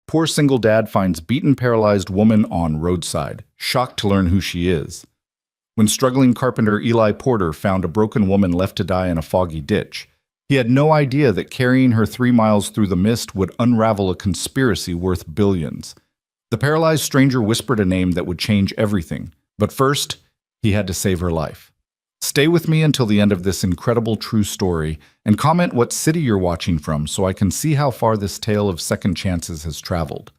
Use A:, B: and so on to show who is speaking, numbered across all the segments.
A: Poor single dad finds beaten paralyzed woman on roadside, shocked to learn who she is. When struggling carpenter Eli Porter found a broken woman left to die in a foggy ditch, he had no idea that carrying her 3 miles through the mist would unravel a conspiracy worth billions. The paralyzed stranger whispered a name that would change everything, but first, he had to save her life. Stay with me until the end of this incredible true story, and comment what city you're watching from so I can see how far this tale of second chances has traveled.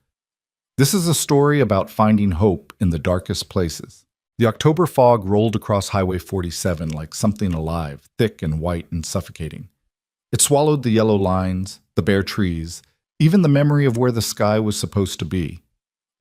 A: This is a story about finding hope in the darkest places. The October fog rolled across Highway 47 like something alive, thick and white and suffocating. It swallowed the yellow lines, the bare trees, even the memory of where the sky was supposed to be.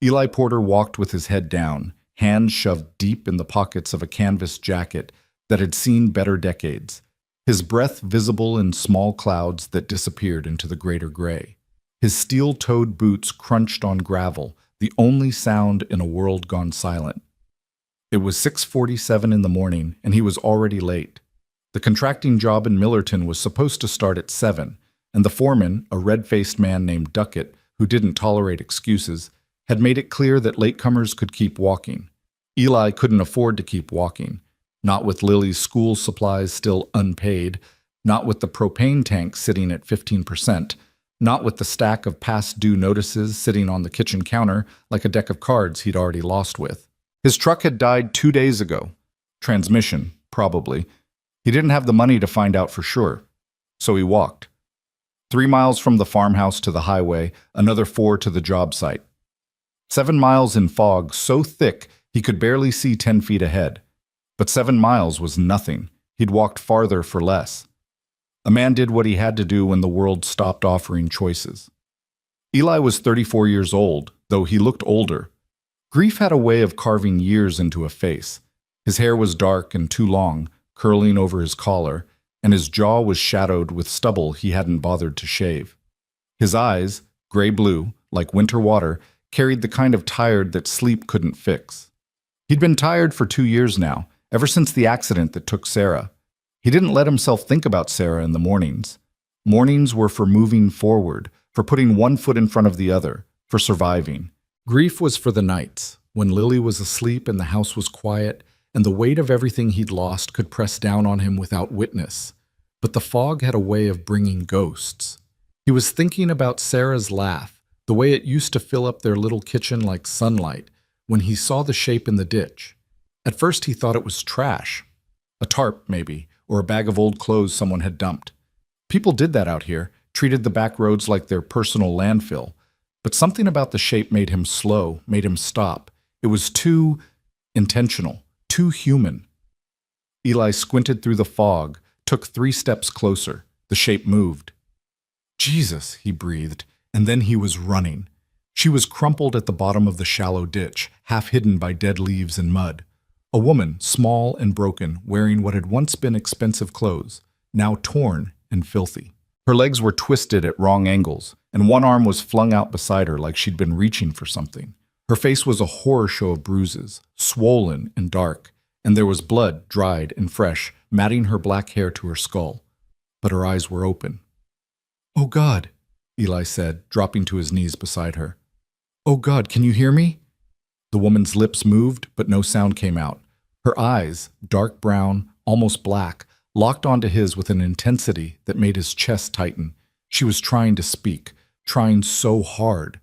A: Eli Porter walked with his head down, hands shoved deep in the pockets of a canvas jacket that had seen better decades, his breath visible in small clouds that disappeared into the greater gray. His steel-toed boots crunched on gravel, the only sound in a world gone silent. It was 6:47 in the morning, and he was already late. The contracting job in Millerton was supposed to start at 7, and the foreman, a red-faced man named Duckett, who didn't tolerate excuses, had made it clear that latecomers could keep walking. Eli couldn't afford to keep walking. Not with Lily's school supplies still unpaid, not with the propane tank sitting at 15%, not with the stack of past due notices sitting on the kitchen counter like a deck of cards he'd already lost with. His truck had died 2 days ago. Transmission, probably. He didn't have the money to find out for sure. So he walked. 3 miles from the farmhouse to the highway, another 4 to the job site. 7 miles in fog so thick he could barely see 10 feet ahead. But 7 miles was nothing. He'd walked farther for less. A man did what he had to do when the world stopped offering choices. Eli was 34 years old, though he looked older. Grief had a way of carving years into a face. His hair was dark and too long, curling over his collar, and his jaw was shadowed with stubble he hadn't bothered to shave. His eyes, gray-blue, like winter water, carried the kind of tired that sleep couldn't fix. He'd been tired for 2 years now, ever since the accident that took Sarah. He didn't let himself think about Sarah in the mornings. Mornings were for moving forward, for putting one foot in front of the other, for surviving. Grief was for the nights, when Lily was asleep and the house was quiet, and the weight of everything he'd lost could press down on him without witness. But the fog had a way of bringing ghosts. He was thinking about Sarah's laugh, the way it used to fill up their little kitchen like sunlight, when he saw the shape in the ditch. At first he thought it was trash. A tarp, maybe, or a bag of old clothes someone had dumped. People did that out here, treated the back roads like their personal landfill. But something about the shape made him slow, made him stop. It was too intentional, too human. Eli squinted through the fog, took 3 steps closer. The shape moved. Jesus, he breathed, and then he was running. She was crumpled at the bottom of the shallow ditch, half hidden by dead leaves and mud. A woman, small and broken, wearing what had once been expensive clothes, now torn and filthy. Her legs were twisted at wrong angles, and one arm was flung out beside her like she'd been reaching for something. Her face was a horror show of bruises, swollen and dark, and there was blood, dried and fresh, matting her black hair to her skull. But her eyes were open. "Oh God," Eli said, dropping to his knees beside her. "Oh God, can you hear me?" The woman's lips moved, but no sound came out. Her eyes, dark brown, almost black, locked onto his with an intensity that made his chest tighten. She was trying to speak, trying so hard.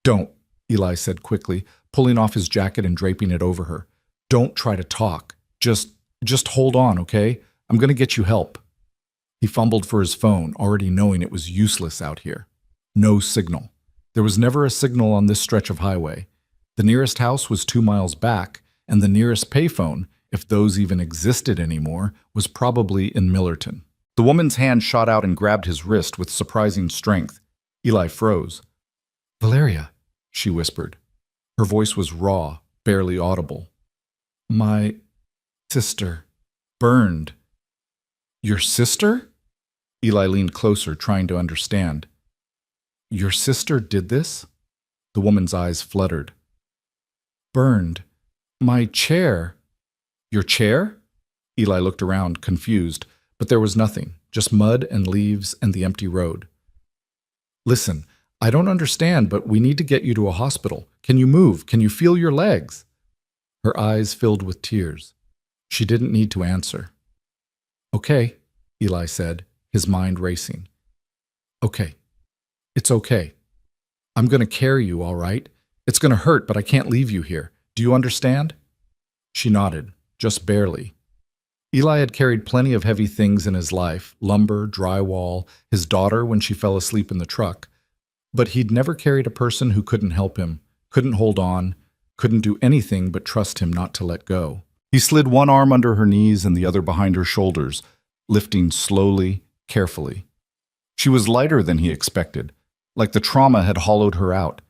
A: "Don't," Eli said quickly, pulling off his jacket and draping it over her. "Don't try to talk. Just hold on, okay? I'm going to get you help." He fumbled for his phone, already knowing it was useless out here. No signal. There was never a signal on this stretch of highway. The nearest house was 2 miles back, and the nearest payphone, if those even existed anymore, was probably in Millerton. The woman's hand shot out and grabbed his wrist with surprising strength. Eli froze. "Valeria," she whispered. Her voice was raw, barely audible. "My sister burned." "Your sister?" Eli leaned closer, trying to understand. "Your sister did this?" The woman's eyes fluttered. "Burned. My chair." "Your chair?" Eli looked around, confused, but there was nothing, just mud and leaves and the empty road. "Listen, I don't understand, but we need to get you to a hospital. Can you move? Can you feel your legs? Her eyes filled with tears. She didn't need to answer. Okay, Eli said, his mind racing. Okay. It's okay. I'm going to carry you, all right? It's going to hurt, but I can't leave you here. Do you understand? She nodded, just barely. Eli had carried plenty of heavy things in his life, lumber, drywall, his daughter when she fell asleep in the truck. But he'd never carried a person who couldn't help him, couldn't hold on, couldn't do anything but trust him not to let go. He slid one arm under her knees and the other behind her shoulders, lifting slowly, carefully. She was lighter than he expected, like the trauma had hollowed her out.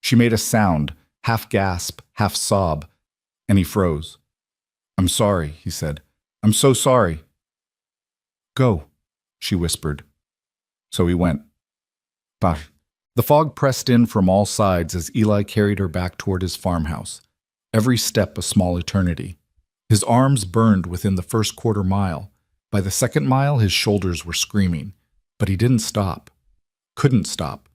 A: She made a sound, half gasp, half sob, and he froze. I'm sorry, he said. I'm so sorry. Go, she whispered. So he went. Bah. The fog pressed in from all sides as Eli carried her back toward his farmhouse, every step a small eternity. His arms burned within the first quarter mile. By the second mile, his shoulders were screaming. But he didn't stop. Couldn't stop.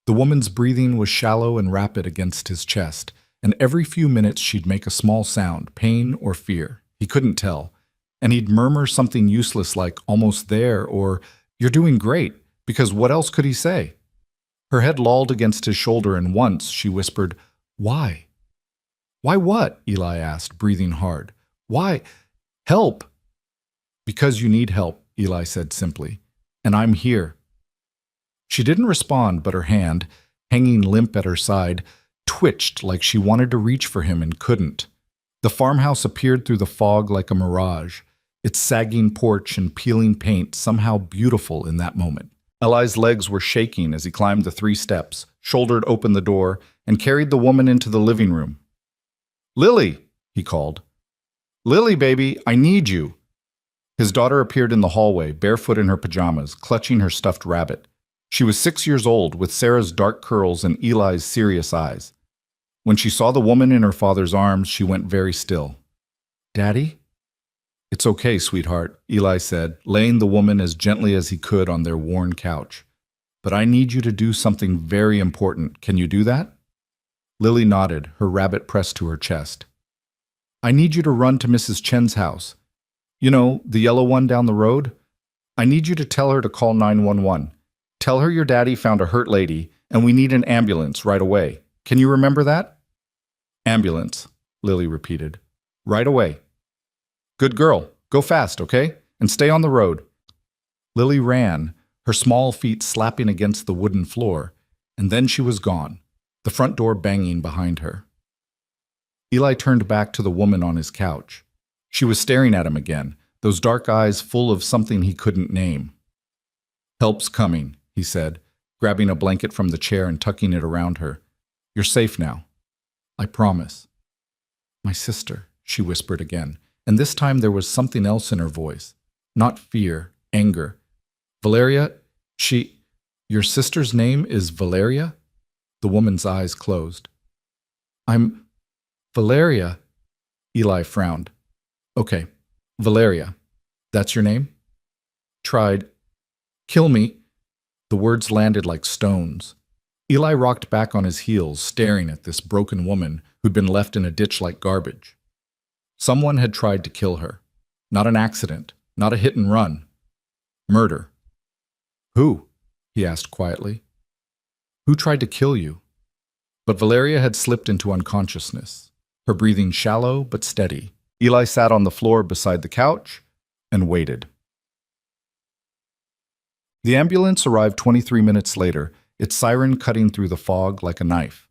A: The woman's breathing was shallow and rapid against his chest, and every few minutes she'd make a small sound, pain or fear. He couldn't tell. And he'd murmur something useless like, almost there, or, you're doing great, because what else could he say? Her head lolled against his shoulder, and once she whispered, Why? Why what? Eli asked, breathing hard. Why? Help! Because you need help, Eli said simply. And I'm here. She didn't respond, but her hand, hanging limp at her side, twitched like she wanted to reach for him and couldn't. The farmhouse appeared through the fog like a mirage, its sagging porch and peeling paint somehow beautiful in that moment. Eli's legs were shaking as he climbed the 3 steps, shouldered open the door, and carried the woman into the living room. Lily, he called. Lily, baby, I need you. His daughter appeared in the hallway, barefoot in her pajamas, clutching her stuffed rabbit. She was 6 years old, with Sarah's dark curls and Eli's serious eyes. When she saw the woman in her father's arms, she went very still. Daddy? It's okay, sweetheart, Eli said, laying the woman as gently as he could on their worn couch. But I need you to do something very important. Can you do that? Lily nodded, her rabbit pressed to her chest. I need you to run to Mrs. Chen's house. You know, the yellow one down the road? I need you to tell her to call 911. Tell her your daddy found a hurt lady, and we need an ambulance right away. Can you remember that? Ambulance, Lily repeated. Right away. Good girl. Go fast, okay? And stay on the road. Lily ran, her small feet slapping against the wooden floor, and then she was gone, the front door banging behind her. Eli turned back to the woman on his couch. She was staring at him again, those dark eyes full of something he couldn't name. Help's coming, he said, grabbing a blanket from the chair and tucking it around her. You're safe now. I promise. My sister, she whispered again, and this time there was something else in her voice. Not fear, anger. Valeria, your sister's name is Valeria? The woman's eyes closed. I'm Valeria, Eli frowned. Okay, Valeria. That's your name? Tried. Kill me. The words landed like stones. Eli rocked back on his heels, staring at this broken woman who'd been left in a ditch like garbage. Someone had tried to kill her. Not an accident, not a hit and run. Murder. Who? He asked quietly. Who tried to kill you? But Valeria had slipped into unconsciousness, her breathing shallow but steady. Eli sat on the floor beside the couch and waited. The ambulance arrived 23 minutes later, its siren cutting through the fog like a knife.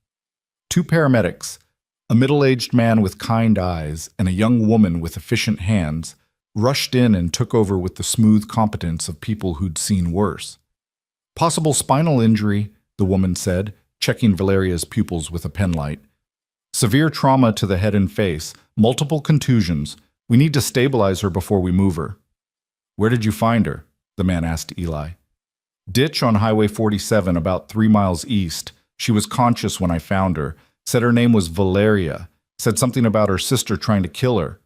A: 2 paramedics, a middle-aged man with kind eyes and a young woman with efficient hands, rushed in and took over with the smooth competence of people who'd seen worse. Possible spinal injury, the woman said, checking Valeria's pupils with a penlight. Severe trauma to the head and face, multiple contusions. We need to stabilize her before we move her. Where did you find her? The man asked Eli. Ditch on Highway 47 about 3 miles east. She was conscious when I found her. Said her name was Valeria. Said something about her sister trying to kill her.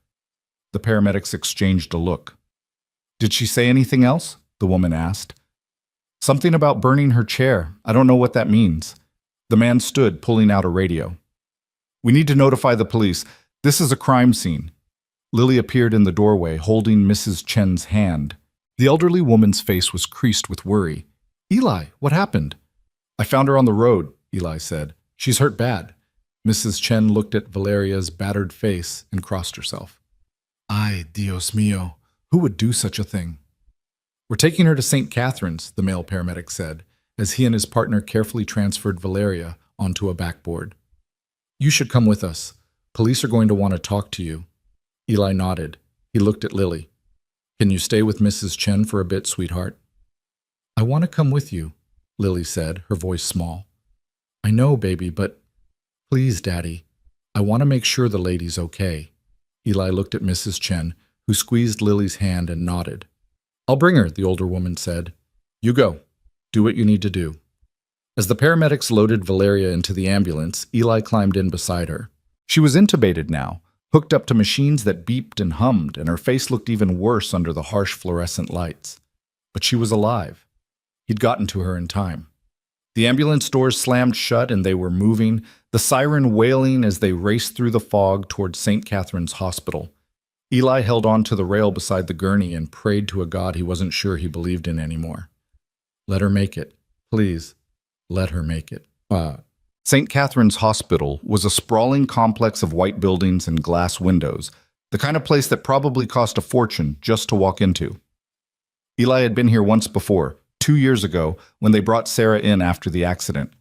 A: The paramedics exchanged a look. Did she say anything else? The woman asked. Something about burning her chair. I don't know what that means. The man stood, pulling out a radio. We need to notify the police. This is a crime scene. Lily appeared in the doorway, holding Mrs. Chen's hand. The elderly woman's face was creased with worry. Eli, what happened? I found her on the road, Eli said. She's hurt bad. Mrs. Chen looked at Valeria's battered face and crossed herself. Ay, Dios mío, who would do such a thing? We're taking her to St. Catherine's, the male paramedic said, as he and his partner carefully transferred Valeria onto a backboard. You should come with us. Police are going to want to talk to you. Eli nodded. He looked at Lily. Can you stay with Mrs. Chen for a bit, sweetheart? I want to come with you, Lily said, her voice small. I know, baby, but please, Daddy. I want to make sure the lady's okay. Eli looked at Mrs. Chen, who squeezed Lily's hand and nodded. I'll bring her, the older woman said. You go. Do what you need to do. As the paramedics loaded Valeria into the ambulance, Eli climbed in beside her. She was intubated now, hooked up to machines that beeped and hummed, and her face looked even worse under the harsh fluorescent lights. But she was alive. He'd gotten to her in time. The ambulance doors slammed shut and they were moving, the siren wailing as they raced through the fog toward St. Catherine's Hospital. Eli held on to the rail beside the gurney and prayed to a God he wasn't sure he believed in anymore. Let her make it. Please, let her make it. St. Catherine's Hospital was a sprawling complex of white buildings and glass windows, the kind of place that probably cost a fortune just to walk into. Eli had been here once before, 2 years ago, when they brought Sarah in after the accident.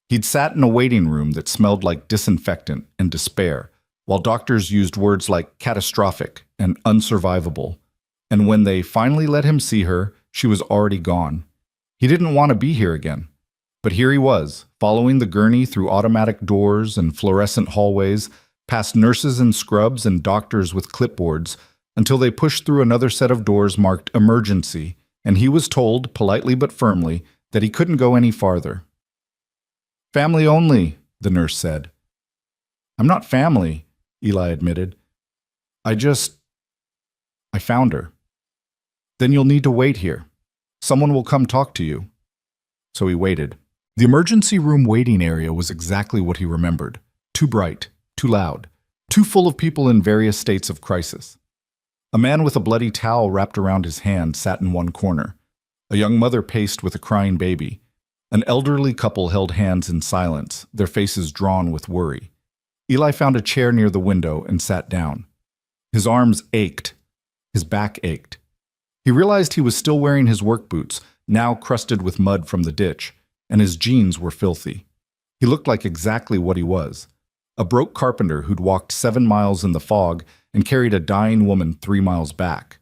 A: He'd sat in a waiting room that smelled like disinfectant and despair, while doctors used words like catastrophic and unsurvivable. And when they finally let him see her, she was already gone. He didn't want to be here again. But here he was, following the gurney through automatic doors and fluorescent hallways, past nurses in scrubs and doctors with clipboards, until they pushed through another set of doors marked emergency, and he was told, politely but firmly, that he couldn't go any farther. Family only, the nurse said. I'm not family, Eli admitted. I found her. Then you'll need to wait here. Someone will come talk to you. So he waited. The emergency room waiting area was exactly what he remembered. Too bright, too loud, too full of people in various states of crisis. A man with a bloody towel wrapped around his hand sat in one corner. A young mother paced with a crying baby. An elderly couple held hands in silence, their faces drawn with worry. Eli found a chair near the window and sat down. His arms ached. His back ached. He realized he was still wearing his work boots, now crusted with mud from the ditch, and his jeans were filthy. He looked like exactly what he was, a broke carpenter who'd walked 7 miles in the fog and carried a dying woman 3 miles back.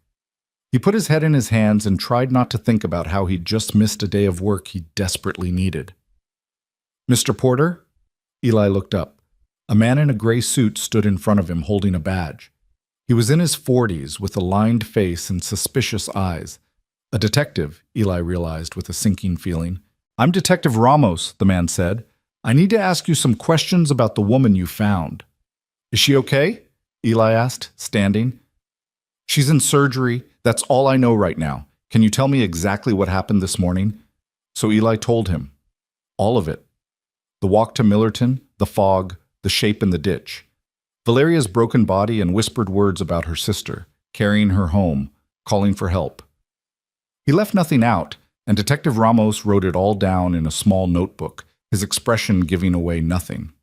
A: He put his head in his hands and tried not to think about how he'd just missed a day of work he desperately needed. Mr. Porter? Eli looked up. A man in a gray suit stood in front of him holding a badge. He was in his 40s with a lined face and suspicious eyes. A detective, Eli realized with a sinking feeling. I'm Detective Ramos, the man said. I need to ask you some questions about the woman you found. Is she okay? Eli asked, standing. She's in surgery. That's all I know right now. Can you tell me exactly what happened this morning? So Eli told him. All of it. The walk to Millerton, the fog, the shape in the ditch. Valeria's broken body and whispered words about her sister, carrying her home, calling for help. He left nothing out, and Detective Ramos wrote it all down in a small notebook, his expression giving away nothing.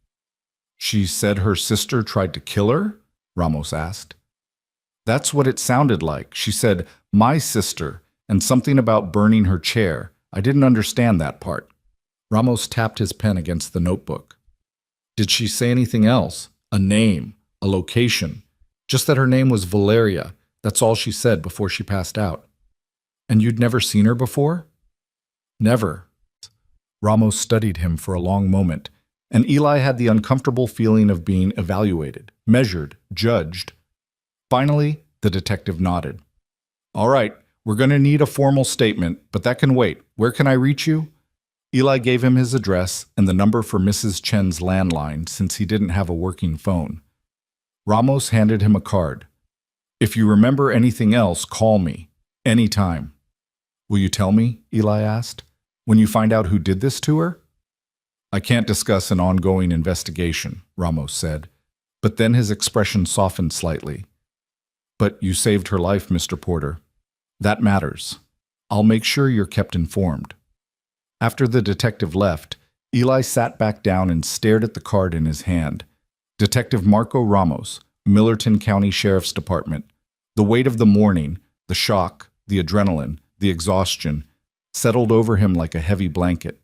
A: She said her sister tried to kill her? Ramos asked. That's what it sounded like. She said, my sister, and something about burning her chair. I didn't understand that part. Ramos tapped his pen against the notebook. Did she say anything else? A name, a location? Just that her name was Valeria. That's all she said before she passed out. And you'd never seen her before? Never. Ramos studied him for a long moment, and Eli had the uncomfortable feeling of being evaluated, measured, judged. Finally, the detective nodded. All right, we're going to need a formal statement, but that can wait. Where can I reach you? Eli gave him his address and the number for Mrs. Chen's landline since he didn't have a working phone. Ramos handed him a card. If you remember anything else, call me. Anytime. Will you tell me? Eli asked. When you find out who did this to her? I can't discuss an ongoing investigation, Ramos said, but then his expression softened slightly. But you saved her life, Mr. Porter. That matters. I'll make sure you're kept informed. After the detective left, Eli sat back down and stared at the card in his hand. Detective Marco Ramos, Millerton County Sheriff's Department. The weight of the morning, the shock, the adrenaline, the exhaustion, settled over him like a heavy blanket.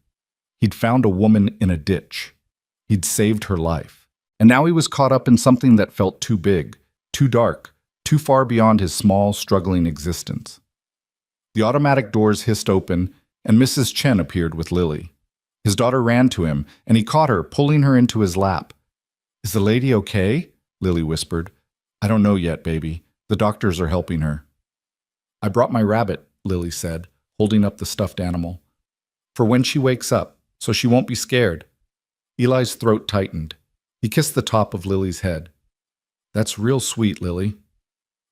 A: He'd found a woman in a ditch. He'd saved her life. And now he was caught up in something that felt too big, too dark, too far beyond his small, struggling existence. The automatic doors hissed open, and Mrs. Chen appeared with Lily. His daughter ran to him, and he caught her, pulling her into his lap. "Is the lady okay?" Lily whispered. "I don't know yet, baby. The doctors are helping her." "I brought my rabbit," Lily said, holding up the stuffed animal. "For when she wakes up, so she won't be scared." Eli's throat tightened. He kissed the top of Lily's head. "That's real sweet, Lily."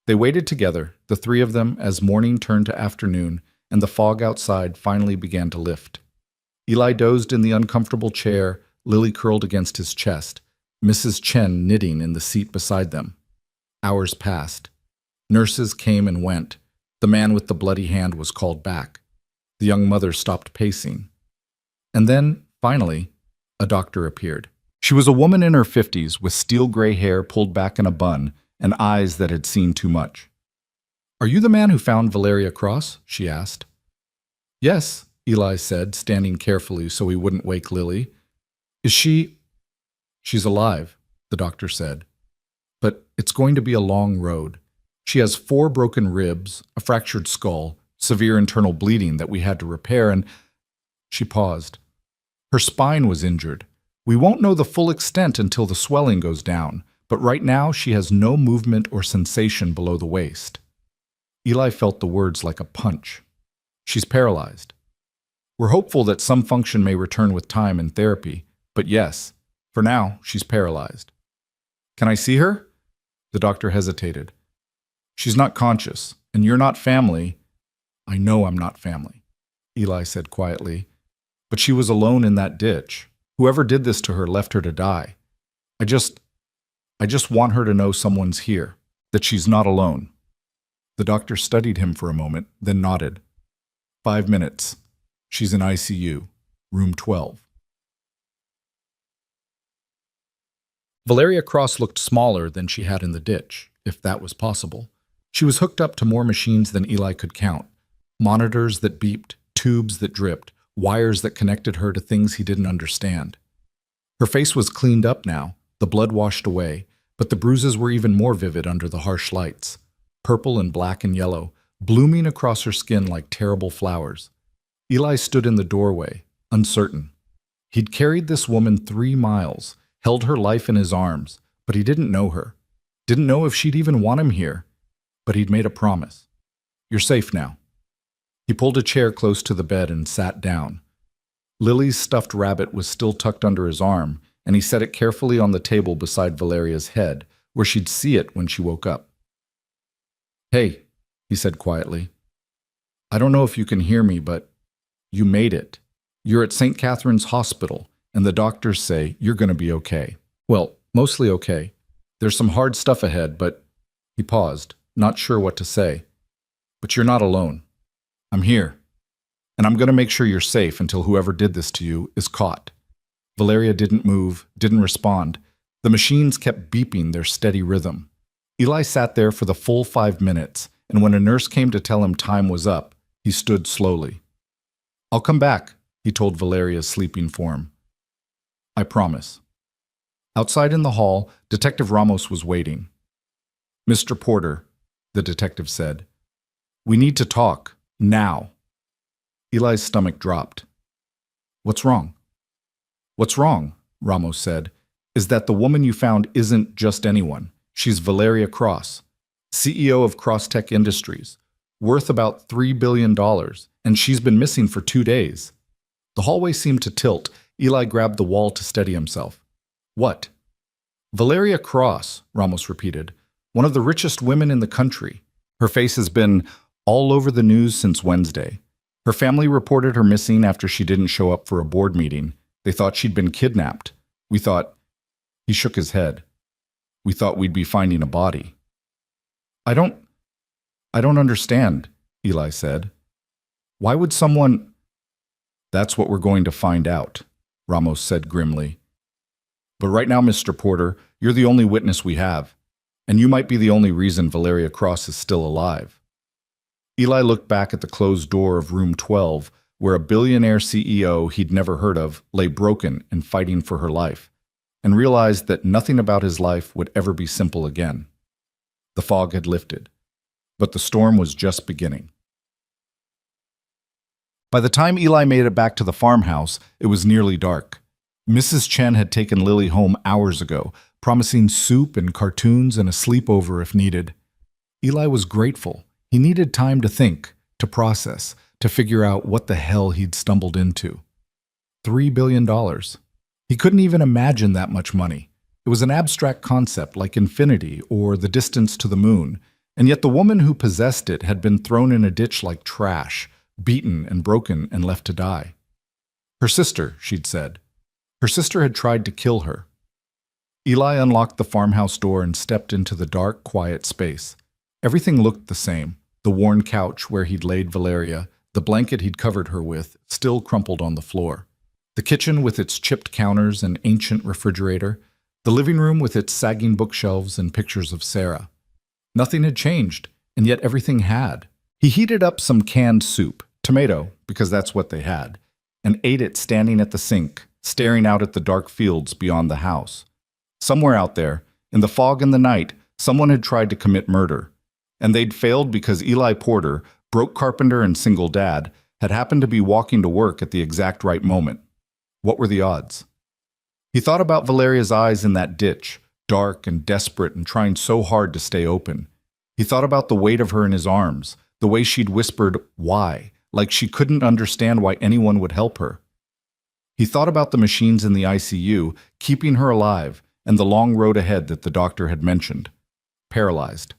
A: They waited together, the three of them, as morning turned to afternoon, and the fog outside finally began to lift. Eli dozed in the uncomfortable chair, Lily curled against his chest, Mrs. Chen knitting in the seat beside them. Hours passed. Nurses came and went. The man with the bloody hand was called back. The young mother stopped pacing. And then, finally, a doctor appeared. She was a woman in her 50s with steel-gray hair pulled back in a bun and eyes that had seen too much. "Are you the man who found Valeria Cross?" she asked. "Yes," Eli said, standing carefully so he wouldn't wake Lily. "Is she—" "She's alive," the doctor said. "But it's going to be a long road. She has 4 broken ribs, a fractured skull, severe internal bleeding that we had to repair, and—" She paused. "Her spine was injured. We won't know the full extent until the swelling goes down, but right now she has no movement or sensation below the waist." Eli felt the words like a punch. "She's paralyzed. We're hopeful that some function may return with time and therapy, but yes, for now, she's paralyzed." "Can I see her?" The doctor hesitated. "She's not conscious, and you're not family." "I know I'm not family," Eli said quietly. "But she was alone in that ditch. Whoever did this to her left her to die. I just want her to know someone's here, that she's not alone." The doctor studied him for a moment, then nodded. 5 minutes. She's in ICU, room 12. Valeria Cross looked smaller than she had in the ditch, if that was possible. She was hooked up to more machines than Eli could count. Monitors that beeped, tubes that dripped, wires that connected her to things he didn't understand. Her face was cleaned up now, the blood washed away, but the bruises were even more vivid under the harsh lights. Purple and black and yellow, blooming across her skin like terrible flowers. Eli stood in the doorway, uncertain. He'd carried this woman 3 miles, held her life in his arms, but he didn't know her. Didn't know if she'd even want him here. But he'd made a promise. "You're safe now." He pulled a chair close to the bed and sat down. Lily's stuffed rabbit was still tucked under his arm, and he set it carefully on the table beside Valeria's head, where she'd see it when she woke up. "Hey," he said quietly. "I don't know if you can hear me, but you made it. You're at St. Catherine's Hospital, and the doctors say you're going to be okay. Well, mostly okay. There's some hard stuff ahead, but—" He paused, not sure what to say. "But you're not alone. I'm here. And I'm going to make sure you're safe until whoever did this to you is caught." Valeria didn't move, didn't respond. The machines kept beeping their steady rhythm. Eli sat there for the full 5 minutes, and when a nurse came to tell him time was up, he stood slowly. "I'll come back," he told Valeria's sleeping form. "I promise." Outside in the hall, Detective Ramos was waiting. "Mr. Porter," the detective said, "we need to talk, now." Eli's stomach dropped. "What's wrong?" "What's wrong," Ramos said, "is that the woman you found isn't just anyone. She's Valeria Cross, CEO of Crosstech Industries, worth about $3 billion, and she's been missing for 2 days. The hallway seemed to tilt. Eli grabbed the wall to steady himself. "What?" "Valeria Cross," Ramos repeated, "one of the richest women in the country. Her face has been all over the news since Wednesday. Her family reported her missing after she didn't show up for a board meeting. They thought she'd been kidnapped. We thought—" He shook his head. "We thought we'd be finding a body." I don't understand," Eli said. "Why would someone—" "That's what we're going to find out," Ramos said grimly. "But right now, Mr. Porter, you're the only witness we have, and you might be the only reason Valeria Cross is still alive." Eli looked back at the closed door of room 12, where a billionaire CEO he'd never heard of lay broken and fighting for her life, and realized that nothing about his life would ever be simple again. The fog had lifted, but the storm was just beginning. By the time Eli made it back to the farmhouse, it was nearly dark. Mrs. Chen had taken Lily home hours ago, promising soup and cartoons and a sleepover if needed. Eli was grateful. He needed time to think, to process, to figure out what the hell he'd stumbled into. $3 billion. He couldn't even imagine that much money. It was an abstract concept like infinity or the distance to the moon, and yet the woman who possessed it had been thrown in a ditch like trash, beaten and broken and left to die. Her sister, she'd said. Her sister had tried to kill her. Eli unlocked the farmhouse door and stepped into the dark, quiet space. Everything looked the same. The worn couch where he'd laid Valeria, the blanket he'd covered her with, still crumpled on the floor. The kitchen with its chipped counters and ancient refrigerator. The living room with its sagging bookshelves and pictures of Sarah. Nothing had changed, and yet everything had. He heated up some canned soup, tomato, because that's what they had, and ate it standing at the sink, staring out at the dark fields beyond the house. Somewhere out there, in the fog and the night, someone had tried to commit murder. And they'd failed because Eli Porter, broke carpenter and single dad, had happened to be walking to work at the exact right moment. What were the odds? He thought about Valeria's eyes in that ditch, dark and desperate and trying so hard to stay open. He thought about the weight of her in his arms, the way she'd whispered, "Why?" like she couldn't understand why anyone would help her. He thought about the machines in the ICU, keeping her alive, and the long road ahead that the doctor had mentioned. Paralyzed.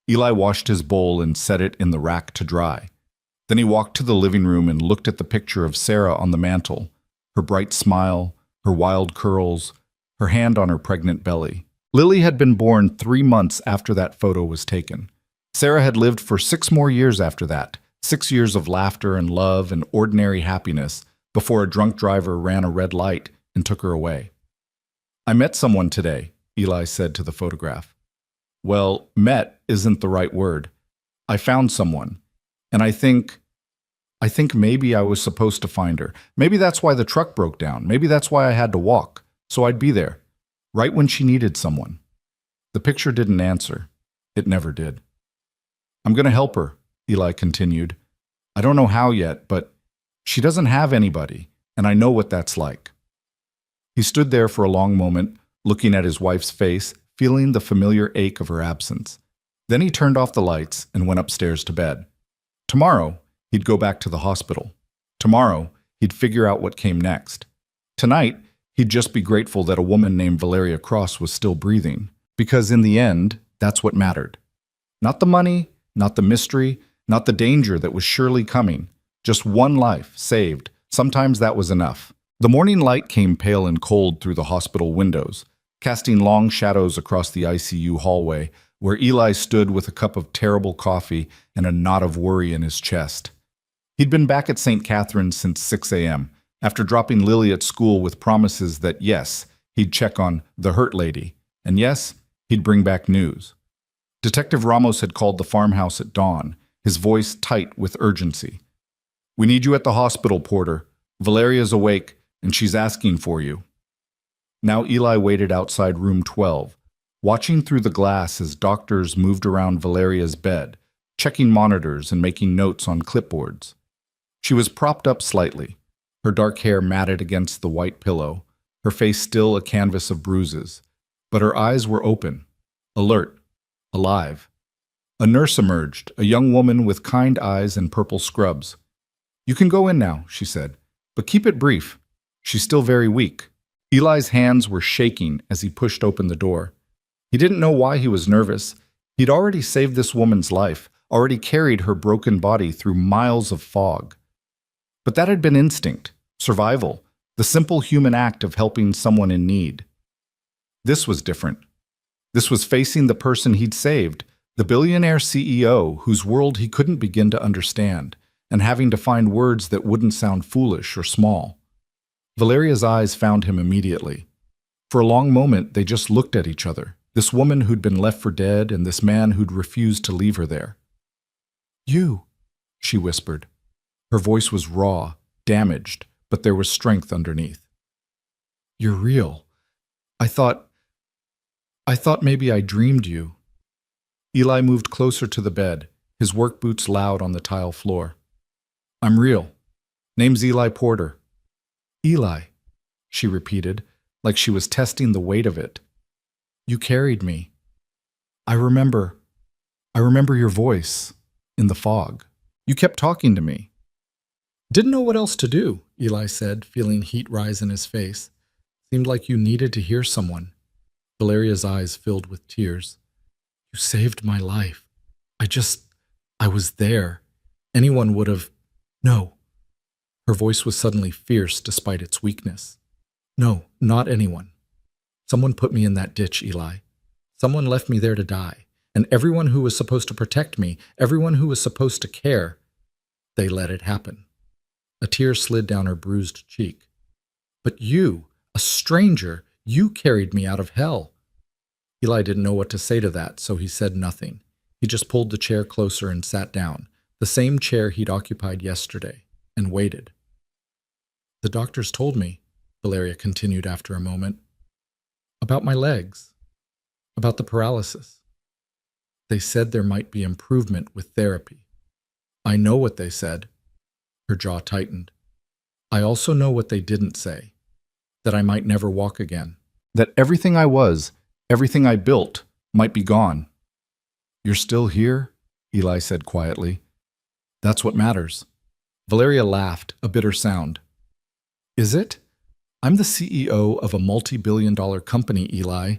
A: Eli washed his bowl and set it in the rack to dry. Then he walked to the living room and looked at the picture of Sarah on the mantel, her bright smile, her wild curls, her hand on her pregnant belly. Lily had been born 3 months after that photo was taken. Sarah had lived for 6 more years after that, 6 years of laughter and love and ordinary happiness before a drunk driver ran a red light and took her away. "I met someone today," Eli said to the photograph. "Well, met isn't the right word. I found someone, and I think maybe I was supposed to find her. Maybe that's why the truck broke down. Maybe that's why I had to walk, so I'd be there, right when she needed someone." The picture didn't answer. It never did. "I'm going to help her," Eli continued. "I don't know how yet, but she doesn't have anybody, and I know what that's like." He stood there for a long moment, looking at his wife's face, feeling the familiar ache of her absence. Then he turned off the lights and went upstairs to bed. Tomorrow, he'd go back to the hospital. Tomorrow, he'd figure out what came next. Tonight, he'd just be grateful that a woman named Valeria Cross was still breathing, because in the end, that's what mattered. Not the money, not the mystery, not the danger that was surely coming. Just one life saved. Sometimes that was enough. The morning light came pale and cold through the hospital windows, casting long shadows across the ICU hallway, where Eli stood with a cup of terrible coffee and a knot of worry in his chest. He'd been back at St. Catherine's since 6 a.m., after dropping Lily at school with promises that yes, he'd check on the hurt lady, and yes, he'd bring back news. Detective Ramos had called the farmhouse at dawn, his voice tight with urgency. "We need you at the hospital, Porter. Valeria's awake, and she's asking for you." Now Eli waited outside room 12, watching through the glass as doctors moved around Valeria's bed, checking monitors and making notes on clipboards. She was propped up slightly, her dark hair matted against the white pillow, her face still a canvas of bruises, but her eyes were open, alert, alive. A nurse emerged, a young woman with kind eyes and purple scrubs. "You can go in now," she said, "but keep it brief. She's still very weak." Eli's hands were shaking as he pushed open the door. He didn't know why he was nervous. He'd already saved this woman's life, already carried her broken body through miles of fog. But that had been instinct, survival, the simple human act of helping someone in need. This was different. This was facing the person he'd saved, the billionaire CEO whose world he couldn't begin to understand, and having to find words that wouldn't sound foolish or small. Valeria's eyes found him immediately. For a long moment, they just looked at each other, this woman who'd been left for dead and this man who'd refused to leave her there. "You," she whispered. Her voice was raw, damaged, but there was strength underneath. "You're real. I thought maybe I dreamed you." Eli moved closer to the bed, his work boots loud on the tile floor. "I'm real. Name's Eli Porter." "Eli," she repeated, like she was testing the weight of it. "You carried me. I remember your voice in the fog. You kept talking to me." "Didn't know what else to do," Eli said, feeling heat rise in his face. "Seemed like you needed to hear someone." Valeria's eyes filled with tears. "You saved my life. I was there. Anyone would have—" "No." Her voice was suddenly fierce despite its weakness. "No, not anyone. Someone put me in that ditch, Eli. Someone left me there to die. And everyone who was supposed to protect me, everyone who was supposed to care, they let it happen." A tear slid down her bruised cheek. "But you, a stranger, you carried me out of hell." Eli didn't know what to say to that, so he said nothing. He just pulled the chair closer and sat down, the same chair he'd occupied yesterday, and waited. "The doctors told me," Valeria continued after a moment, "about my legs, about the paralysis. They said there might be improvement with therapy. I know what they said." Her jaw tightened. "I also know what they didn't say, that I might never walk again. That everything I was, everything I built, might be gone." "You're still here?" Eli said quietly. "That's what matters." Valeria laughed, a bitter sound. "Is it? I'm the CEO of a multi-billion-dollar company, Eli.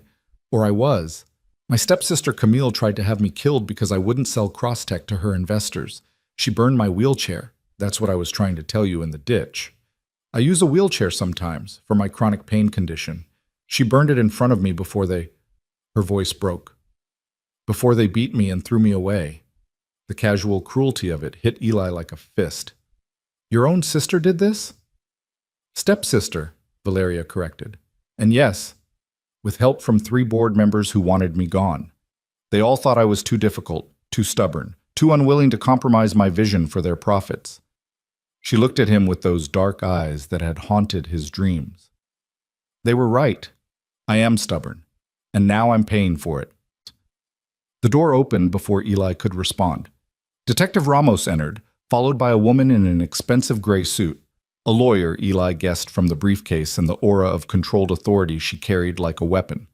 A: Or I was. My stepsister Camille tried to have me killed because I wouldn't sell Crosstech to her investors. She burned my wheelchair. That's what I was trying to tell you in the ditch. I use a wheelchair sometimes for my chronic pain condition. She burned it in front of me before they—" Her voice broke. "Before they beat me and threw me away." The casual cruelty of it hit Eli like a fist. "Your own sister did this?" "Stepsister," Valeria corrected. "And yes, with help from 3 board members who wanted me gone. They all thought I was too difficult, too stubborn, too unwilling to compromise my vision for their profits." She looked at him with those dark eyes that had haunted his dreams. "They were right. I am stubborn, and now I'm paying for it." The door opened before Eli could respond. Detective Ramos entered, followed by a woman in an expensive gray suit. A lawyer, Eli guessed from the briefcase and the aura of controlled authority she carried like a weapon.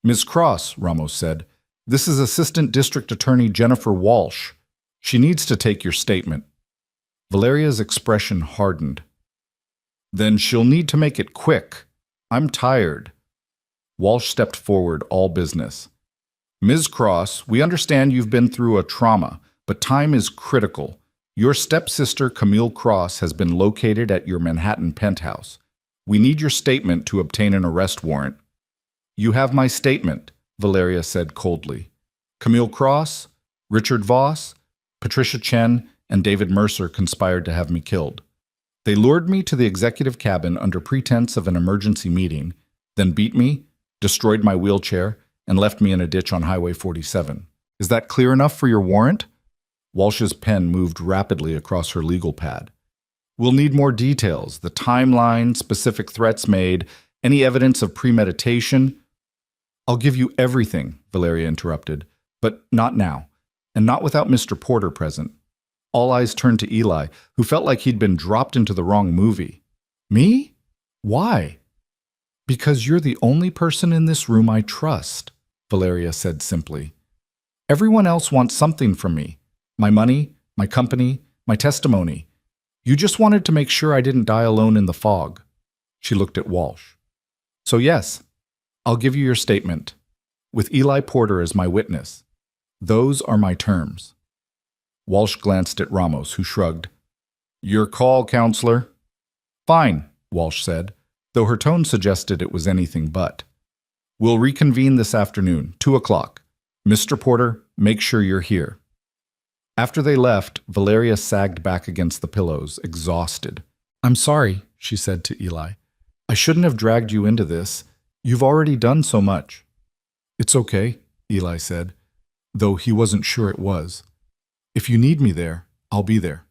A: "Ms. Cross," Ramos said, "this is Assistant District Attorney Jennifer Walsh. She needs to take your statement." Valeria's expression hardened. "Then she'll need to make it quick. I'm tired." Walsh stepped forward, all business. "Ms. Cross, we understand you've been through a trauma, but time is critical. Your stepsister, Camille Cross, has been located at your Manhattan penthouse. We need your statement to obtain an arrest warrant." "You have my statement," Valeria said coldly. "Camille Cross, Richard Voss, Patricia Chen, and David Mercer conspired to have me killed. They lured me to the executive cabin under pretense of an emergency meeting, then beat me, destroyed my wheelchair, and left me in a ditch on Highway 47. Is that clear enough for your warrant?" Walsh's pen moved rapidly across her legal pad. "We'll need more details, the timeline, specific threats made, any evidence of premeditation." "I'll give you everything," Valeria interrupted, "but not now, and not without Mr. Porter present." All eyes turned to Eli, who felt like he'd been dropped into the wrong movie. "Me? Why?" "Because you're the only person in this room I trust," Valeria said simply. "Everyone else wants something from me. My money, my company, my testimony. You just wanted to make sure I didn't die alone in the fog." She looked at Walsh. "So yes, I'll give you your statement, with Eli Porter as my witness. Those are my terms." Walsh glanced at Ramos, who shrugged. Your call, counselor. Fine, Walsh said, though her tone suggested it was anything but. We'll reconvene this afternoon, 2:00. Mr. Porter, make sure you're here. After they left, Valeria sagged back against the pillows, exhausted. I'm sorry, she said to Eli. I shouldn't have dragged you into this. You've already done so much. It's okay, Eli said, though he wasn't sure it was. If you need me there, I'll be there.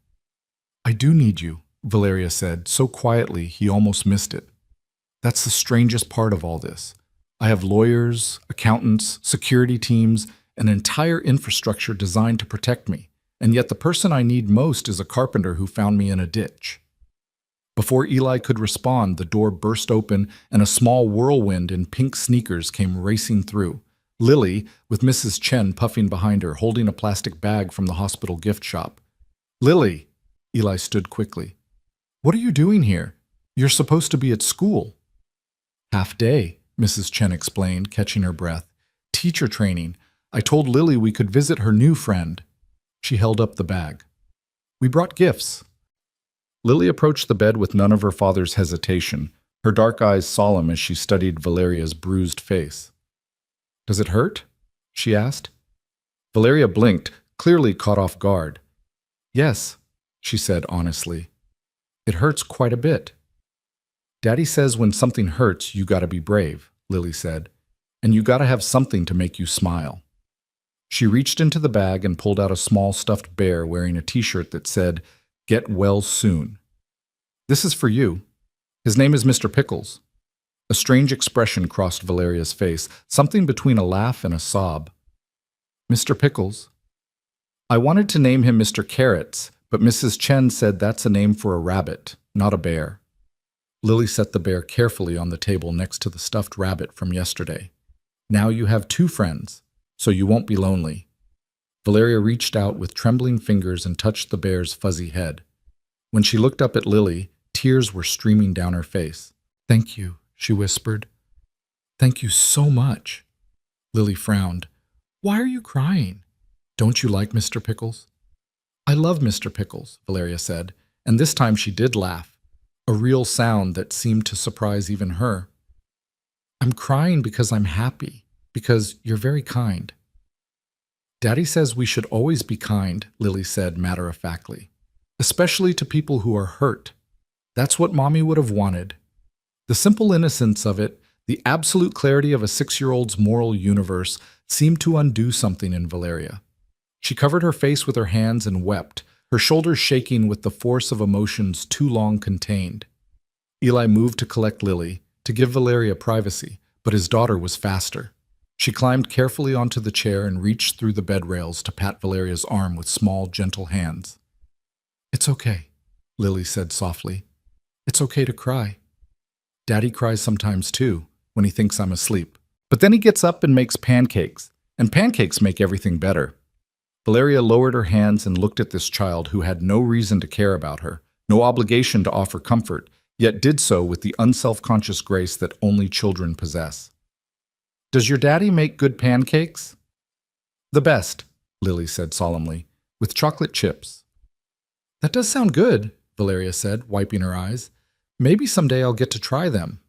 A: I do need you, Valeria said, so quietly he almost missed it. That's the strangest part of all this. I have lawyers, accountants, security teams, an entire infrastructure designed to protect me, and yet the person I need most is a carpenter who found me in a ditch. Before Eli could respond, the door burst open and a small whirlwind in pink sneakers came racing through. Lily, with Mrs. Chen puffing behind her, holding a plastic bag from the hospital gift shop. Lily! Eli stood quickly. What are you doing here? You're supposed to be at school. Half day, Mrs. Chen explained, catching her breath. Teacher training. I told Lily we could visit her new friend. She held up the bag. We brought gifts. Lily approached the bed with none of her father's hesitation, her dark eyes solemn as she studied Valeria's bruised face. Does it hurt? She asked. Valeria blinked, clearly caught off guard. Yes, she said honestly. It hurts quite a bit. Daddy says when something hurts, you gotta be brave, Lily said, and you gotta have something to make you smile. She reached into the bag and pulled out a small stuffed bear wearing a t-shirt that said, Get well soon. This is for you. His name is Mr. Pickles. A strange expression crossed Valeria's face, something between a laugh and a sob. Mr. Pickles. I wanted to name him Mr. Carrots, but Mrs. Chen said that's a name for a rabbit, not a bear. Lily set the bear carefully on the table next to the stuffed rabbit from yesterday. Now you have 2 friends, so you won't be lonely. Valeria reached out with trembling fingers and touched the bear's fuzzy head. When she looked up at Lily, tears were streaming down her face. Thank you, she whispered. Thank you so much. Lily frowned. Why are you crying? Don't you like Mr. Pickles? I love Mr. Pickles, Valeria said, and this time she did laugh, a real sound that seemed to surprise even her. I'm crying because I'm happy, because you're very kind. Daddy says we should always be kind, Lily said matter-of-factly, especially to people who are hurt. That's what Mommy would have wanted. The simple innocence of it, the absolute clarity of a 6-year-old's moral universe, seemed to undo something in Valeria. She covered her face with her hands and wept, her shoulders shaking with the force of emotions too long contained. Eli moved to collect Lily, to give Valeria privacy, but his daughter was faster. She climbed carefully onto the chair and reached through the bed rails to pat Valeria's arm with small, gentle hands. It's okay, Lily said softly. It's okay to cry. Daddy cries sometimes too, when he thinks I'm asleep. But then he gets up and makes pancakes, and pancakes make everything better. Valeria lowered her hands and looked at this child who had no reason to care about her, no obligation to offer comfort, yet did so with the unselfconscious grace that only children possess. Does your daddy make good pancakes? The best, Lily said solemnly, with chocolate chips. That does sound good, Valeria said, wiping her eyes. Maybe someday I'll get to try them.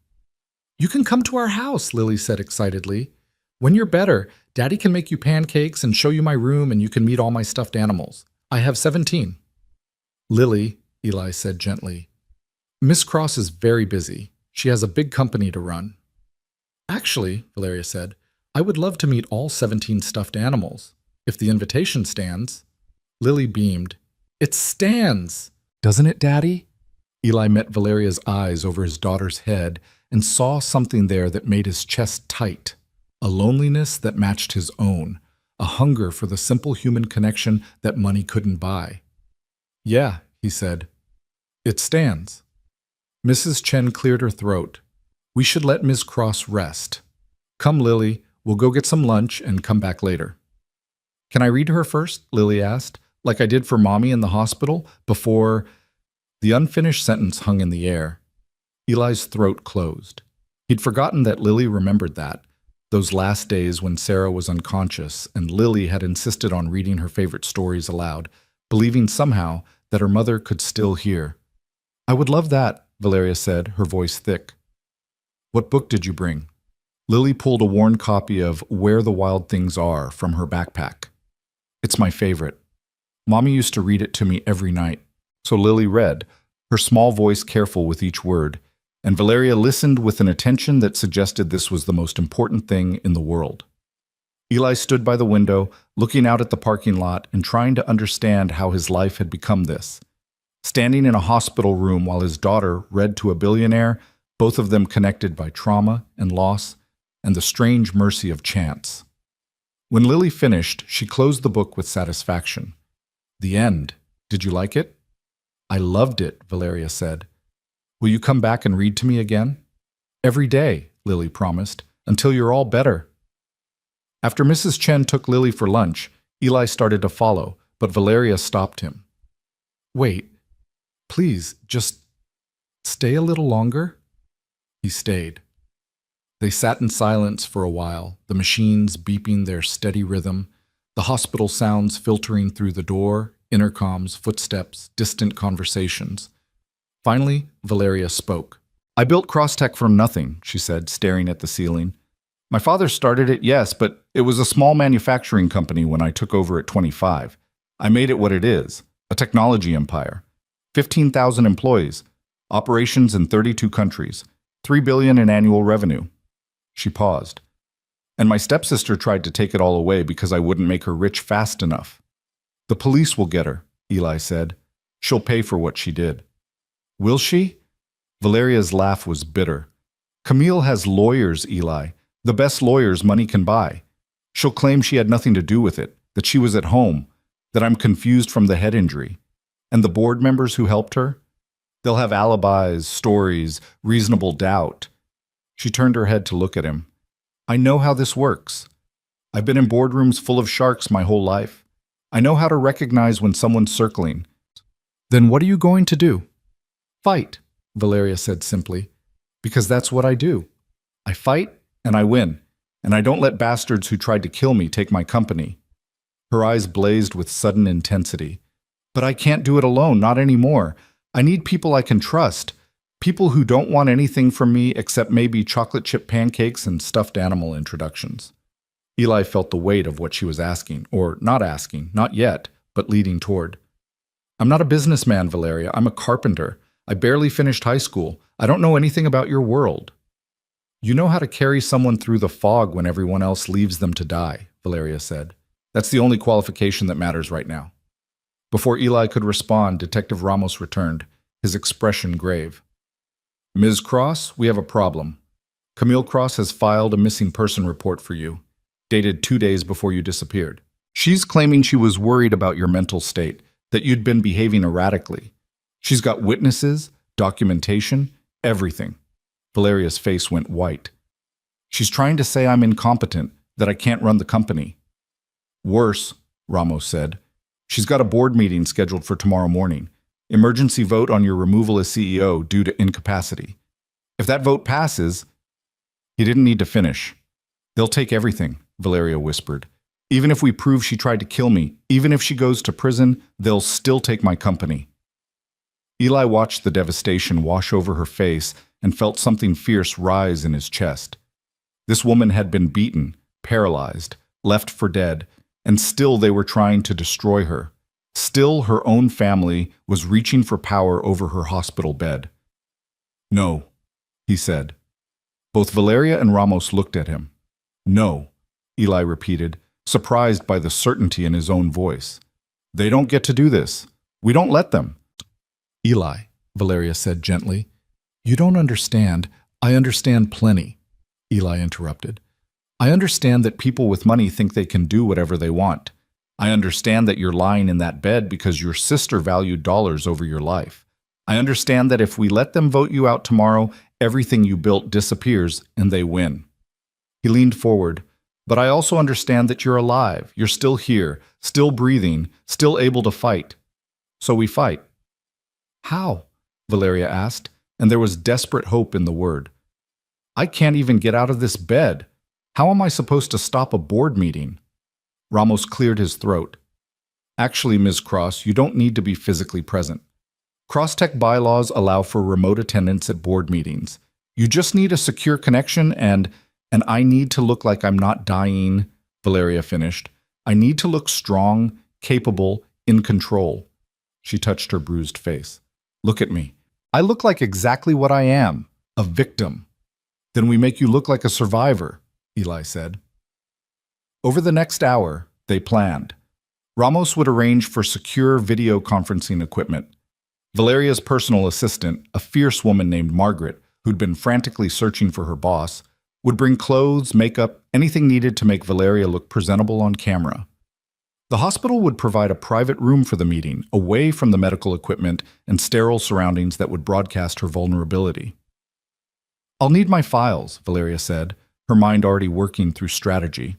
A: You can come to our house, Lily said excitedly. When you're better, Daddy can make you pancakes and show you my room and you can meet all my stuffed animals. I have 17. Lily, Eli said gently. Miss Cross is very busy. She has a big company to run. Actually, Valeria said, I would love to meet all 17 stuffed animals. If the invitation stands. Lily beamed. It stands! Doesn't it, Daddy? Eli met Valeria's eyes over his daughter's head and saw something there that made his chest tight. A loneliness that matched his own. A hunger for the simple human connection that money couldn't buy. Yeah, he said. It stands. Mrs. Chen cleared her throat. We should let Miss Cross rest. Come, Lily, we'll go get some lunch and come back later. Can I read her first? Lily asked, like I did for Mommy in the hospital before... The unfinished sentence hung in the air. Eli's throat closed. He'd forgotten that Lily remembered that, those last days when Sarah was unconscious and Lily had insisted on reading her favorite stories aloud, believing somehow that her mother could still hear. "I would love that," Valeria said, her voice thick. "What book did you bring?" Lily pulled a worn copy of Where the Wild Things Are from her backpack. "It's my favorite. Mommy used to read it to me every night." So Lily read, her small voice careful with each word, and Valeria listened with an attention that suggested this was the most important thing in the world. Eli stood by the window, looking out at the parking lot and trying to understand how his life had become this. Standing in a hospital room while his daughter read to a billionaire, both of them connected by trauma and loss and the strange mercy of chance. When Lily finished, she closed the book with satisfaction. "The end. Did you like it?" "I loved it," Valeria said. "Will you come back and read to me again?" "Every day," Lily promised, "until you're all better." After Mrs. Chen took Lily for lunch, Eli started to follow, but Valeria stopped him. "Wait, please, just stay a little longer." He stayed. They sat in silence for a while, the machines beeping their steady rhythm, the hospital sounds filtering through the door, intercoms, footsteps, distant conversations. Finally, Valeria spoke. "I built Crosstech from nothing," she said, staring at the ceiling. "My father started it, yes, but it was a small manufacturing company when I took over at 25. I made it what it is, a technology empire. 15,000 employees, operations in 32 countries, $3 billion in annual revenue." She paused. "And my stepsister tried to take it all away because I wouldn't make her rich fast enough." "The police will get her," Eli said. "She'll pay for what she did." "Will she?" Valeria's laugh was bitter. "Camille has lawyers, Eli. The best lawyers money can buy. She'll claim she had nothing to do with it, that she was at home, that I'm confused from the head injury. And the board members who helped her? They'll have alibis, stories, reasonable doubt." She turned her head to look at him. "I know how this works. I've been in boardrooms full of sharks my whole life. I know how to recognize when someone's circling." "Then what are you going to do?" "Fight," Valeria said simply. "Because that's what I do. I fight and I win, and I don't let bastards who tried to kill me take my company." Her eyes blazed with sudden intensity. "But I can't do it alone, not anymore. I need people I can trust. People who don't want anything from me except maybe chocolate chip pancakes and stuffed animal introductions." Eli felt the weight of what she was asking, or not asking, not yet, but leading toward. "I'm not a businessman, Valeria. I'm a carpenter. I barely finished high school. I don't know anything about your world." "You know how to carry someone through the fog when everyone else leaves them to die," Valeria said. "That's the only qualification that matters right now." Before Eli could respond, Detective Ramos returned, his expression grave. "Ms. Cross, we have a problem. Camille Cross has filed a missing person report for you, dated 2 days before you disappeared. She's claiming she was worried about your mental state, that you'd been behaving erratically. She's got witnesses, documentation, everything." Valeria's face went white. "She's trying to say I'm incompetent, that I can't run the company." "Worse," Ramos said. "She's got a board meeting scheduled for tomorrow morning. Emergency vote on your removal as CEO due to incapacity. If that vote passes..." He didn't need to finish. "They'll take everything," Valeria whispered. "Even if we prove she tried to kill me, even if she goes to prison, they'll still take my company." Eli watched the devastation wash over her face and felt something fierce rise in his chest. This woman had been beaten, paralyzed, left for dead, and still they were trying to destroy her. Still her own family was reaching for power over her hospital bed. "No," he said. Both Valeria and Ramos looked at him. "No," Eli repeated, surprised by the certainty in his own voice. "They don't get to do this. We don't let them." "Eli," Valeria said gently, "you don't understand. I understand plenty." Eli interrupted. "I understand that people with money think they can do whatever they want. I understand that you're lying in that bed because your sister valued dollars over your life. I understand that if we let them vote you out tomorrow, everything you built disappears and they win." He leaned forward. "But I also understand that you're alive. You're still here, still breathing, still able to fight. So we fight." "How?" Valeria asked, and there was desperate hope in the word. "I can't even get out of this bed. How am I supposed to stop a board meeting?" Ramos cleared his throat. Actually, Ms. Cross, you don't need to be physically present. Crosstech bylaws allow for remote attendance at board meetings. You just need a secure connection and I need to look like I'm not dying, Valeria finished. I need to look strong, capable, in control. She touched her bruised face. Look at me. I look like exactly what I am, a victim. Then we make you look like a survivor, Eli said. Over the next hour, they planned. Ramos would arrange for secure video conferencing equipment. Valeria's personal assistant, a fierce woman named Margaret, who'd been frantically searching for her boss, would bring clothes, makeup, anything needed to make Valeria look presentable on camera. The hospital would provide a private room for the meeting, away from the medical equipment and sterile surroundings that would broadcast her vulnerability. I'll need my files, Valeria said, her mind already working through strategy.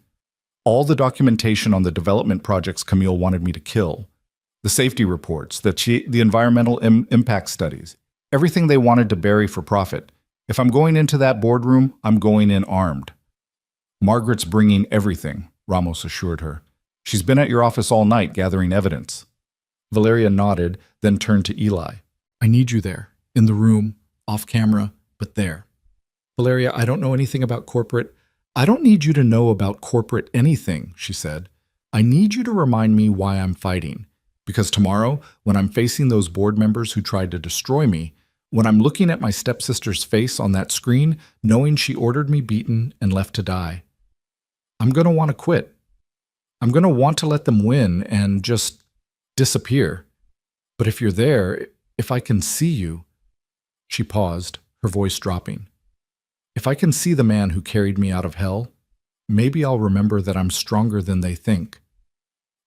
A: All the documentation on the development projects Camille wanted me to kill. The safety reports, the environmental impact studies, everything they wanted to bury for profit. If I'm going into that boardroom, I'm going in armed. Margaret's bringing everything, Ramos assured her. She's been at your office all night gathering evidence. Valeria nodded, then turned to Eli. I need you there, in the room, off camera, but there. Valeria, I don't know anything about corporate. I don't need you to know about corporate anything, she said. I need you to remind me why I'm fighting. Because tomorrow, when I'm facing those board members who tried to destroy me, when I'm looking at my stepsister's face on that screen, knowing she ordered me beaten and left to die, I'm going to want to quit. I'm going to want to let them win and just disappear. But if you're there, if I can see you, she paused, her voice dropping. If I can see the man who carried me out of hell, maybe I'll remember that I'm stronger than they think.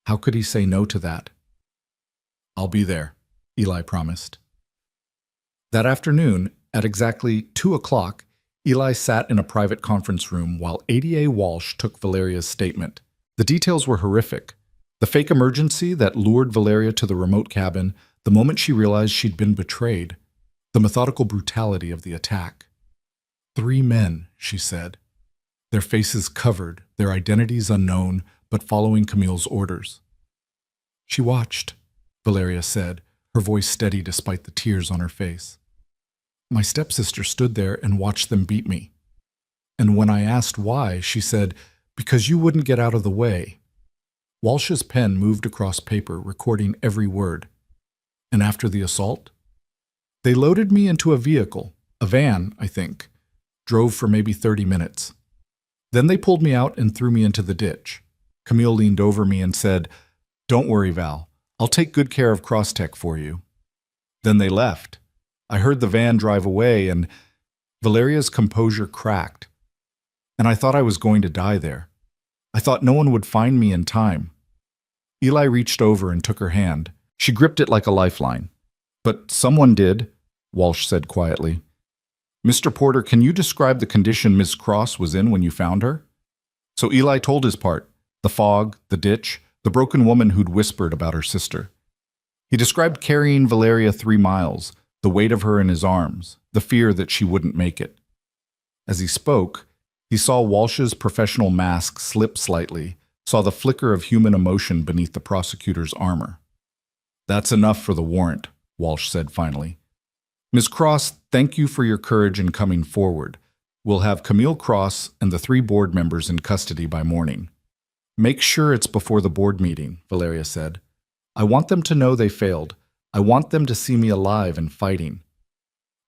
A: How could he say no to that? I'll be there, Eli promised. That afternoon, at exactly 2 o'clock, Eli sat in a private conference room while ADA Walsh took Valeria's statement. The details were horrific. The fake emergency that lured Valeria to the remote cabin the moment she realized she'd been betrayed. The methodical brutality of the attack. 3 men, she said. Their faces covered, their identities unknown, but following Camille's orders. She watched, Valeria said, her voice steady despite the tears on her face. My stepsister stood there and watched them beat me. And when I asked why, she said, because you wouldn't get out of the way. Walsh's pen moved across paper, recording every word. And after the assault? They loaded me into a vehicle, a van, I think. Drove for maybe 30 minutes. Then they pulled me out and threw me into the ditch. Camille leaned over me and said, Don't worry, Val. I'll take good care of Crosstech for you. Then they left. I heard the van drive away and Valeria's composure cracked. And I thought I was going to die there. I thought no one would find me in time. Eli reached over and took her hand. She gripped it like a lifeline. But someone did, Walsh said quietly. Mr. Porter, can you describe the condition Miss Cross was in when you found her? So Eli told his part. The fog, the ditch, the broken woman who'd whispered about her sister. He described carrying Valeria 3 miles, the weight of her in his arms, the fear that she wouldn't make it. As he spoke, he saw Walsh's professional mask slip slightly, saw the flicker of human emotion beneath the prosecutor's armor. That's enough for the warrant, Walsh said finally. Ms. Cross, thank you for your courage in coming forward. We'll have Camille Cross and the 3 board members in custody by morning. Make sure it's before the board meeting, Valeria said. I want them to know they failed. I want them to see me alive and fighting.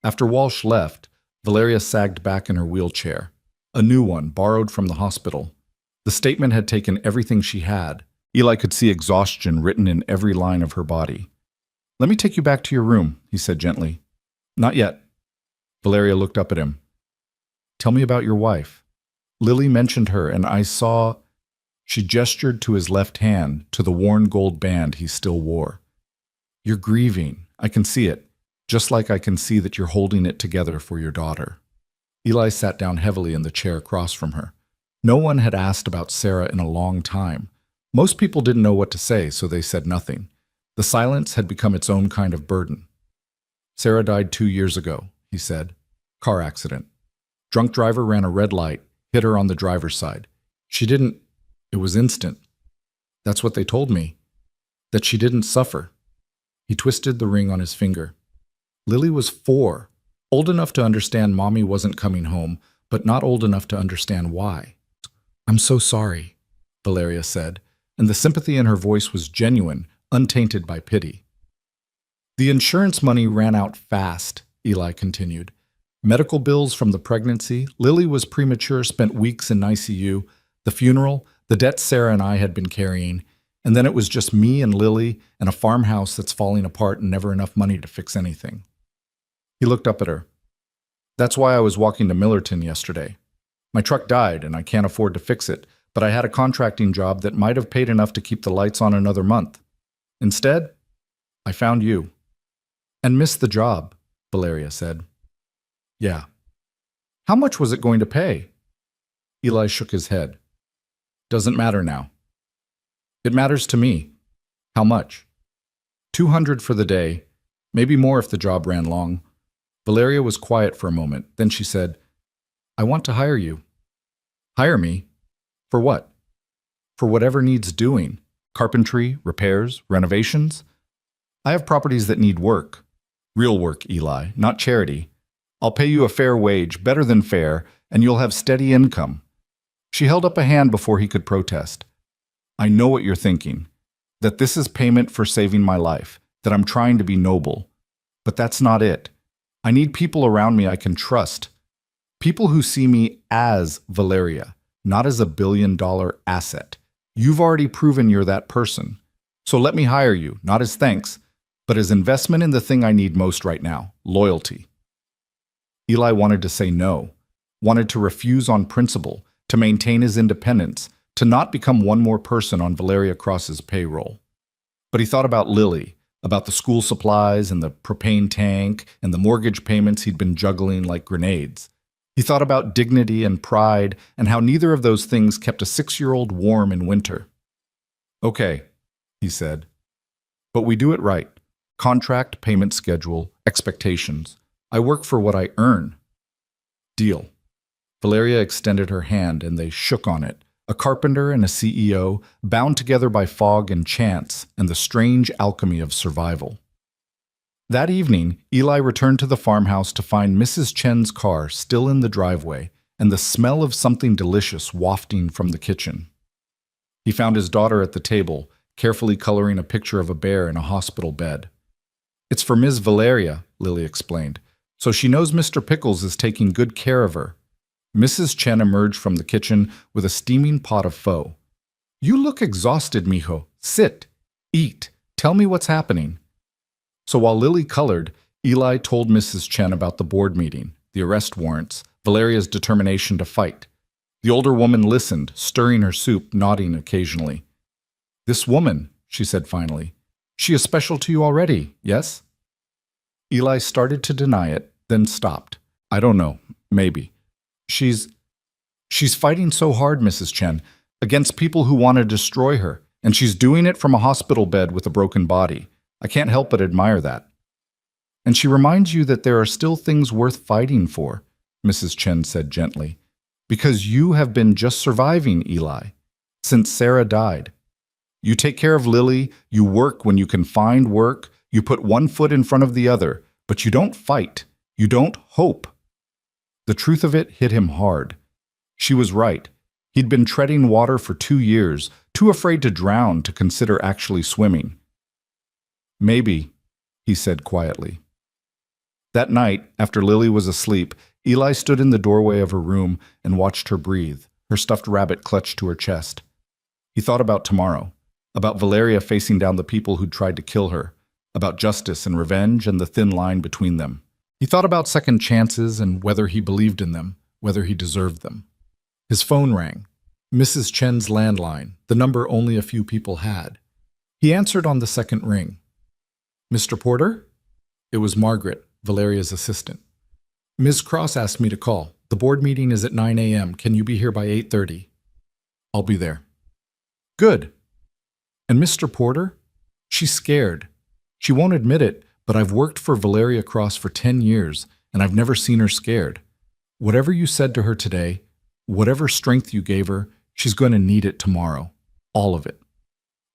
A: After Walsh left, Valeria sagged back in her wheelchair, a new one borrowed from the hospital. The statement had taken everything she had. Eli could see exhaustion written in every line of her body. Let me take you back to your room, he said gently. Not yet. Valeria looked up at him. Tell me about your wife. Lily mentioned her, and I saw... She gestured to his left hand, to the worn gold band he still wore. You're grieving. I can see it, just like I can see that you're holding it together for your daughter. Eli sat down heavily in the chair across from her. No one had asked about Sarah in a long time. Most people didn't know what to say, so they said nothing. The silence had become its own kind of burden. Sarah died 2 years ago, he said. Car accident. Drunk driver ran a red light, hit her on the driver's side. She didn't... It was instant. That's what they told me. that she didn't suffer. He twisted the ring on his finger. Lily was 4, old enough to understand Mommy wasn't coming home, but not old enough to understand why. "I'm so sorry," Valeria said, and the sympathy in her voice was genuine, untainted by pity. "The insurance money ran out fast," Eli continued. "Medical bills from the pregnancy, Lily was premature, spent weeks in ICU, the funeral, the debt Sarah and I had been carrying, and then it was just me and Lily and a farmhouse that's falling apart and never enough money to fix anything." He looked up at her. "That's why I was walking to Millerton yesterday. My truck died and I can't afford to fix it, but I had a contracting job that might have paid enough to keep the lights on another month. Instead, I found you." "And missed the job," Valeria said. "Yeah." "How much was it going to pay?" Eli shook his head. "Doesn't matter now." "It matters to me." "How much?" $200 for the day, maybe more if the job ran long. Valeria was quiet for a moment. Then she said, "I want to hire you." "Hire me? For what?" "For whatever needs doing. Carpentry, repairs, renovations. I have properties that need work. Real work, Eli, not charity. I'll pay you a fair wage, better than fair, and you'll have steady income." She held up a hand before he could protest. "I know what you're thinking, that this is payment for saving my life, that I'm trying to be noble. But that's not it. I need people around me I can trust. People who see me as Valeria, not as a billion-dollar asset. You've already proven you're that person. So let me hire you, not as thanks, but as investment in the thing I need most right now, loyalty." Eli wanted to say no, wanted to refuse on principle, to maintain his independence, to not become one more person on Valeria Cross's payroll. But he thought about Lily, about the school supplies and the propane tank and the mortgage payments he'd been juggling like grenades. He thought about dignity and pride and how neither of those things kept a 6-year-old warm in winter. "Okay," he said, "but we do it right. Contract, payment schedule, expectations. I work for what I earn." "Deal." Valeria extended her hand and they shook on it, a carpenter and a CEO, bound together by fog and chance and the strange alchemy of survival. That evening, Eli returned to the farmhouse to find Mrs. Chen's car still in the driveway and the smell of something delicious wafting from the kitchen. He found his daughter at the table, carefully coloring a picture of a bear in a hospital bed. "It's for Ms. Valeria," Lily explained, "so she knows Mr. Pickles is taking good care of her." Mrs. Chen emerged from the kitchen with a steaming pot of pho. "You look exhausted, mijo. Sit. Eat. Tell me what's happening." So while Lily colored, Eli told Mrs. Chen about the board meeting, the arrest warrants, Valeria's determination to fight. The older woman listened, stirring her soup, nodding occasionally. "This woman," she said finally, "she is special to you already, yes?" Eli started to deny it, then stopped. "I don't know. Maybe. She's fighting so hard, Mrs. Chen, against people who want to destroy her, and she's doing it from a hospital bed with a broken body. I can't help but admire that." "And she reminds you that there are still things worth fighting for," Mrs. Chen said gently, "because you have been just surviving, Eli, since Sarah died. You take care of Lily, you work when you can find work, you put one foot in front of the other, but you don't fight, you don't hope." The truth of it hit him hard. She was right. He'd been treading water for 2 years, too afraid to drown to consider actually swimming. "Maybe," he said quietly. That night, after Lily was asleep, Eli stood in the doorway of her room and watched her breathe, her stuffed rabbit clutched to her chest. He thought about tomorrow, about Valeria facing down the people who'd tried to kill her, about justice and revenge and the thin line between them. He thought about second chances and whether he believed in them, whether he deserved them. His phone rang. Mrs. Chen's landline, the number only a few people had. He answered on the second ring. "Mr. Porter?" It was Margaret, Valeria's assistant. "Ms. Cross asked me to call. The board meeting is at 9 a.m. Can you be here by 8:30? "I'll be there." "Good." "And Mr. Porter?" She's scared. She won't admit it, but I've worked for Valeria Cross for 10 years, and I've never seen her scared. Whatever you said to her today, whatever strength you gave her, she's going to need it tomorrow. All of it.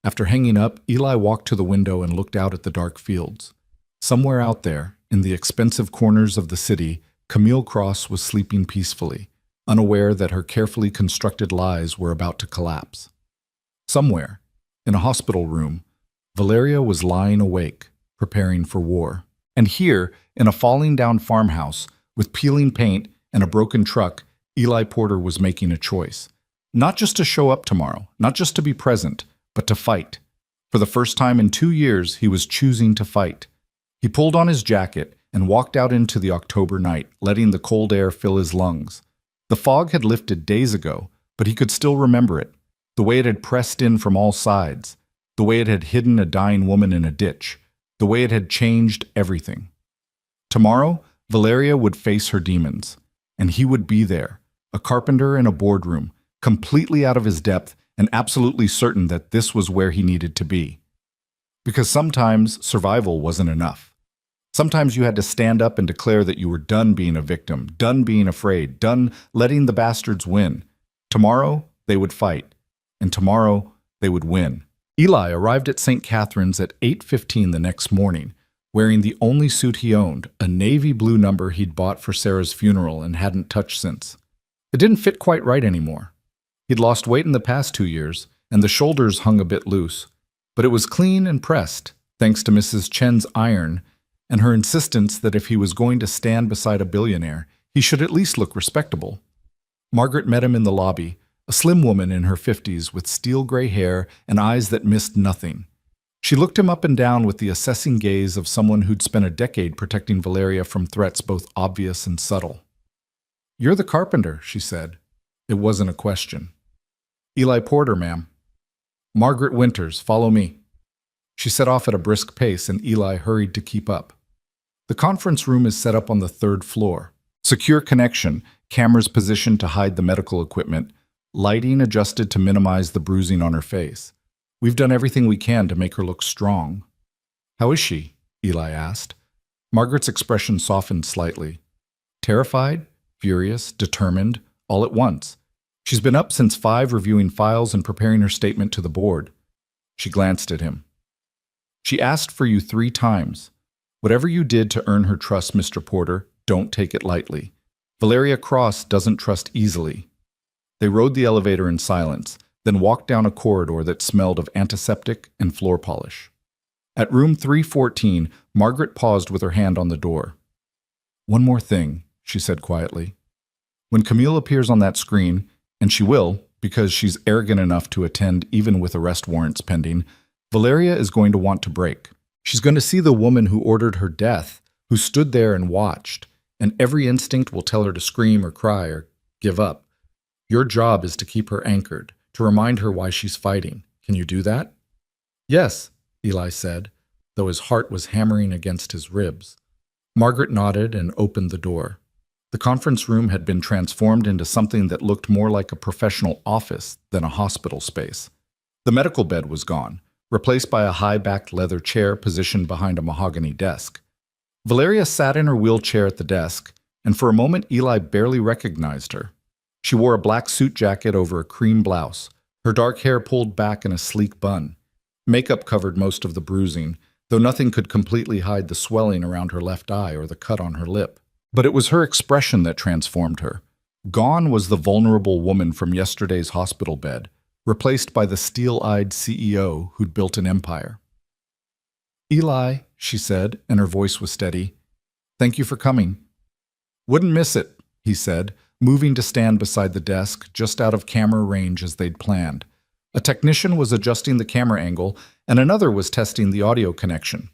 A: After hanging up, Eli walked to the window and looked out at the dark fields. Somewhere out there, in the expensive corners of the city, Camille Cross was sleeping peacefully, unaware that her carefully constructed lies were about to collapse. Somewhere, in a hospital room, Valeria was lying awake, preparing for war. And here, in a falling-down farmhouse, with peeling paint and a broken truck, Eli Porter was making a choice. Not just to show up tomorrow, not just to be present, but to fight. For the first time in 2 years, he was choosing to fight. He pulled on his jacket and walked out into the October night, letting the cold air fill his lungs. The fog had lifted days ago, but he could still remember it, the way it had pressed in from all sides, the way it had hidden a dying woman in a ditch, the way it had changed everything. Tomorrow, Valeria would face her demons, and he would be there, a carpenter in a boardroom, completely out of his depth and absolutely certain that this was where he needed to be. Because sometimes survival wasn't enough. Sometimes you had to stand up and declare that you were done being a victim, done being afraid, done letting the bastards win. Tomorrow, they would fight, and tomorrow, they would win. Eli arrived at St. Catherine's at 8:15 the next morning, wearing the only suit he owned, a navy blue number he'd bought for Sarah's funeral and hadn't touched since. It didn't fit quite right anymore. He'd lost weight in the past 2 years, and the shoulders hung a bit loose. But it was clean and pressed, thanks to Mrs. Chen's iron and her insistence that if he was going to stand beside a billionaire, he should at least look respectable. Margaret met him in the lobby, a slim woman in her 50s with steel gray hair and eyes that missed nothing. She looked him up and down with the assessing gaze of someone who'd spent a decade protecting Valeria from threats both obvious and subtle. "You're the carpenter," she said. It wasn't a question. "Eli Porter, ma'am." "Margaret Winters, follow me." She set off at a brisk pace, and Eli hurried to keep up. The conference room is set up on the 3rd floor. Secure connection, cameras positioned to hide the medical equipment, lighting adjusted to minimize the bruising on her face. We've done everything we can to make her look strong. "How is she?" Eli asked. Margaret's expression softened slightly. Terrified, furious, determined, all at once. She's been up since 5 reviewing files and preparing her statement to the board. She glanced at him. "She asked for you 3 times. Whatever you did to earn her trust, Mr. Porter, don't take it lightly. Valeria Cross doesn't trust easily." They rode the elevator in silence, then walked down a corridor that smelled of antiseptic and floor polish. At room 314, Margaret paused with her hand on the door. "One more thing," she said quietly. "When Camille appears on that screen, and she will, because she's arrogant enough to attend even with arrest warrants pending, Valeria is going to want to break. She's going to see the woman who ordered her death, who stood there and watched, and every instinct will tell her to scream or cry or give up. Your job is to keep her anchored, to remind her why she's fighting. Can you do that?" "Yes," Eli said, though his heart was hammering against his ribs. Margaret nodded and opened the door. The conference room had been transformed into something that looked more like a professional office than a hospital space. The medical bed was gone, replaced by a high-backed leather chair positioned behind a mahogany desk. Valeria sat in her wheelchair at the desk, and for a moment Eli barely recognized her. She wore a black suit jacket over a cream blouse, her dark hair pulled back in a sleek bun. Makeup covered most of the bruising, though nothing could completely hide the swelling around her left eye or the cut on her lip. But it was her expression that transformed her. Gone was the vulnerable woman from yesterday's hospital bed, replaced by the steel-eyed CEO who'd built an empire. "Eli," she said, and her voice was steady, "thank you for coming." "Wouldn't miss it," he said, moving to stand beside the desk, just out of camera range as they'd planned. A technician was adjusting the camera angle, and another was testing the audio connection.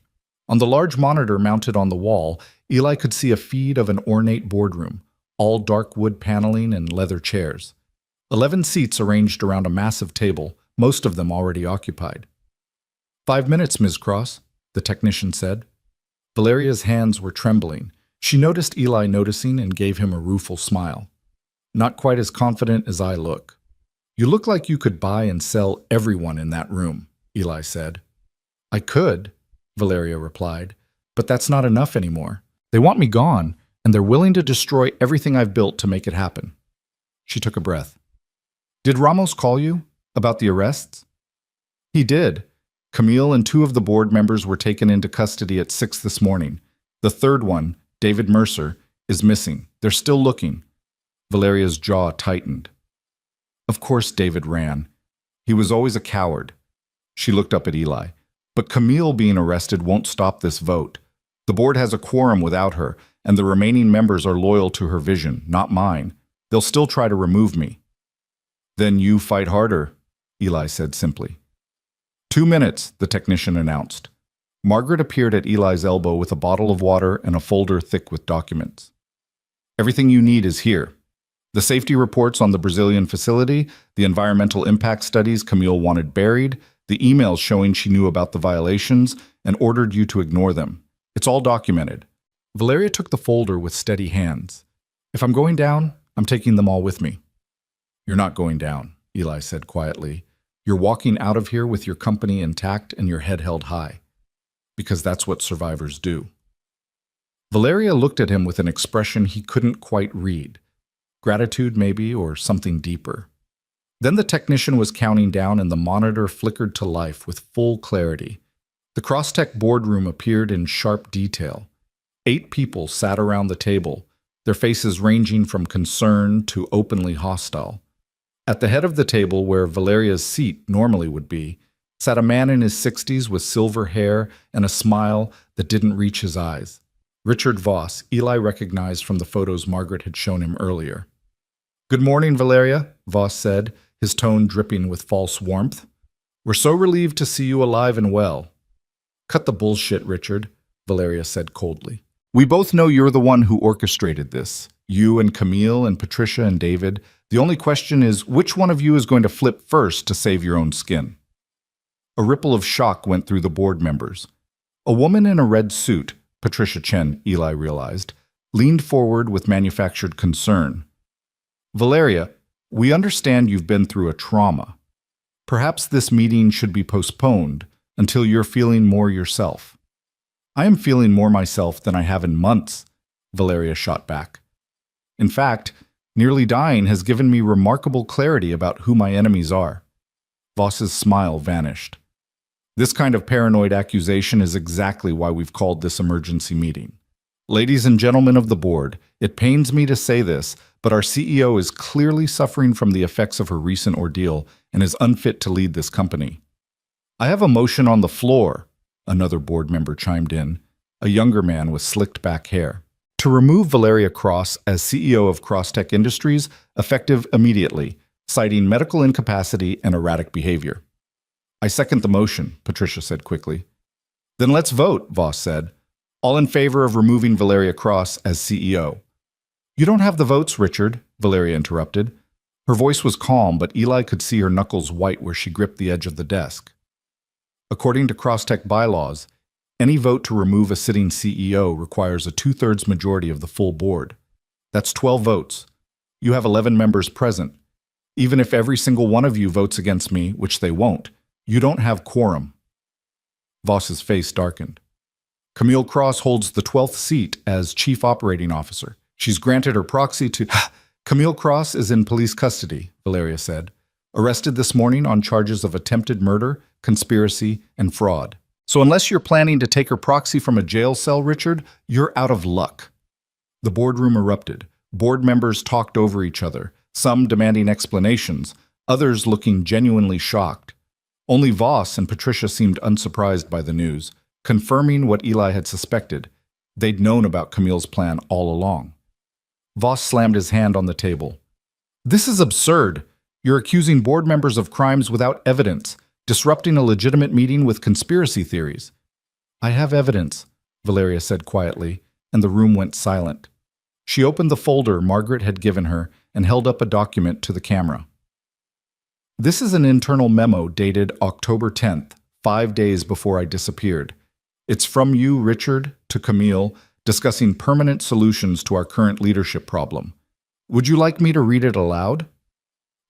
A: On the large monitor mounted on the wall, Eli could see a feed of an ornate boardroom, all dark wood paneling and leather chairs. 11 seats arranged around a massive table, most of them already occupied. "5 minutes, Ms. Cross," the technician said. Valeria's hands were trembling. She noticed Eli noticing and gave him a rueful smile. "Not quite as confident as I look." "You look like you could buy and sell everyone in that room," Eli said. "I could," Valeria replied, "but that's not enough anymore. They want me gone, and they're willing to destroy everything I've built to make it happen." She took a breath. "Did Ramos call you? About the arrests?" He did. Camille and two of the board members were taken into custody at 6 this morning. The third one, David Mercer, is missing. They're still looking. Valeria's jaw tightened. Of course David ran. He was always a coward. She looked up at Eli. But Camille being arrested won't stop this vote. The board has a quorum without her, and the remaining members are loyal to her vision, not mine. They'll still try to remove me. Then you fight harder, Eli said simply. 2 minutes, the technician announced. Margaret appeared at Eli's elbow with a bottle of water and a folder thick with documents. Everything you need is here. The safety reports on the Brazilian facility, the environmental impact studies Camille wanted buried, the emails showing she knew about the violations and ordered you to ignore them. It's all documented. Valeria took the folder with steady hands. If I'm going down, I'm taking them all with me. You're not going down, Eli said quietly. You're walking out of here with your company intact and your head held high. Because that's what survivors do. Valeria looked at him with an expression he couldn't quite read. Gratitude, maybe, or something deeper. Then the technician was counting down and the monitor flickered to life with full clarity. The Crosstech boardroom appeared in sharp detail. 8 people sat around the table, their faces ranging from concern to openly hostile. At the head of the table, where Valeria's seat normally would be, sat a man in his 60s with silver hair and a smile that didn't reach his eyes. Richard Voss, Eli recognized from the photos Margaret had shown him earlier. Good morning, Valeria, Voss said, his tone dripping with false warmth. We're so relieved to see you alive and well. Cut the bullshit, Richard, Valeria said coldly. We both know you're the one who orchestrated this. You and Camille and Patricia and David. The only question is, which one of you is going to flip first to save your own skin? A ripple of shock went through the board members. A woman in a red suit, Patricia Chen, Eli realized, leaned forward with manufactured concern. Valeria, we understand you've been through a trauma. Perhaps this meeting should be postponed until you're feeling more yourself. I am feeling more myself than I have in months, Valeria shot back. In fact, nearly dying has given me remarkable clarity about who my enemies are. Voss's smile vanished. This kind of paranoid accusation is exactly why we've called this emergency meeting. Ladies and gentlemen of the board, it pains me to say this, but our CEO is clearly suffering from the effects of her recent ordeal and is unfit to lead this company. I have a motion on the floor, another board member chimed in, a younger man with slicked back hair, to remove Valeria Cross as CEO of Crosstech Industries, effective immediately, citing medical incapacity and erratic behavior. I second the motion, Patricia said quickly. Then let's vote, Voss said. All in favor of removing Valeria Cross as CEO. You don't have the votes, Richard, Valeria interrupted. Her voice was calm, but Eli could see her knuckles white where she gripped the edge of the desk. According to Crosstech bylaws, any vote to remove a sitting CEO requires a 2/3 majority of the full board. That's 12 votes. You have 11 members present. Even if every single one of you votes against me, which they won't, you don't have quorum. Voss's face darkened. Camille Cross holds the 12th seat as Chief Operating Officer. She's granted her proxy to... Camille Cross is in police custody, Valeria said. Arrested this morning on charges of attempted murder, conspiracy, and fraud. So unless you're planning to take her proxy from a jail cell, Richard, you're out of luck. The boardroom erupted. Board members talked over each other, some demanding explanations, others looking genuinely shocked. Only Voss and Patricia seemed unsurprised by the news, confirming what Eli had suspected. They'd known about Camille's plan all along. Voss slammed his hand on the table. This is absurd. You're accusing board members of crimes without evidence, disrupting a legitimate meeting with conspiracy theories. I have evidence, Valeria said quietly, and the room went silent. She opened the folder Margaret had given her and held up a document to the camera. This is an internal memo dated October 10th, 5 days before I disappeared. It's from you, Richard, to Camille, discussing permanent solutions to our current leadership problem. Would you like me to read it aloud?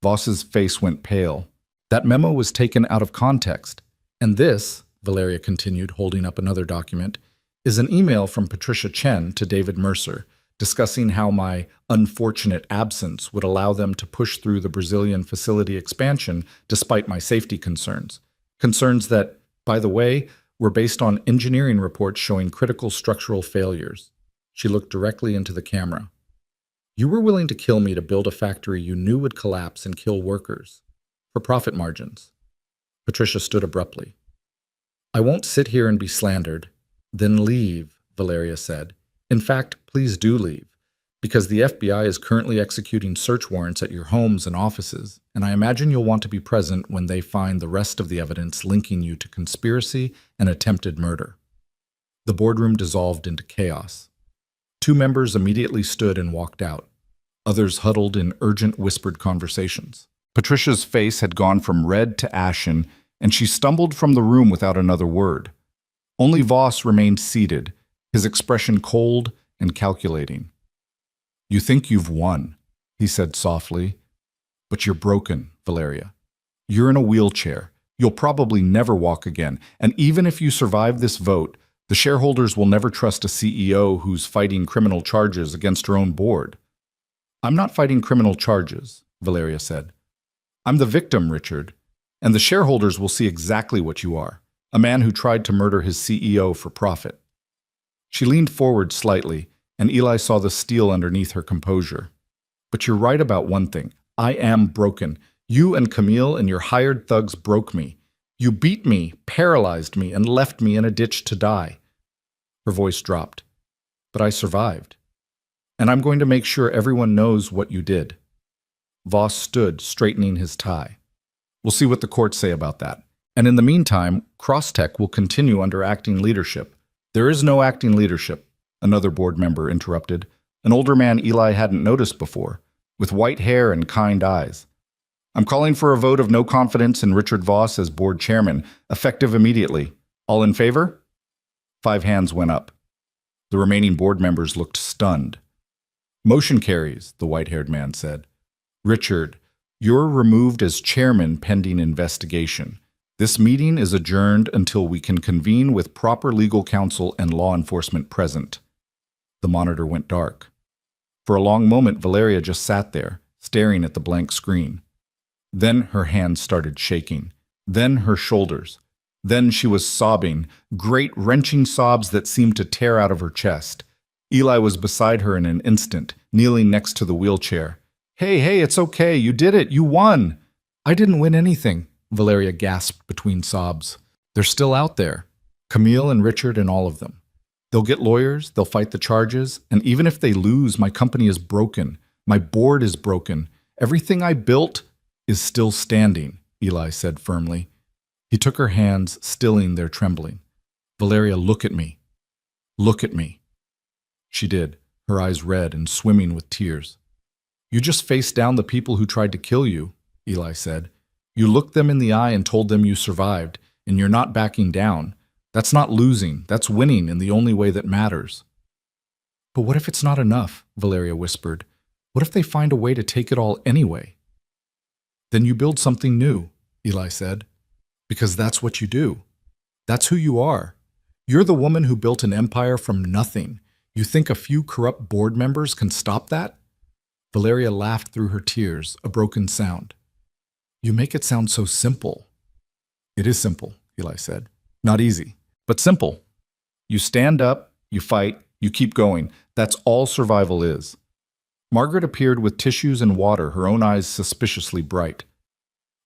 A: Voss's face went pale. That memo was taken out of context. And this, Valeria continued, holding up another document, is an email from Patricia Chen to David Mercer, discussing how my unfortunate absence would allow them to push through the Brazilian facility expansion despite my safety concerns. Concerns that, by the way, were based on engineering reports showing critical structural failures. She looked directly into the camera. You were willing to kill me to build a factory you knew would collapse and kill workers. For profit margins. Patricia stood abruptly. I won't sit here and be slandered. Then leave, Valeria said. In fact, please do leave, because the FBI is currently executing search warrants at your homes and offices, and I imagine you'll want to be present when they find the rest of the evidence linking you to conspiracy and attempted murder. The boardroom dissolved into chaos. 2 members immediately stood and walked out. Others huddled in urgent whispered conversations. Patricia's face had gone from red to ashen, and she stumbled from the room without another word. Only Voss remained seated, his expression cold and calculating. You think you've won, he said softly, but you're broken, Valeria. You're in a wheelchair. You'll probably never walk again, and even if you survive this vote, the shareholders will never trust a CEO who's fighting criminal charges against her own board. I'm not fighting criminal charges, Valeria said. I'm the victim, Richard, and the shareholders will see exactly what you are, a man who tried to murder his CEO for profit. She leaned forward slightly, and Eli saw the steel underneath her composure. But you're right about one thing. I am broken. You and Camille and your hired thugs broke me. You beat me, paralyzed me, and left me in a ditch to die. Her voice dropped. But I survived. And I'm going to make sure everyone knows what you did. Voss stood, straightening his tie. We'll see what the courts say about that. And in the meantime, Crosstech will continue under acting leadership. There is no acting leadership, another board member interrupted, an older man Eli hadn't noticed before, with white hair and kind eyes. I'm calling for a vote of no confidence in Richard Voss as board chairman, effective immediately. All in favor? 5 hands went up. The remaining board members looked stunned. Motion carries, the white-haired man said. Richard, you're removed as chairman pending investigation. This meeting is adjourned until we can convene with proper legal counsel and law enforcement present. The monitor went dark. For a long moment, Valeria just sat there, staring at the blank screen. Then her hands started shaking. Then her shoulders. Then she was sobbing, great wrenching sobs that seemed to tear out of her chest. Eli was beside her in an instant, kneeling next to the wheelchair. Hey, it's okay. You did it. You won. I didn't win anything, Valeria gasped between sobs. They're still out there. Camille and Richard and all of them. They'll get lawyers, they'll fight the charges, and even if they lose, my company is broken. My board is broken. Everything I built is still standing, Eli said firmly. He took her hands, stilling their trembling. Valeria, look at me. Look at me. She did, her eyes red and swimming with tears. You just faced down the people who tried to kill you, Eli said. You looked them in the eye and told them you survived, and you're not backing down. That's not losing, that's winning in the only way that matters. But what if it's not enough, Valeria whispered. What if they find a way to take it all anyway? Then you build something new, Eli said. Because that's what you do. That's who you are. You're the woman who built an empire from nothing. You think a few corrupt board members can stop that? Valeria laughed through her tears, a broken sound. You make it sound so simple. It is simple, Eli said. Not easy, but simple. You stand up, you fight, you keep going. That's all survival is. Margaret appeared with tissues and water, her own eyes suspiciously bright.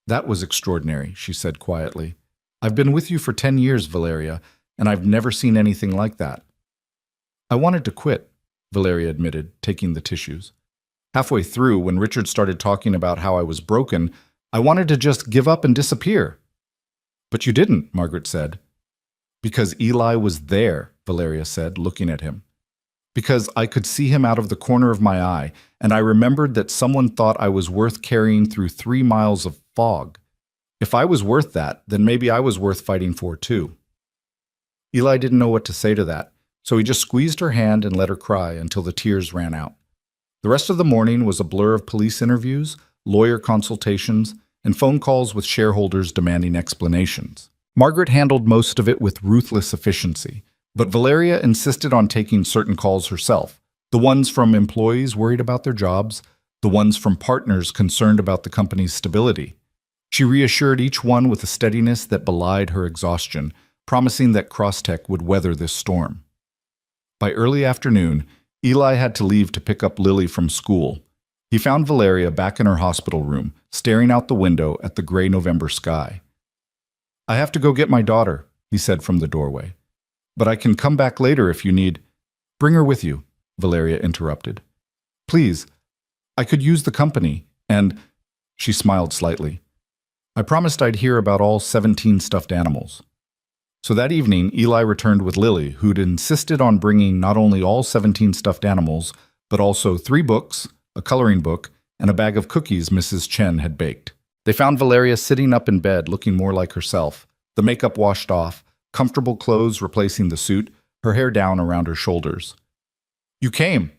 A: That was extraordinary, she said quietly. I've been with you for 10 years, Valeria, and I've never seen anything like that. I wanted to quit, Valeria admitted, taking the tissues. Halfway through, when Richard started talking about how I was broken, I wanted to just give up and disappear. But you didn't, Margaret said. Because Eli was there, Valeria said, looking at him. Because I could see him out of the corner of my eye, and I remembered that someone thought I was worth carrying through 3 miles of fog. If I was worth that, then maybe I was worth fighting for too. Eli didn't know what to say to that, so he just squeezed her hand and let her cry until the tears ran out. The rest of the morning was a blur of police interviews, lawyer consultations, and phone calls with shareholders demanding explanations. Margaret handled most of it with ruthless efficiency, but Valeria insisted on taking certain calls herself, the ones from employees worried about their jobs, the ones from partners concerned about the company's stability. She reassured each one with a steadiness that belied her exhaustion, promising that Crosstech would weather this storm. By early afternoon, Eli had to leave to pick up Lily from school. He found Valeria back in her hospital room, staring out the window at the gray November sky. "I have to go get my daughter," he said from the doorway. "But I can come back later if you need—" "Bring her with you," Valeria interrupted. "Please, I could use the company, and—" She smiled slightly. "I promised I'd hear about all 17 stuffed animals." So that evening, Eli returned with Lily, who'd insisted on bringing not only all 17 stuffed animals, but also 3 books, a coloring book, and a bag of cookies Mrs. Chen had baked. They found Valeria sitting up in bed, looking more like herself, the makeup washed off, comfortable clothes replacing the suit, her hair down around her shoulders. "You came!"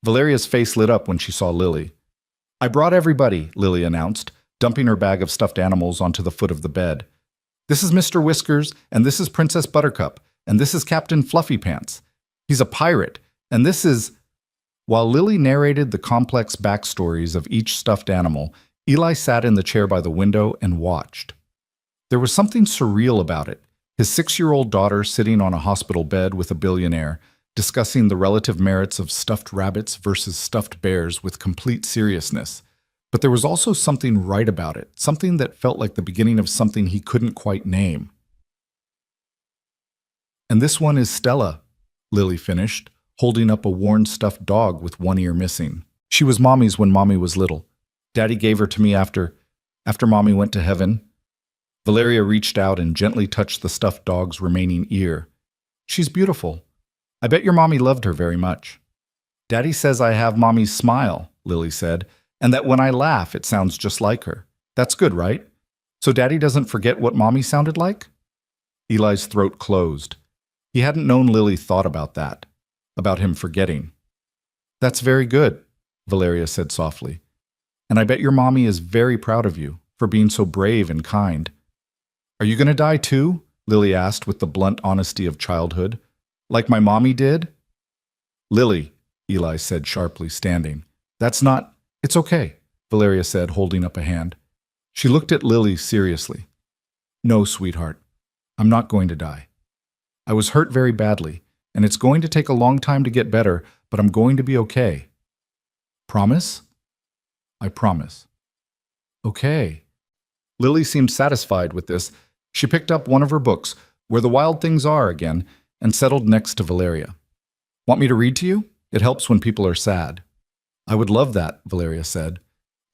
A: Valeria's face lit up when she saw Lily. "I brought everybody," Lily announced, dumping her bag of stuffed animals onto the foot of the bed. "This is Mr. Whiskers, and this is Princess Buttercup, and this is Captain Fluffy Pants. He's a pirate, and this is—" While Lily narrated the complex backstories of each stuffed animal, Eli sat in the chair by the window and watched. There was something surreal about it, his 6-year-old daughter sitting on a hospital bed with a billionaire, discussing the relative merits of stuffed rabbits versus stuffed bears with complete seriousness. But there was also something right about it, something that felt like the beginning of something he couldn't quite name. "And this one is Stella," Lily finished, holding up a worn stuffed dog with one ear missing. "She was Mommy's when Mommy was little. Daddy gave her to me after Mommy went to heaven." Valeria reached out and gently touched the stuffed dog's remaining ear. "She's beautiful. I bet your Mommy loved her very much." "Daddy says I have Mommy's smile," Lily said, "and that when I laugh, it sounds just like her. That's good, right? So Daddy doesn't forget what Mommy sounded like?" Eli's throat closed. He hadn't known Lily thought about that, about him forgetting. "That's very good," Valeria said softly. "And I bet your Mommy is very proud of you for being so brave and kind." "Are you going to die too?" Lily asked with the blunt honesty of childhood. "Like my Mommy did?" "Lily," Eli said sharply, standing. "That's not—" "It's okay," Valeria said, holding up a hand. She looked at Lily seriously. "No, sweetheart, I'm not going to die. I was hurt very badly, and it's going to take a long time to get better, but I'm going to be okay." "Promise?" "I promise." "Okay." Lily seemed satisfied with this. She picked up one of her books, Where the Wild Things Are, again, and settled next to Valeria. "Want me to read to you? It helps when people are sad." "I would love that," Valeria said.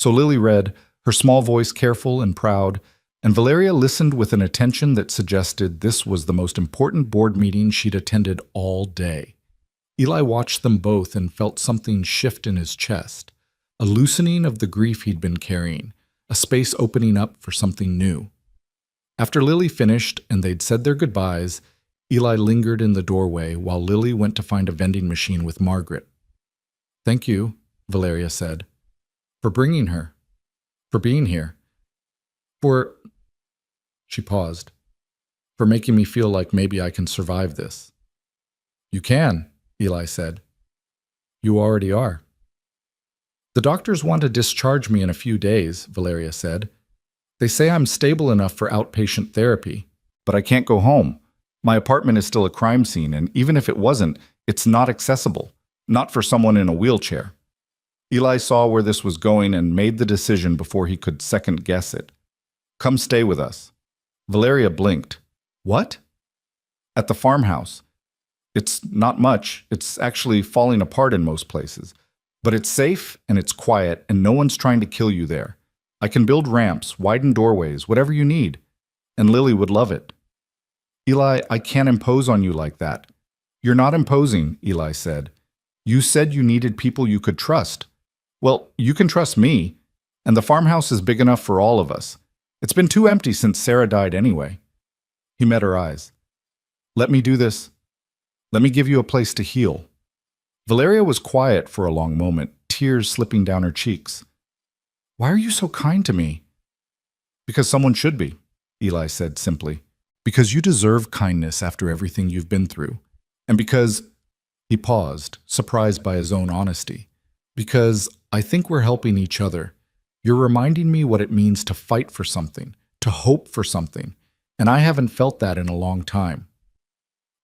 A: So Lily read, her small voice careful and proud, and Valeria listened with an attention that suggested this was the most important board meeting she'd attended all day. Eli watched them both and felt something shift in his chest, a loosening of the grief he'd been carrying, a space opening up for something new. After Lily finished and they'd said their goodbyes, Eli lingered in the doorway while Lily went to find a vending machine with Margaret. "Thank you," Valeria said, "for bringing her, for being here, for—" She paused. "For making me feel like maybe I can survive this." "You can," Eli said. "You already are." "The doctors want to discharge me in a few days," Valeria said. "They say I'm stable enough for outpatient therapy, but I can't go home. My apartment is still a crime scene, and even if it wasn't, it's not accessible, not for someone in a wheelchair." Eli saw where this was going and made the decision before he could second-guess it. "Come stay with us." Valeria blinked. "What?" "At the farmhouse. It's not much. It's actually falling apart in most places. But it's safe and it's quiet and no one's trying to kill you there. I can build ramps, widen doorways, whatever you need. And Lily would love it." "Eli, I can't impose on you like that." "You're not imposing," Eli said. "You said you needed people you could trust. Well, you can trust me. And the farmhouse is big enough for all of us. It's been too empty since Sarah died anyway." He met her eyes. "Let me do this. Let me give you a place to heal." Valeria was quiet for a long moment, tears slipping down her cheeks. "Why are you so kind to me?" "Because someone should be," Eli said simply. "Because you deserve kindness after everything you've been through. And because—" He paused, surprised by his own honesty. "Because I think we're helping each other. You're reminding me what it means to fight for something, to hope for something, and I haven't felt that in a long time."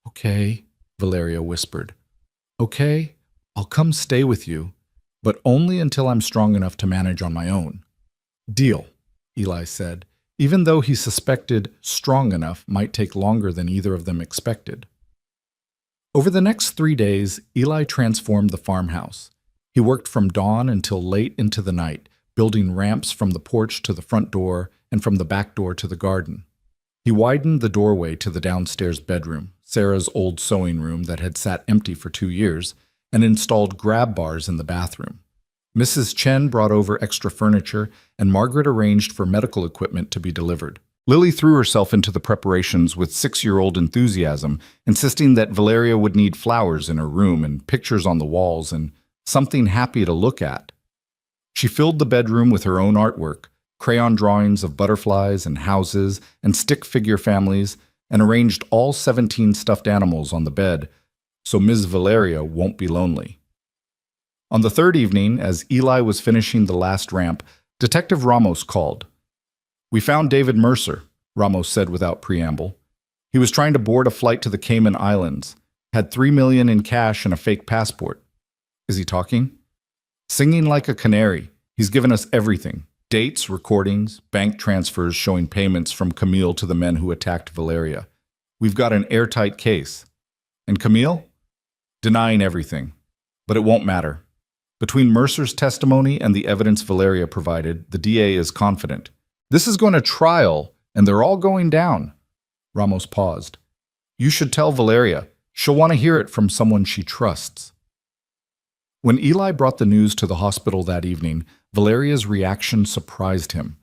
A: "Okay," Valeria whispered. "Okay, I'll come stay with you, but only until I'm strong enough to manage on my own." "Deal," Eli said, even though he suspected strong enough might take longer than either of them expected. Over the next 3 days, Eli transformed the farmhouse. He worked from dawn until late into the night, building ramps from the porch to the front door and from the back door to the garden. He widened the doorway to the downstairs bedroom, Sarah's old sewing room that had sat empty for 2 years, and installed grab bars in the bathroom. Mrs. Chen brought over extra furniture, and Margaret arranged for medical equipment to be delivered. Lily threw herself into the preparations with 6-year-old enthusiasm, insisting that Valeria would need flowers in her room and pictures on the walls and something happy to look at. She filled the bedroom with her own artwork, crayon drawings of butterflies and houses and stick figure families, and arranged all 17 stuffed animals on the bed, so Ms. Valeria won't be lonely. On the third evening, as Eli was finishing the last ramp, Detective Ramos called. "We found David Mercer," Ramos said without preamble. "He was trying to board a flight to the Cayman Islands, had $3 million in cash and a fake passport." "Is he talking?" "Singing like a canary. He's given us everything. Dates, recordings, bank transfers showing payments from Camille to the men who attacked Valeria. We've got an airtight case." "And Camille?" "Denying everything. But it won't matter. Between Mercer's testimony and the evidence Valeria provided, the DA is confident. This is going to trial, and they're all going down." Ramos paused. "You should tell Valeria. She'll want to hear it from someone she trusts." When Eli brought the news to the hospital that evening, Valeria's reaction surprised him.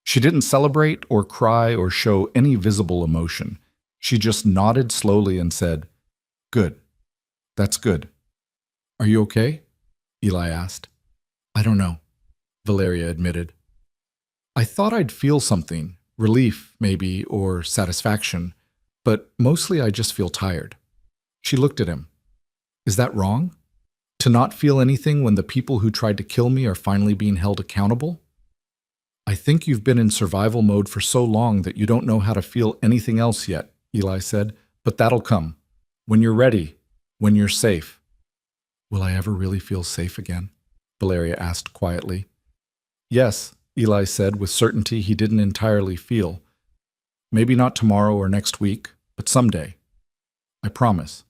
A: She didn't celebrate or cry or show any visible emotion. She just nodded slowly and said, "Good. That's good." "Are you okay?" Eli asked. "I don't know," Valeria admitted. "I thought I'd feel something, relief maybe, or satisfaction, but mostly I just feel tired." She looked at him. "Is that wrong? To not feel anything when the people who tried to kill me are finally being held accountable?" "I think you've been in survival mode for so long that you don't know how to feel anything else yet," Eli said, "but that'll come. When you're ready, when you're safe." "Will I ever really feel safe again?" Valeria asked quietly. "Yes," Eli said with certainty he didn't entirely feel. "Maybe not tomorrow or next week, but someday. I promise."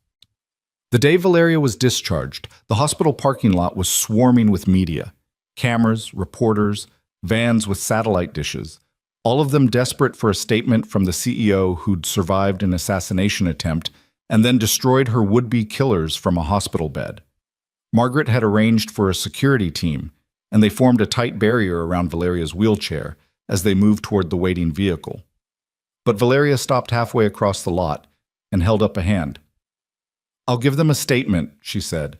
A: The day Valeria was discharged, the hospital parking lot was swarming with media. Cameras, reporters, vans with satellite dishes, all of them desperate for a statement from the CEO who'd survived an assassination attempt and then destroyed her would-be killers from a hospital bed. Margaret had arranged for a security team, and they formed a tight barrier around Valeria's wheelchair as they moved toward the waiting vehicle. But Valeria stopped halfway across the lot and held up a hand. "I'll give them a statement," she said.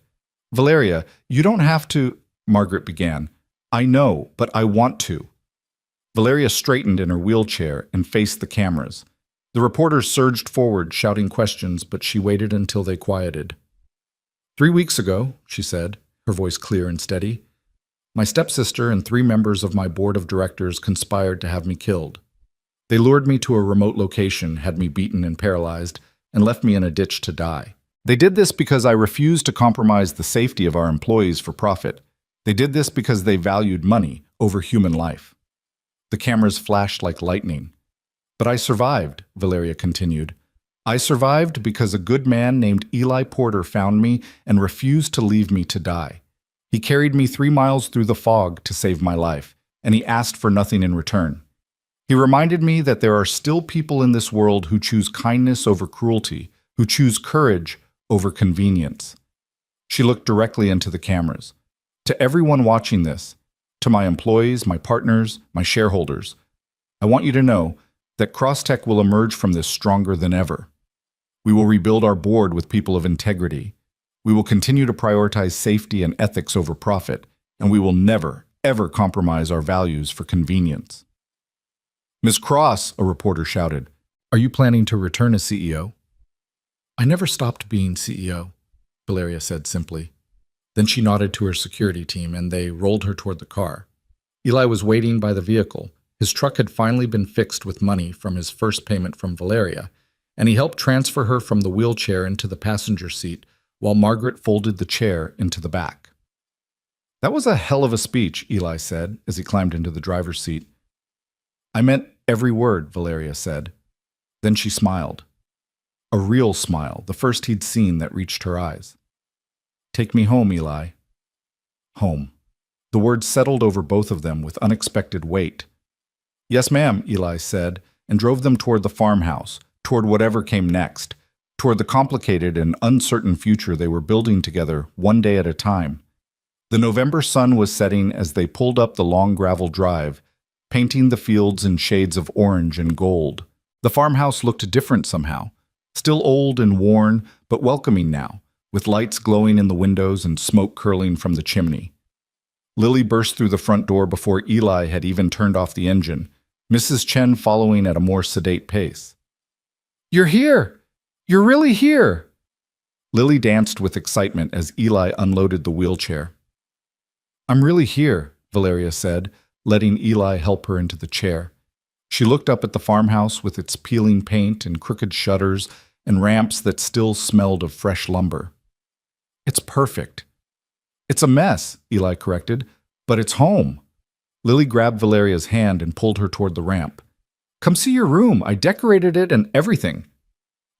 A: "Valeria, you don't have to," Margaret began. "I know, but I want to." Valeria straightened in her wheelchair and faced the cameras. The reporters surged forward, shouting questions, but she waited until they quieted. "3 weeks ago," she said, her voice clear and steady, "my stepsister and 3 members of my board of directors conspired to have me killed. They lured me to a remote location, had me beaten and paralyzed, and left me in a ditch to die. They did this because I refused to compromise the safety of our employees for profit. They did this because they valued money over human life." The cameras flashed like lightning. "But I survived," Valeria continued. "I survived because a good man named Eli Porter found me and refused to leave me to die. He carried me 3 miles through the fog to save my life, and he asked for nothing in return. He reminded me that there are still people in this world who choose kindness over cruelty, who choose courage over convenience." She looked directly into the cameras. "To everyone watching this, to my employees, my partners, my shareholders, I want you to know that Crosstech will emerge from this stronger than ever. We will rebuild our board with people of integrity. We will continue to prioritize safety and ethics over profit, and we will never, ever compromise our values for convenience." "Ms. Cross," a reporter shouted, "are you planning to return as CEO?" "I never stopped being CEO," Valeria said simply. Then she nodded to her security team, and they rolled her toward the car. Eli was waiting by the vehicle. His truck had finally been fixed with money from his first payment from Valeria, and he helped transfer her from the wheelchair into the passenger seat while Margaret folded the chair into the back. "That was a hell of a speech," Eli said as he climbed into the driver's seat. "I meant every word," Valeria said. Then she smiled. A real smile, the first he'd seen that reached her eyes. "Take me home, Eli." Home. The words settled over both of them with unexpected weight. "Yes, ma'am," Eli said, and drove them toward the farmhouse, toward whatever came next, toward the complicated and uncertain future they were building together one day at a time. The November sun was setting as they pulled up the long gravel drive, painting the fields in shades of orange and gold. The farmhouse looked different somehow, still old and worn, but welcoming now, with lights glowing in the windows and smoke curling from the chimney. Lily burst through the front door before Eli had even turned off the engine, Mrs. Chen following at a more sedate pace. "You're here! You're really here!" Lily danced with excitement as Eli unloaded the wheelchair. "I'm really here," Valeria said, letting Eli help her into the chair. She looked up at the farmhouse with its peeling paint and crooked shutters and ramps that still smelled of fresh lumber. "It's perfect." "It's a mess," Eli corrected, "but it's home." Lily grabbed Valeria's hand and pulled her toward the ramp. "Come see your room. I decorated it and everything."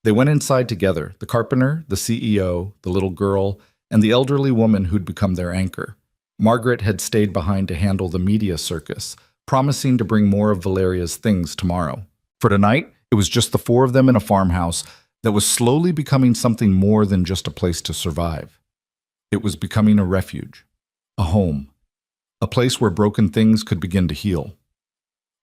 A: They went inside together, the carpenter, the CEO, the little girl, and the elderly woman who'd become their anchor. Margaret had stayed behind to handle the media circus, promising to bring more of Valeria's things tomorrow. For tonight, it was just the four of them in a farmhouse that was slowly becoming something more than just a place to survive. It was becoming a refuge, a home, a place where broken things could begin to heal.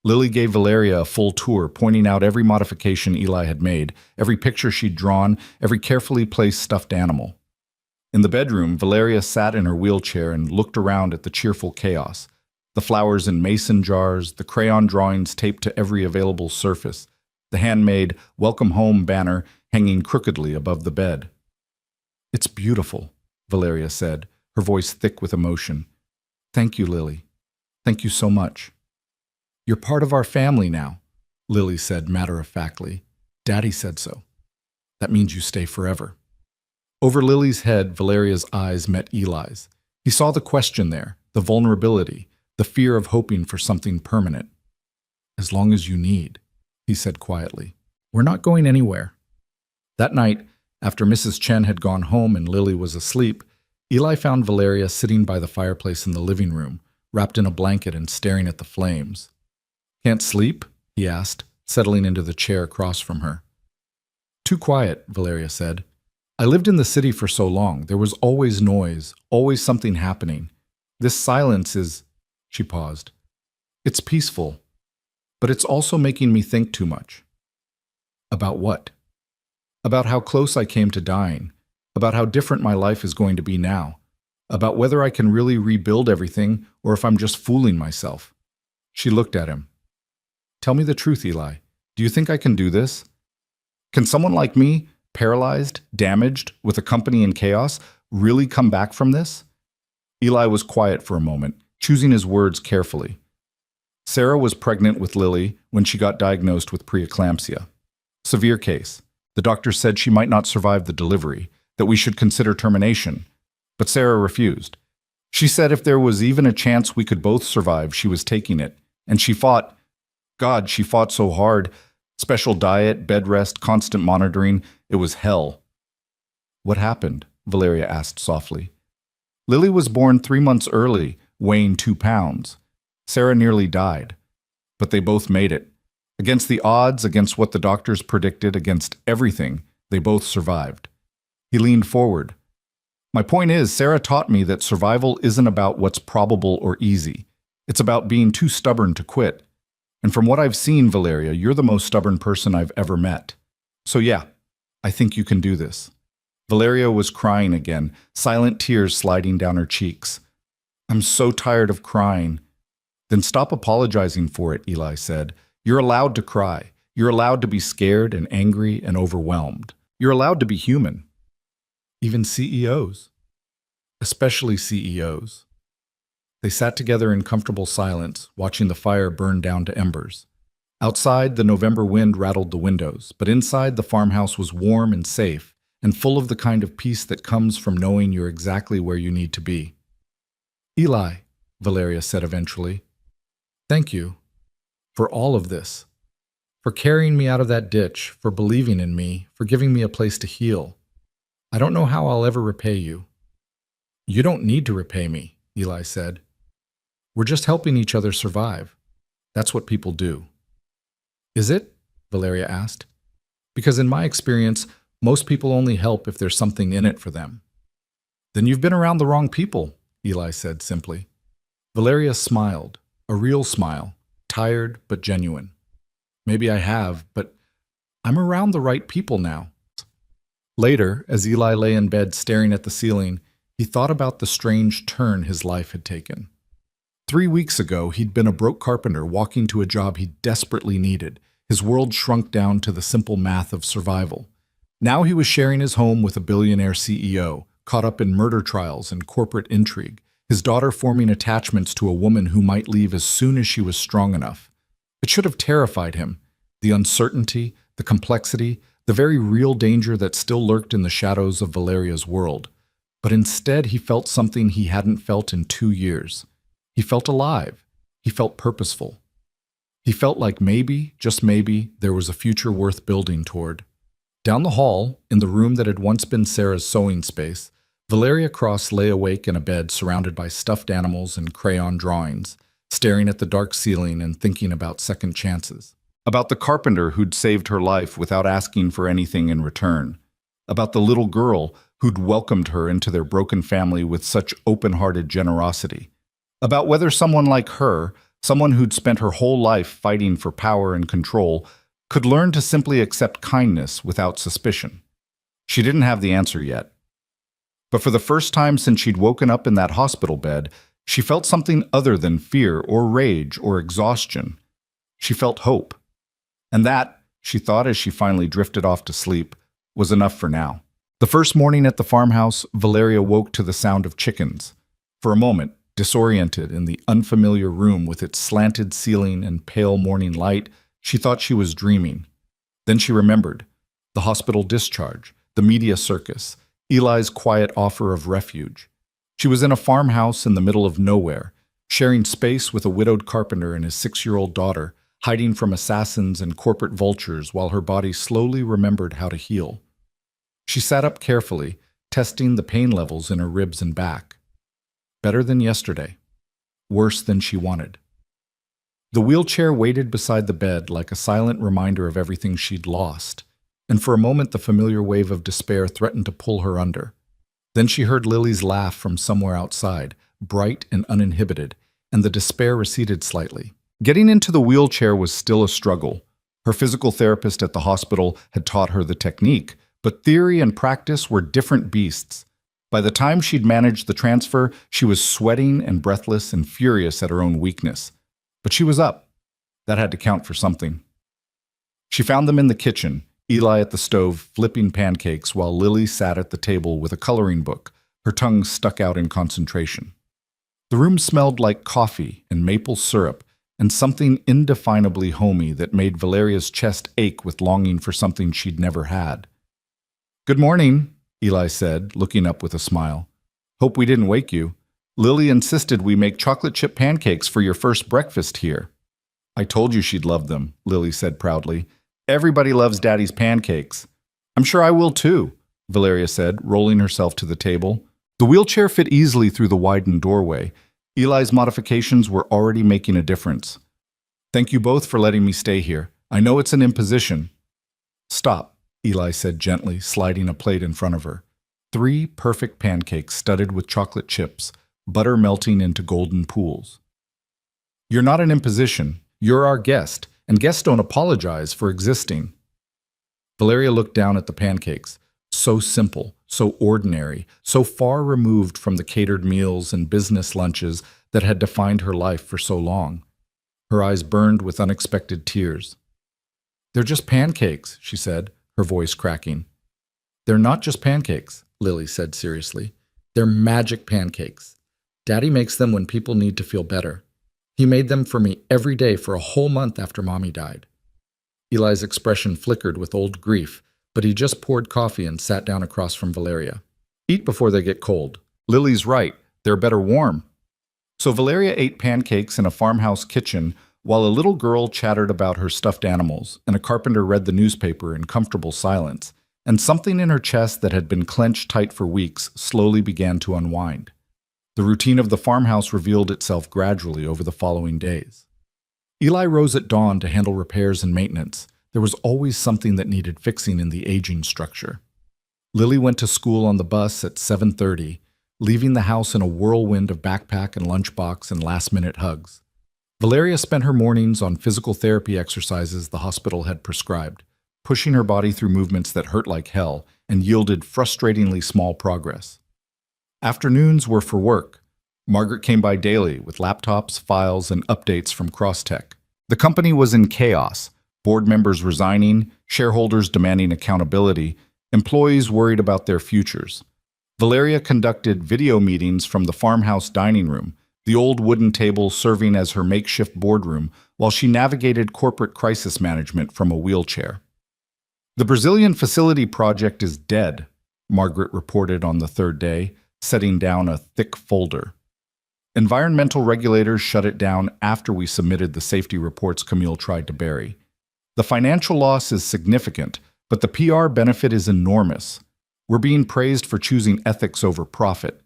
A: Lily gave Valeria a full tour, pointing out every modification Eli had made, every picture she'd drawn, every carefully placed stuffed animal. In the bedroom, Valeria sat in her wheelchair and looked around at the cheerful chaos. The flowers in mason jars, the crayon drawings taped to every available surface, the handmade "Welcome Home" banner hanging crookedly above the bed. "It's beautiful," Valeria said, her voice thick with emotion. "Thank you, Lily. Thank you so much." "You're part of our family now," Lily said matter-of-factly. "Daddy said so. That means you stay forever." Over Lily's head, Valeria's eyes met Eli's. He saw the question there, the vulnerability, the fear of hoping for something permanent. "As long as you need," he said quietly. "We're not going anywhere." That night, after Mrs. Chen had gone home and Lily was asleep, Eli found Valeria sitting by the fireplace in the living room, wrapped in a blanket and staring at the flames. "Can't sleep?" he asked, settling into the chair across from her. "Too quiet," Valeria said. "I lived in the city for so long. There was always noise, always something happening. This silence is—" She paused. "It's peaceful, but it's also making me think too much." "About what?" "About how close I came to dying, about how different my life is going to be now, about whether I can really rebuild everything or if I'm just fooling myself." She looked at him. "Tell me the truth, Eli. Do you think I can do this? Can someone like me, paralyzed, damaged, with a company in chaos, really come back from this?" Eli was quiet for a moment, choosing his words carefully. Sarah was pregnant with Lily when she got diagnosed with preeclampsia. Severe case. The doctor said she might not survive the delivery, that we should consider termination. But Sarah refused. She said if there was even a chance we could both survive, she was taking it. And she fought. God, she fought so hard. Special diet, bed rest, constant monitoring. It was hell. "What happened?" Valeria asked softly. "Lily was born 3 months early, weighing 2 pounds. Sarah nearly died. But they both made it. Against the odds, against what the doctors predicted, against everything, they both survived." He leaned forward. "My point is, Sarah taught me that survival isn't about what's probable or easy. It's about being too stubborn to quit. And from what I've seen, Valeria, you're the most stubborn person I've ever met. So yeah, I think you can do this." Valeria was crying again, silent tears sliding down her cheeks. "I'm so tired of crying." "Then stop apologizing for it," Eli said. "You're allowed to cry. You're allowed to be scared and angry and overwhelmed. You're allowed to be human." "Even CEOs." "Especially CEOs." They sat together in comfortable silence, watching the fire burn down to embers. Outside, the November wind rattled the windows, but inside the farmhouse was warm and safe, and full of the kind of peace that comes from knowing you're exactly where you need to be. "Eli," Valeria said eventually, "thank you for all of this, for carrying me out of that ditch, for believing in me, for giving me a place to heal. I don't know how I'll ever repay you." "You don't need to repay me," Eli said. "We're just helping each other survive. That's what people do." "Is it?" Valeria asked. "Because in my experience, most people only help if there's something in it for them." "Then you've been around the wrong people," Eli said simply. Valeria smiled, a real smile, tired but genuine. "Maybe I have, but I'm around the right people now." Later, as Eli lay in bed staring at the ceiling, he thought about the strange turn his life had taken. 3 weeks ago, he'd been a broke carpenter walking to a job he desperately needed. His world shrunk down to the simple math of survival. Now he was sharing his home with a billionaire CEO, caught up in murder trials and corporate intrigue, his daughter forming attachments to a woman who might leave as soon as she was strong enough. It should have terrified him, the uncertainty, the complexity, the very real danger that still lurked in the shadows of Valeria's world. But instead he felt something he hadn't felt in 2 years. He felt alive. He felt purposeful. He felt like maybe, just maybe, there was a future worth building toward. Down the hall, in the room that had once been Sarah's sewing space, Valeria Cross lay awake in a bed surrounded by stuffed animals and crayon drawings, staring at the dark ceiling and thinking about second chances. About the carpenter who'd saved her life without asking for anything in return. About the little girl who'd welcomed her into their broken family with such open-hearted generosity. About whether someone like her, someone who'd spent her whole life fighting for power and control, could learn to simply accept kindness without suspicion. She didn't have the answer yet. But for the first time since she'd woken up in that hospital bed, she felt something other than fear or rage or exhaustion. She felt hope. And that, she thought as she finally drifted off to sleep, was enough for now. The first morning at the farmhouse, Valeria woke to the sound of chickens. For a moment, disoriented in the unfamiliar room with its slanted ceiling and pale morning light, she thought she was dreaming. Then she remembered. The hospital discharge, the media circus, Eli's quiet offer of refuge. She was in a farmhouse in the middle of nowhere, sharing space with a widowed carpenter and his 6-year-old daughter, hiding from assassins and corporate vultures while her body slowly remembered how to heal. She sat up carefully, testing the pain levels in her ribs and back. Better than yesterday. Worse than she wanted. The wheelchair waited beside the bed like a silent reminder of everything she'd lost, and for a moment the familiar wave of despair threatened to pull her under. Then she heard Lily's laugh from somewhere outside, bright and uninhibited, and the despair receded slightly. Getting into the wheelchair was still a struggle. Her physical therapist at the hospital had taught her the technique, but theory and practice were different beasts. By the time she'd managed the transfer, she was sweating and breathless and furious at her own weakness. But she was up. That had to count for something. She found them in the kitchen, Eli at the stove flipping pancakes while Lily sat at the table with a coloring book, her tongue stuck out in concentration. The room smelled like coffee and maple syrup and something indefinably homey that made Valeria's chest ache with longing for something she'd never had. "Good morning," Eli said, looking up with a smile. "Hope we didn't wake you. Lily insisted we make chocolate chip pancakes for your first breakfast here." "I told you she'd love them," Lily said proudly. "Everybody loves Daddy's pancakes." "I'm sure I will too," Valeria said, rolling herself to the table. The wheelchair fit easily through the widened doorway. Eli's modifications were already making a difference. "Thank you both for letting me stay here. I know it's an imposition." "Stop," Eli said gently, sliding a plate in front of her. 3 perfect pancakes studded with chocolate chips, butter melting into golden pools. "You're not an imposition. You're our guest, and guests don't apologize for existing." Valeria looked down at the pancakes. So simple, so ordinary, so far removed from the catered meals and business lunches that had defined her life for so long. Her eyes burned with unexpected tears. "They're just pancakes," she said, her voice cracking. "They're not just pancakes," Lily said seriously. "They're magic pancakes.
B: Daddy makes them when people need to feel better. He made them for me every day for a whole month after Mommy died. Eli's expression flickered with old grief, but he just poured coffee and sat down across from Valeria. Eat before they get cold.
A: Lily's right. They're better warm. So Valeria ate pancakes in a farmhouse kitchen while a little girl chattered about her stuffed animals and a carpenter read the newspaper in comfortable silence, and something in her chest that had been clenched tight for weeks slowly began to unwind. The routine of the farmhouse revealed itself gradually over the following days. Eli rose at dawn to handle repairs and maintenance. There was always something that needed fixing in the aging structure. Lily went to school on the bus at 7:30, leaving the house in a whirlwind of backpack and lunchbox and last-minute hugs. Valeria spent her mornings on physical therapy exercises the hospital had prescribed, pushing her body through movements that hurt like hell and yielded frustratingly small progress. Afternoons were for work. Margaret came by daily with laptops, files, and updates from Crosstech. The company was in chaos, board members resigning, shareholders demanding accountability, employees worried about their futures. Valeria conducted video meetings from the farmhouse dining room, the old wooden table serving as her makeshift boardroom, while she navigated corporate crisis management from a wheelchair. The Brazilian facility project is dead, Margaret reported on the third day, setting down a thick folder. Environmental regulators shut it down after we submitted the safety reports Camille tried to bury. The financial loss is significant, but the PR benefit is enormous. We're being praised for choosing ethics over profit.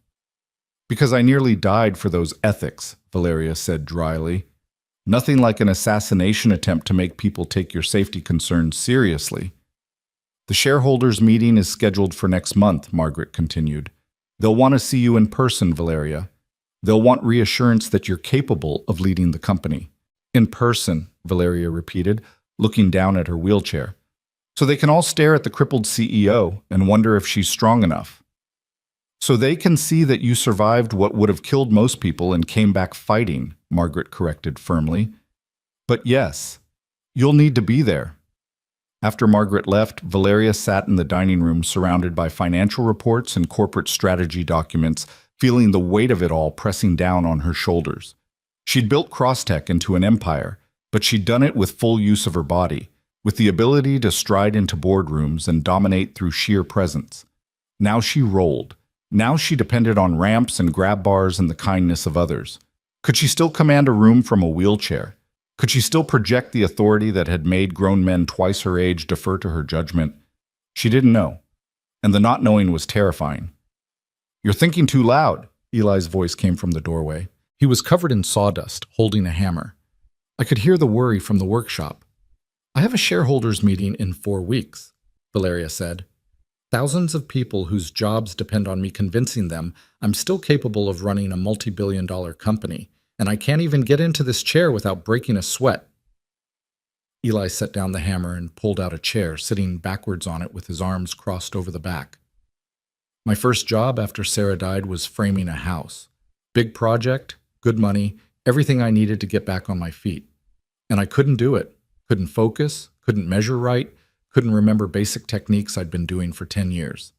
A: Because I nearly died for those ethics, Valeria said dryly. Nothing like an assassination attempt to make people take your safety concerns seriously. The shareholders' meeting is scheduled for next month, Margaret continued. They'll want to see you in person, Valeria. They'll want reassurance that you're capable of leading the company. In person, Valeria repeated, looking down at her wheelchair. So they can all stare at the crippled CEO and wonder if she's strong enough. So they can see that you survived what would have killed most people and came back fighting, Margaret corrected firmly. But yes, you'll need to be there. After Margaret left, Valeria sat in the dining room surrounded by financial reports and corporate strategy documents, feeling the weight of it all pressing down on her shoulders. She'd built Crosstech into an empire, but she'd done it with full use of her body, with the ability to stride into boardrooms and dominate through sheer presence. Now she rolled. Now she depended on ramps and grab bars and the kindness of others. Could she still command a room from a wheelchair? Could she still project the authority that had made grown men twice her age defer to her judgment? She didn't know, and the not knowing was terrifying. "You're thinking too loud," Eli's voice came from the doorway. He was covered in sawdust, holding a hammer. I could hear the worry from the workshop. "I have a shareholders meeting in 4 weeks," Valeria said. "Thousands of people whose jobs depend on me convincing them I'm still capable of running a multi-billion-dollar company, and I can't even get into this chair without breaking a sweat." Eli set down the hammer and pulled out a chair, sitting backwards on it with his arms crossed over the back. "My first job after Sarah died was framing a house. Big project, good money, everything I needed to get back on my feet. And I couldn't do it. Couldn't focus, couldn't measure right, couldn't remember basic techniques I'd been doing for 10 years.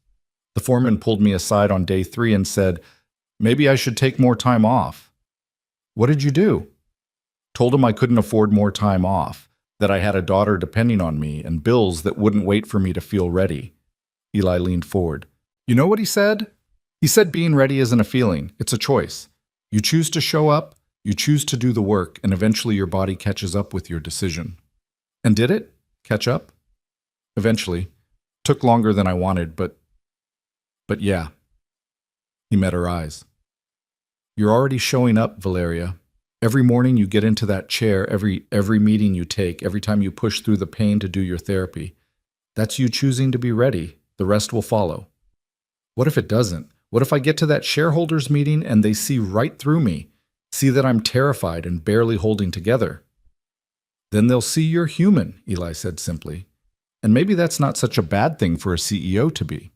A: The foreman pulled me aside on day 3 and said, maybe I should take more time off. What did you do? Told him I couldn't afford more time off, that I had a daughter depending on me and bills that wouldn't wait for me to feel ready. Eli leaned forward. You know what he said? He said being ready isn't a feeling, it's a choice. You choose to show up, you choose to do the work, and eventually your body catches up with your decision. And did it? Catch up? Eventually. Took longer than I wanted, but yeah. He met her eyes. You're already showing up, Valeria. Every morning you get into that chair, every meeting you take, every time you push through the pain to do your therapy. That's you choosing to be ready. The rest will follow. What if it doesn't? What if I get to that shareholders meeting and they see right through me, see that I'm terrified and barely holding together? Then they'll see you're human, Eli said simply. And maybe that's not such a bad thing for a CEO to be.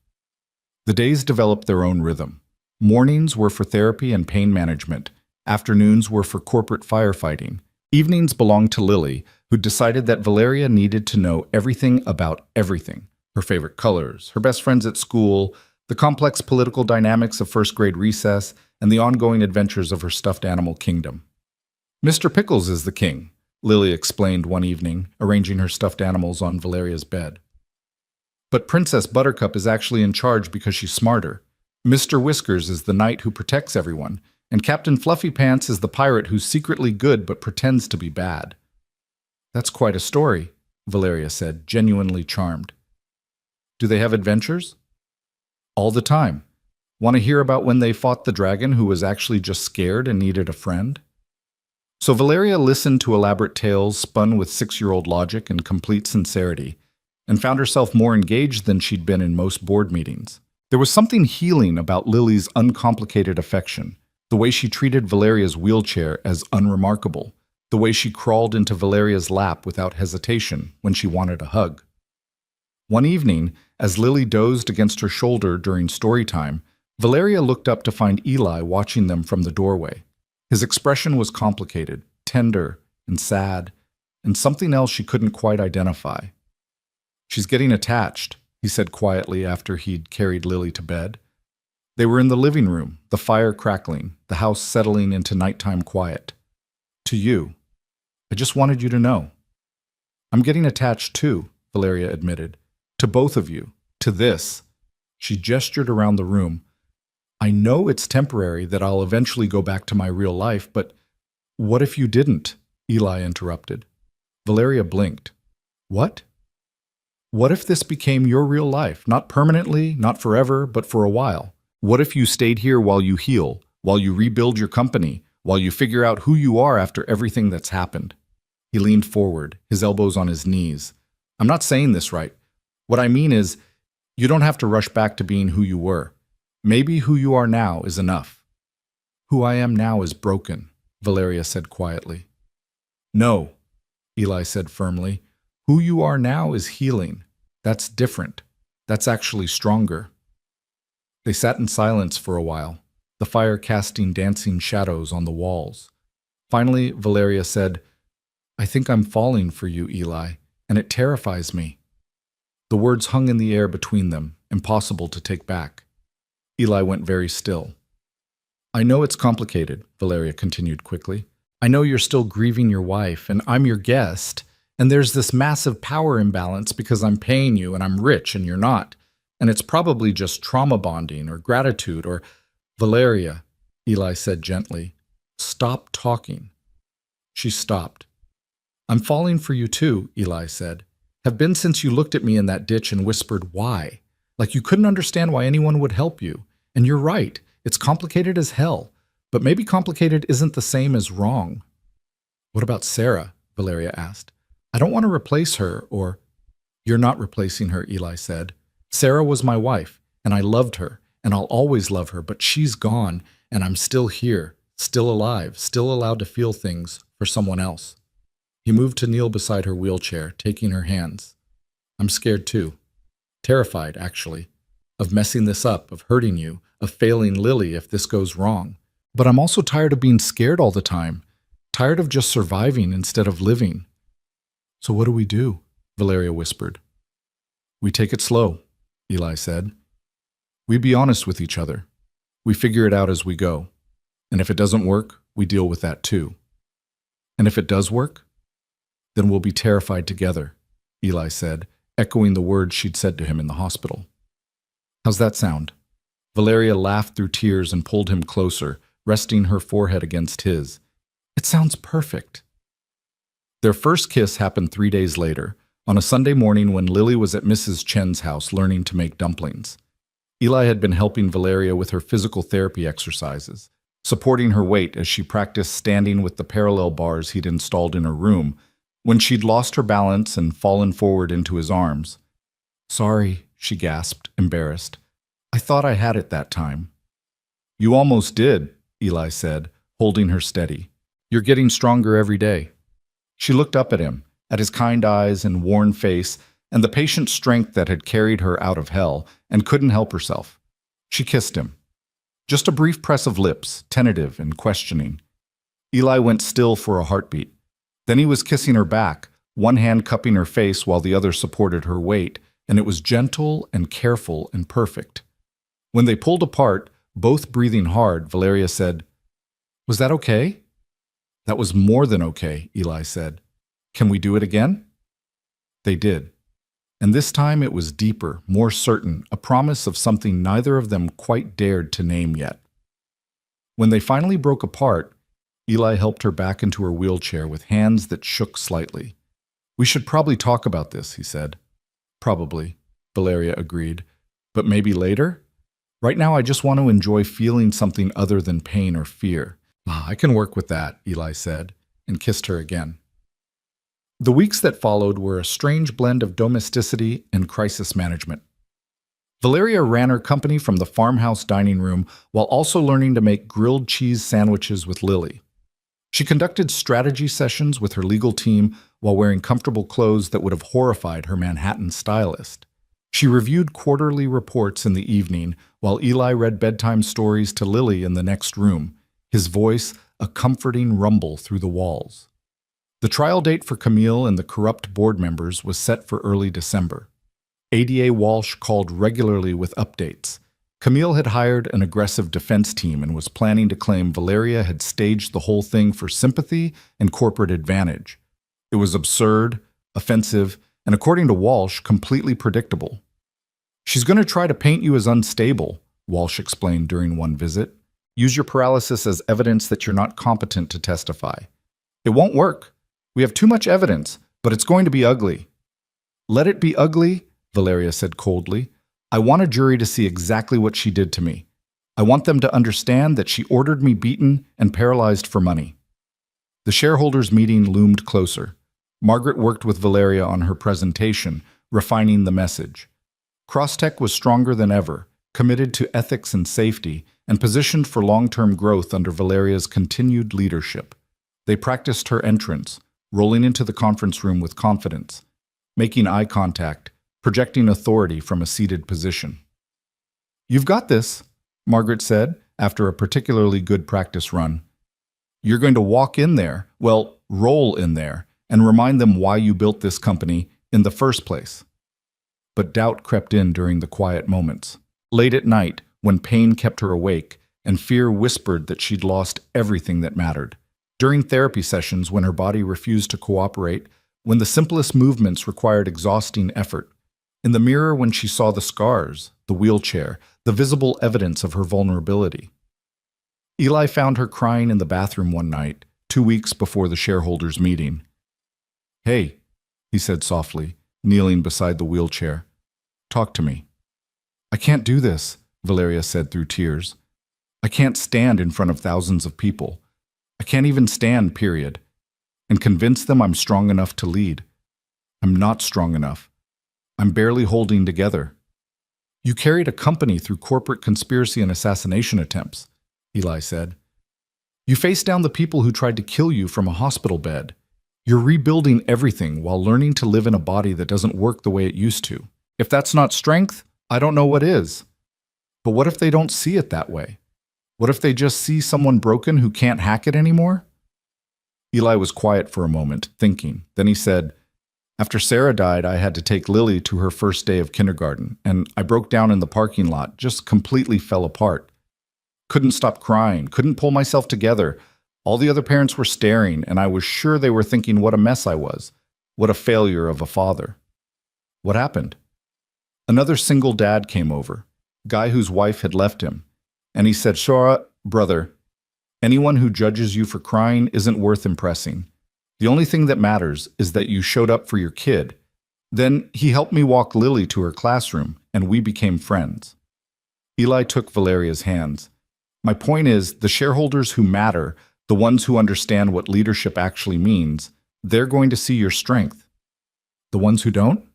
A: The days developed their own rhythm. Mornings were for therapy and pain management. Afternoons were for corporate firefighting. Evenings belonged to Lily, who decided that Valeria needed to know everything about everything. Her favorite colors, her best friends at school, the complex political dynamics of first-grade recess, and the ongoing adventures of her stuffed animal kingdom. "Mr. Pickles is the king," Lily explained one evening, arranging her stuffed animals on Valeria's bed. "But Princess Buttercup is actually in charge because she's smarter. Mr. Whiskers is the knight who protects everyone, and Captain Fluffy Pants is the pirate who's secretly good but pretends to be bad." "That's quite a story," Valeria said, genuinely charmed. "Do they have adventures?" "All the time. Want to hear about when they fought the dragon who was actually just scared and needed a friend?" So Valeria listened to elaborate tales spun with 6-year-old logic and complete sincerity, and found herself more engaged than she'd been in most board meetings. There was something healing about Lily's uncomplicated affection, the way she treated Valeria's wheelchair as unremarkable, the way she crawled into Valeria's lap without hesitation when she wanted a hug. One evening, as Lily dozed against her shoulder during story time, Valeria looked up to find Eli watching them from the doorway. His expression was complicated, tender, and sad, and something else she couldn't quite identify. "She's getting attached," he said quietly after he'd carried Lily to bed. They were in the living room, the fire crackling, the house settling into nighttime quiet. "To you. I just wanted you to know." "I'm getting attached too," Valeria admitted. "To both of you. To this." She gestured around the room. "I know it's temporary, that I'll eventually go back to my real life, but what if you didn't?" Eli interrupted. Valeria blinked. "What?" "What if this became your real life? Not permanently, not forever, but for a while. What if you stayed here while you heal, while you rebuild your company, while you figure out who you are after everything that's happened?" He leaned forward, his elbows on his knees. "I'm not saying this right. What I mean is, you don't have to rush back to being who you were. Maybe who you are now is enough." "Who I am now is broken," Valeria said quietly. "No," Eli said firmly. "Who you are now is healing. That's different. That's actually stronger." They sat in silence for a while, the fire casting dancing shadows on the walls. Finally, Valeria said, "I think I'm falling for you, Eli, and it terrifies me." The words hung in the air between them, impossible to take back. Eli went very still. "I know it's complicated," Valeria continued quickly. "I know you're still grieving your wife, and I'm your guest, and there's this massive power imbalance because I'm paying you and I'm rich and you're not. And it's probably just trauma bonding or gratitude or—" "Valeria," Eli said gently, "stop talking." She stopped. "I'm falling for you too," Eli said. "Have been since you looked at me in that ditch and whispered, 'Why?' Like you couldn't understand why anyone would help you. And you're right, it's complicated as hell. But maybe complicated isn't the same as wrong." "What about Sarah?" Valeria asked. "I don't want to replace her or—" "You're not replacing her," Eli said. "Sarah was my wife, and I loved her, and I'll always love her, but she's gone, and I'm still here, still alive, still allowed to feel things for someone else." He moved to kneel beside her wheelchair, taking her hands. "I'm scared too. Terrified, actually. Of messing this up, of hurting you, of failing Lily if this goes wrong. But I'm also tired of being scared all the time. Tired of just surviving instead of living." "So what do we do?" Valeria whispered. "We take it slow," Eli said. "We be honest with each other. We figure it out as we go. And if it doesn't work, we deal with that too. And if it does work, then we'll be terrified together," Eli said, echoing the words she'd said to him in the hospital. "How's that sound?" Valeria laughed through tears and pulled him closer, resting her forehead against his. "It sounds perfect." Their first kiss happened 3 days later, on a Sunday morning when Lily was at Mrs. Chen's house learning to make dumplings. Eli had been helping Valeria with her physical therapy exercises, supporting her weight as she practiced standing with the parallel bars he'd installed in her room, when she'd lost her balance and fallen forward into his arms. "Sorry," she gasped, embarrassed. "I thought I had it that time." "You almost did," Eli said, holding her steady. "You're getting stronger every day." She looked up at him, at his kind eyes and worn face, and the patient strength that had carried her out of hell, and couldn't help herself. She kissed him. Just a brief press of lips, tentative and questioning. Eli went still for a heartbeat. Then he was kissing her back, one hand cupping her face while the other supported her weight, and it was gentle and careful and perfect. When they pulled apart, Both breathing hard, Valeria said, "Was that okay?" "That was more than okay," Eli said. "Can we do it again?" They did. And this time it was deeper, more certain, a promise of something neither of them quite dared to name yet. When they finally broke apart, Eli helped her back into her wheelchair with hands that shook slightly. "We should probably talk about this," he said. "Probably," Valeria agreed. "But maybe later? Right now I just want to enjoy feeling something other than pain or fear." "I can work with that," Eli said, and kissed her again. The weeks that followed were a strange blend of domesticity and crisis management. Valeria ran her company from the farmhouse dining room while also learning to make grilled cheese sandwiches with Lily. She conducted strategy sessions with her legal team while wearing comfortable clothes that would have horrified her Manhattan stylist. She reviewed quarterly reports in the evening while Eli read bedtime stories to Lily in the next room, his voice a comforting rumble through the walls. The trial date for Camille and the corrupt board members was set for early December. ADA Walsh called regularly with updates. Camille had hired an aggressive defense team and was planning to claim Valeria had staged the whole thing for sympathy and corporate advantage. It was absurd, offensive, and according to Walsh, completely predictable. "She's going to try to paint you as unstable," Walsh explained during one visit. "Use your paralysis as evidence that you're not competent to testify. It won't work. We have too much evidence, but it's going to be ugly." "Let it be ugly," Valeria said coldly. "I want a jury to see exactly what she did to me. I want them to understand that she ordered me beaten and paralyzed for money." The shareholders' meeting loomed closer. Margaret worked with Valeria on her presentation, refining the message. Crosstech was stronger than ever, committed to ethics and safety, and positioned for long-term growth under Valeria's continued leadership. They practiced her entrance, rolling into the conference room with confidence, making eye contact, projecting authority from a seated position. "You've got this," Margaret said after a particularly good practice run. "You're going to walk in there, well, roll in there, and remind them why you built this company in the first place." But doubt crept in during the quiet moments. Late at night, when pain kept her awake, and fear whispered that she'd lost everything that mattered. During therapy sessions when her body refused to cooperate, when the simplest movements required exhausting effort. In the mirror when she saw the scars, the wheelchair, the visible evidence of her vulnerability. Eli found her crying in the bathroom one night, 2 weeks before the shareholders' meeting. "Hey," he said softly, kneeling beside the wheelchair. "Talk to me." "I can't do this," Valeria said through tears. "I can't stand in front of thousands of people. I can't even stand, period. And convince them I'm strong enough to lead. I'm not strong enough. I'm barely holding together." "You carried a company through corporate conspiracy and assassination attempts," Eli said. "You faced down the people who tried to kill you from a hospital bed. You're rebuilding everything while learning to live in a body that doesn't work the way it used to. If that's not strength, I don't know what is." But what if they don't see it that way? What if they just see someone broken who can't hack it anymore? Eli was quiet for a moment, thinking. Then he said, "After Sarah died, I had to take Lily to her first day of kindergarten, and I broke down in the parking lot, just completely fell apart. Couldn't stop crying, couldn't pull myself together. All the other parents were staring, and I was sure they were thinking what a mess I was, what a failure of a father." "What happened?" "Another single dad came over, guy whose wife had left him, and he said, 'Shora, brother, anyone who judges you for crying isn't worth impressing. The only thing that matters is that you showed up for your kid.' Then he helped me walk Lily to her classroom, and we became friends." Eli took Valeria's hands. "My point is, the shareholders who matter, the ones who understand what leadership actually means, they're going to see your strength. The ones who don't?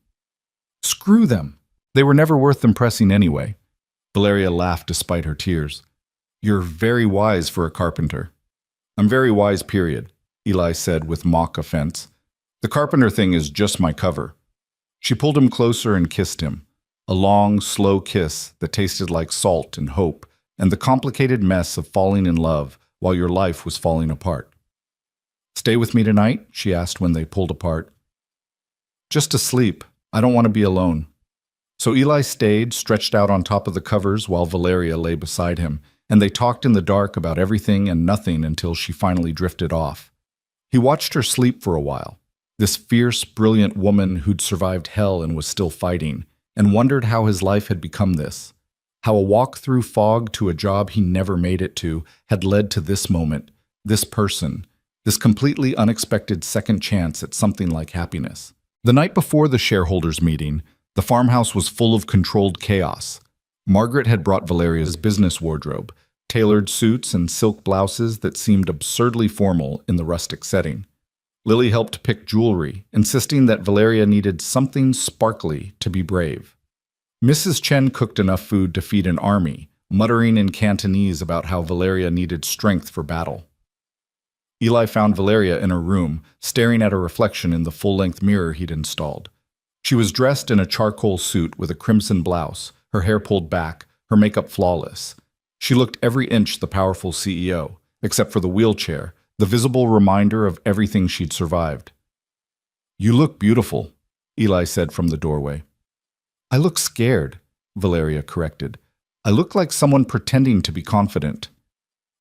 A: Screw them. They were never worth impressing anyway." Valeria laughed despite her tears. "You're very wise for a carpenter." "I'm very wise, period," Eli said with mock offense. "The carpenter thing is just my cover." She pulled him closer and kissed him, a long, slow kiss that tasted like salt and hope and the complicated mess of falling in love while your life was falling apart. "Stay with me tonight?" she asked when they pulled apart. "Just to sleep. I don't want to be alone." So Eli stayed, stretched out on top of the covers while Valeria lay beside him, and they talked in the dark about everything and nothing until she finally drifted off. He watched her sleep for a while, this fierce, brilliant woman who'd survived hell and was still fighting, and wondered how his life had become this, how a walk through fog to a job he never made it to had led to this moment, this person, this completely unexpected second chance at something like happiness. The night before the shareholders' meeting, the farmhouse was full of controlled chaos. Margaret had brought Valeria's business wardrobe, tailored suits and silk blouses that seemed absurdly formal in the rustic setting. Lily helped pick jewelry, insisting that Valeria needed something sparkly to be brave. Mrs. Chen cooked enough food to feed an army, muttering in Cantonese about how Valeria needed strength for battle. Eli found Valeria in her room, staring at her reflection in the full-length mirror he'd installed. She was dressed in a charcoal suit with a crimson blouse, her hair pulled back, her makeup flawless. She looked every inch the powerful CEO, except for the wheelchair, the visible reminder of everything she'd survived. "You look beautiful," Eli said from the doorway. "I look scared," Valeria corrected. "I look like someone pretending to be confident."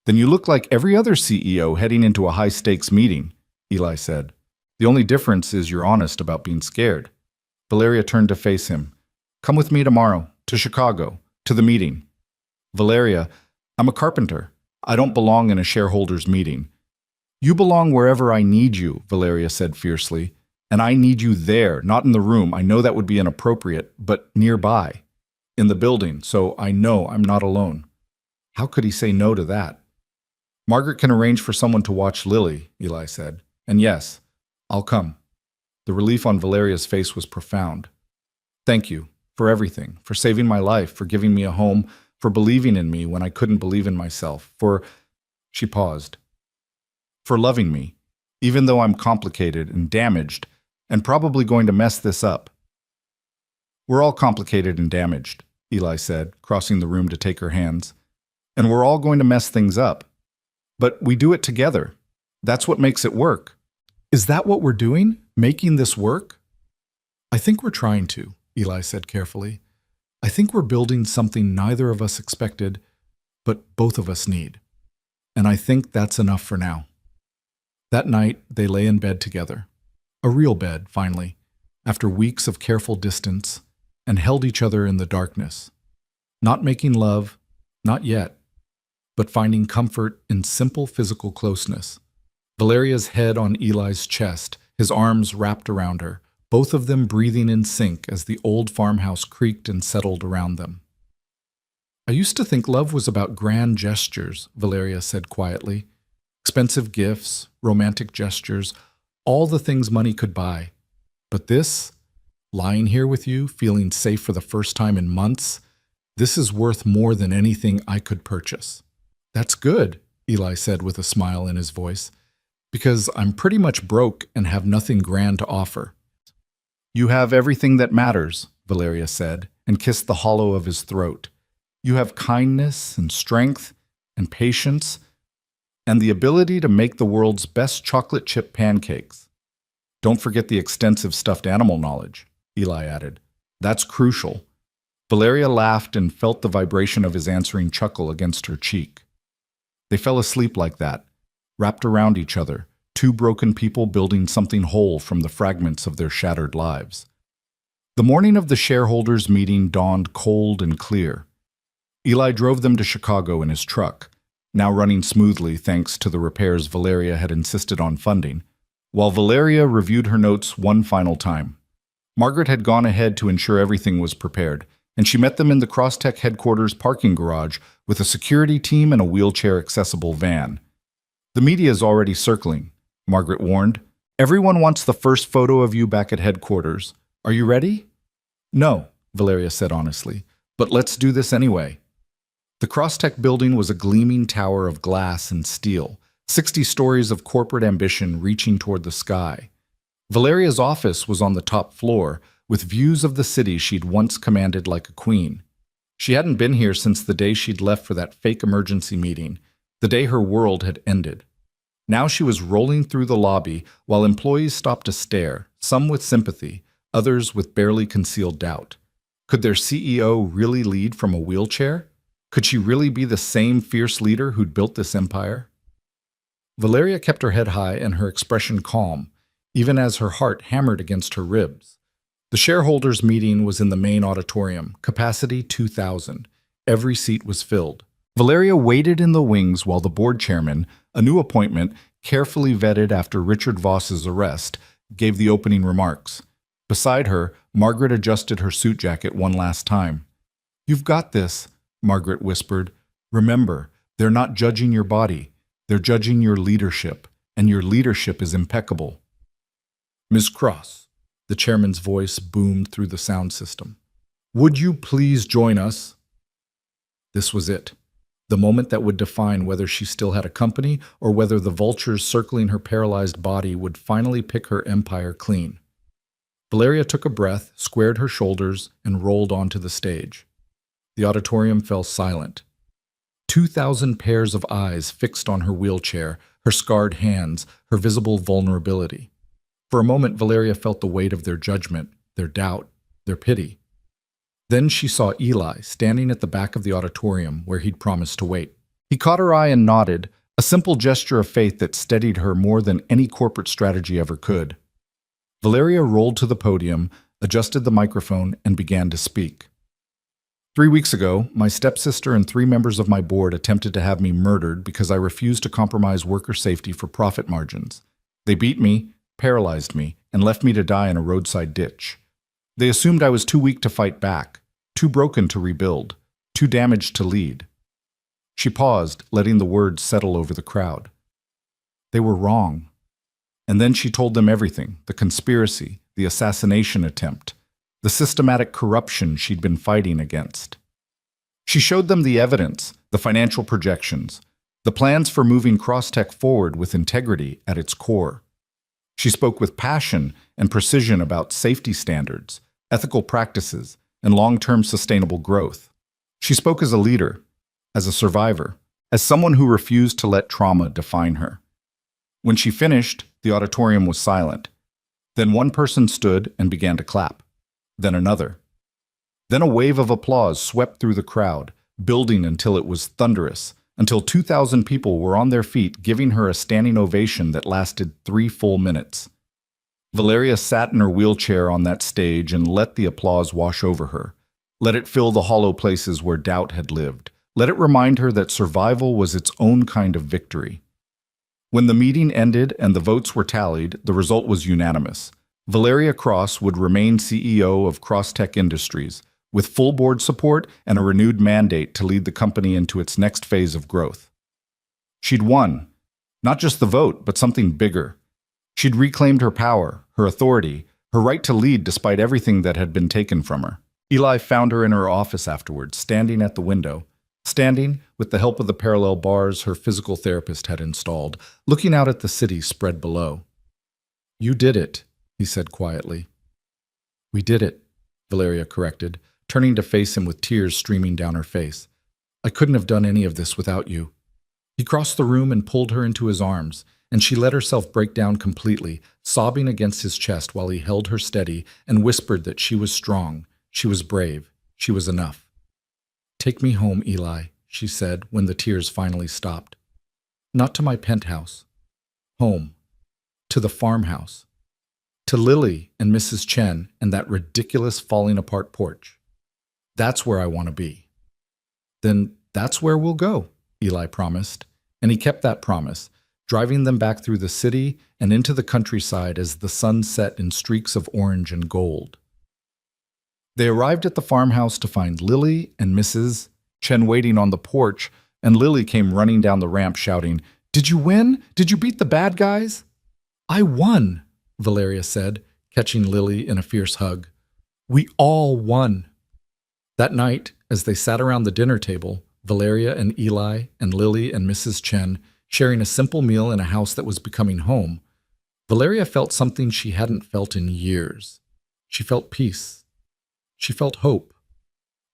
A: "Then you look like every other CEO heading into a high-stakes meeting," Eli said. "The only difference is you're honest about being scared." Valeria turned to face him. "Come with me tomorrow, to Chicago, to the meeting." "Valeria, I'm a carpenter. I don't belong in a shareholders' meeting." "You belong wherever I need you," Valeria said fiercely. "And I need you there, not in the room. I know that would be inappropriate, but nearby. In the building, so I know I'm not alone." How could he say no to that? "Margaret can arrange for someone to watch Lily," Eli said. "And yes, I'll come." The relief on Valeria's face was profound. "Thank you for everything, for saving my life, for giving me a home, for believing in me when I couldn't believe in myself, for—" She paused. "For loving me, even though I'm complicated and damaged, and probably going to mess this up." "We're all complicated and damaged," Eli said, crossing the room to take her hands. "And we're all going to mess things up. But we do it together. That's what makes it work." "Is that what we're doing? Making this work?" "I think we're trying to," Eli said carefully. "I think we're building something neither of us expected, but both of us need. And I think that's enough for now." That night, they lay in bed together. A real bed, finally, after weeks of careful distance, and held each other in the darkness. Not making love, not yet, but finding comfort in simple physical closeness. Valeria's head on Eli's chest, his arms wrapped around her, both of them breathing in sync as the old farmhouse creaked and settled around them. "I used to think love was about grand gestures," Valeria said quietly. "Expensive gifts, romantic gestures, all the things money could buy. But this, lying here with you, feeling safe for the first time in months, this is worth more than anything I could purchase." "That's good," Eli said with a smile in his voice, "because I'm pretty much broke and have nothing grand to offer." "You have everything that matters," Valeria said, and kissed the hollow of his throat. "You have kindness and strength and patience and the ability to make the world's best chocolate chip pancakes. Don't forget the extensive stuffed animal knowledge," Eli added. "That's crucial." Valeria laughed and felt the vibration of his answering chuckle against her cheek. They fell asleep like that, wrapped around each other, two broken people building something whole from the fragments of their shattered lives. The morning of the shareholders' meeting dawned cold and clear. Eli drove them to Chicago in his truck, now running smoothly thanks to the repairs Valeria had insisted on funding, while Valeria reviewed her notes one final time. Margaret had gone ahead to ensure everything was prepared, and she met them in the Crosstech headquarters parking garage with a security team and a wheelchair-accessible van. "The media's already circling," Margaret warned. "Everyone wants the first photo of you back at headquarters. Are you ready?" "No," Valeria said honestly, "but let's do this anyway." The Crosstech building was a gleaming tower of glass and steel, 60 stories of corporate ambition reaching toward the sky. Valeria's office was on the top floor, with views of the city she'd once commanded like a queen. She hadn't been here since the day she'd left for that fake emergency meeting, the day her world had ended. Now she was rolling through the lobby while employees stopped to stare, some with sympathy, others with barely concealed doubt. Could their CEO really lead from a wheelchair? Could she really be the same fierce leader who'd built this empire? Valeria kept her head high and her expression calm, even as her heart hammered against her ribs. The shareholders' meeting was in the main auditorium, capacity 2,000. Every seat was filled. Valeria waited in the wings while the board chairman, a new appointment, carefully vetted after Richard Voss's arrest, gave the opening remarks. Beside her, Margaret adjusted her suit jacket one last time. "You've got this," Margaret whispered. "Remember, they're not judging your body. They're judging your leadership, and your leadership is impeccable." "Ms. Cross," the chairman's voice boomed through the sound system. "Would you please join us?" This was it. The moment that would define whether she still had a company or whether the vultures circling her paralyzed body would finally pick her empire clean. Valeria took a breath, squared her shoulders, and rolled onto the stage. The auditorium fell silent. 2,000 pairs of eyes fixed on her wheelchair, her scarred hands, her visible vulnerability. For a moment, Valeria felt the weight of their judgment, their doubt, their pity. Then she saw Eli standing at the back of the auditorium where he'd promised to wait. He caught her eye and nodded, a simple gesture of faith that steadied her more than any corporate strategy ever could. Valeria rolled to the podium, adjusted the microphone, and began to speak. 3 weeks ago, my stepsister and 3 members of my board attempted to have me murdered because I refused to compromise worker safety for profit margins. They beat me, paralyzed me, and left me to die in a roadside ditch. They assumed I was too weak to fight back, too broken to rebuild, too damaged to lead. She paused, letting the words settle over the crowd. They were wrong. And then she told them everything, the conspiracy, the assassination attempt, the systematic corruption she'd been fighting against. She showed them the evidence, the financial projections, the plans for moving Crosstech forward with integrity at its core. She spoke with passion and precision about safety standards, ethical practices, and long-term sustainable growth. She spoke as a leader, as a survivor, as someone who refused to let trauma define her. When she finished, the auditorium was silent. Then one person stood and began to clap. Then another. Then a wave of applause swept through the crowd, building until it was thunderous, until 2,000 people were on their feet giving her a standing ovation that lasted 3 full minutes. Valeria sat in her wheelchair on that stage and let the applause wash over her. Let it fill the hollow places where doubt had lived. Let it remind her that survival was its own kind of victory. When the meeting ended and the votes were tallied, the result was unanimous. Valeria Cross would remain CEO of Crosstech Industries, with full board support and a renewed mandate to lead the company into its next phase of growth. She'd won. Not just the vote, but something bigger. She'd reclaimed her power, her authority, her right to lead despite everything that had been taken from her. Eli found her in her office afterwards, standing at the window. Standing, with the help of the parallel bars her physical therapist had installed, looking out at the city spread below. "You did it," he said quietly. "We did it," Valeria corrected, turning to face him with tears streaming down her face. "I couldn't have done any of this without you." He crossed the room and pulled her into his arms, and she let herself break down completely, sobbing against his chest while he held her steady and whispered that she was strong, she was brave, she was enough. "Take me home, Eli," she said when the tears finally stopped. "Not to my penthouse. Home. To the farmhouse. To Lily and Mrs. Chen and that ridiculous falling apart porch. That's where I want to be." "Then that's where we'll go," Eli promised, and he kept that promise, driving them back through the city and into the countryside as the sun set in streaks of orange and gold. They arrived at the farmhouse to find Lily and Mrs. Chen waiting on the porch, and Lily came running down the ramp shouting, "Did you win? Did you beat the bad guys?" "I won," Valeria said, catching Lily in a fierce hug. "We all won." That night, as they sat around the dinner table, Valeria and Eli and Lily and Mrs. Chen sharing a simple meal in a house that was becoming home, Valeria felt something she hadn't felt in years. She felt peace. She felt hope.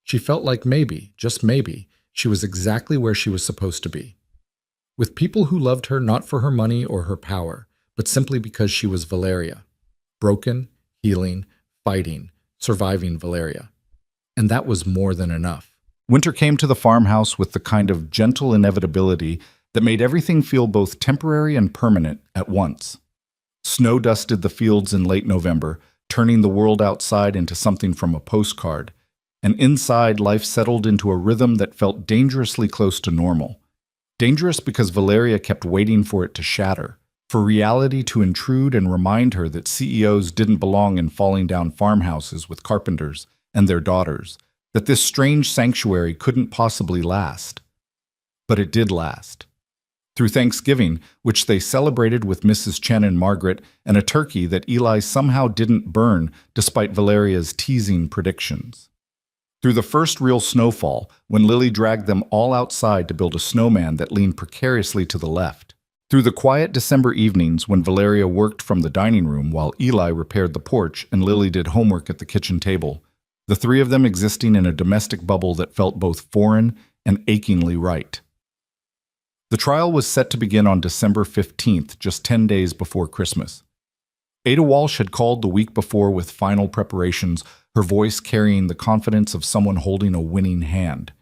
A: She felt like maybe, just maybe, she was exactly where she was supposed to be. With people who loved her not for her money or her power, but simply because she was Valeria. Broken, healing, fighting, surviving Valeria.
B: and that was more than enough.
A: Winter came to the farmhouse with the kind of gentle inevitability that made everything feel both temporary and permanent at once. Snow dusted the fields in late November, turning the world outside into something from a postcard, and inside life settled into a rhythm that felt dangerously close to normal. Dangerous because Valeria kept waiting for it to shatter, for reality to intrude and remind her that CEOs didn't belong in falling down farmhouses with carpenters and their daughters, that this strange sanctuary couldn't possibly last. But it did last. Through Thanksgiving, which they celebrated with Mrs. Chen and Margaret, and a turkey that Eli somehow didn't burn despite Valeria's teasing predictions. Through the first real snowfall, when Lily dragged them all outside to build a snowman that leaned precariously to the left. Through the quiet December evenings when Valeria worked from the dining room while Eli repaired the porch and Lily did homework at the kitchen table, the three of them existing in a domestic bubble that felt both foreign and achingly right. The trial was set to begin on December 15th, just 10 days before Christmas. Ada Walsh had called the week before with final preparations, her voice carrying the confidence of someone holding a winning hand.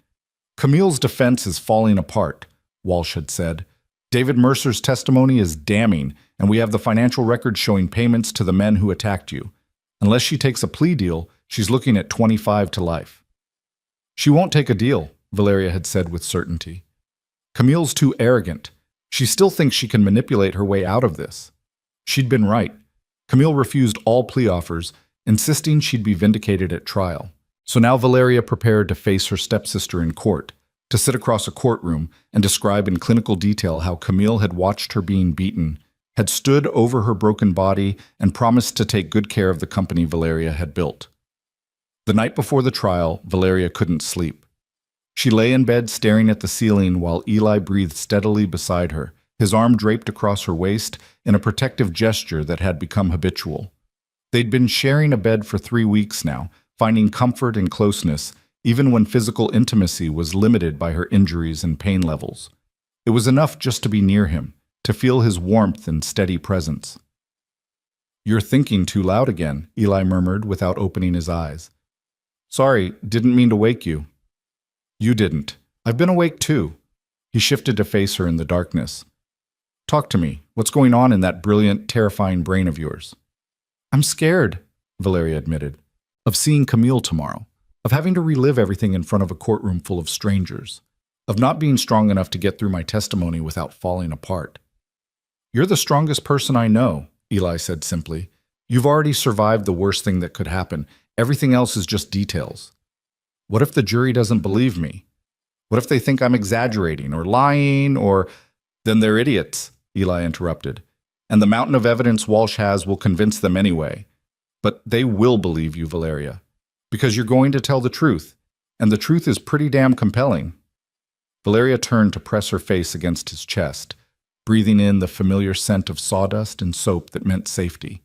A: Camille's defense is falling apart, Walsh had said. David Mercer's testimony is damning, and we have the financial records showing payments to the men who attacked you. Unless she takes a plea deal, she's looking at 25 to life. She won't take a deal, Valeria had said with certainty. Camille's too arrogant. She still thinks she can manipulate her way out of this. She'd been right. Camille refused all plea offers, insisting she'd be vindicated at trial. So now Valeria prepared to face her stepsister in court, to sit across a courtroom and describe in clinical detail how Camille had watched her being beaten, had stood over her broken body, and promised to take good care of the company Valeria had built. The night before the trial, Valeria couldn't sleep. She lay in bed staring at the ceiling while Eli breathed steadily beside her, his arm draped across her waist in a protective gesture that had become habitual. They'd been sharing a bed for 3 weeks now, finding comfort and closeness, even when physical intimacy was limited by her injuries and pain levels. It was enough just to be near him, to feel his warmth and steady presence. "You're thinking too loud again," Eli murmured without opening his eyes. "Sorry, didn't mean to wake you." "You didn't. I've been awake too." He shifted to face her in the darkness. "Talk to me. What's going on in that brilliant, terrifying brain of yours?" "I'm scared," Valeria admitted, "of seeing Camille tomorrow, of having to relive everything in front of a courtroom full of strangers, of not being strong enough to get through my testimony without falling apart." "You're the strongest person I know," Eli said simply. "You've already survived the worst thing that could happen. Everything else is just details." "What if the jury doesn't believe me? What if they think I'm exaggerating or lying or—" "Then they're idiots," Eli interrupted. "And the mountain of evidence Walsh has will convince them anyway. But they will believe you, Valeria, because you're going to tell the truth, and the truth is pretty damn compelling." Valeria turned to press her face against his chest, breathing in the familiar scent of sawdust and soap that meant safety.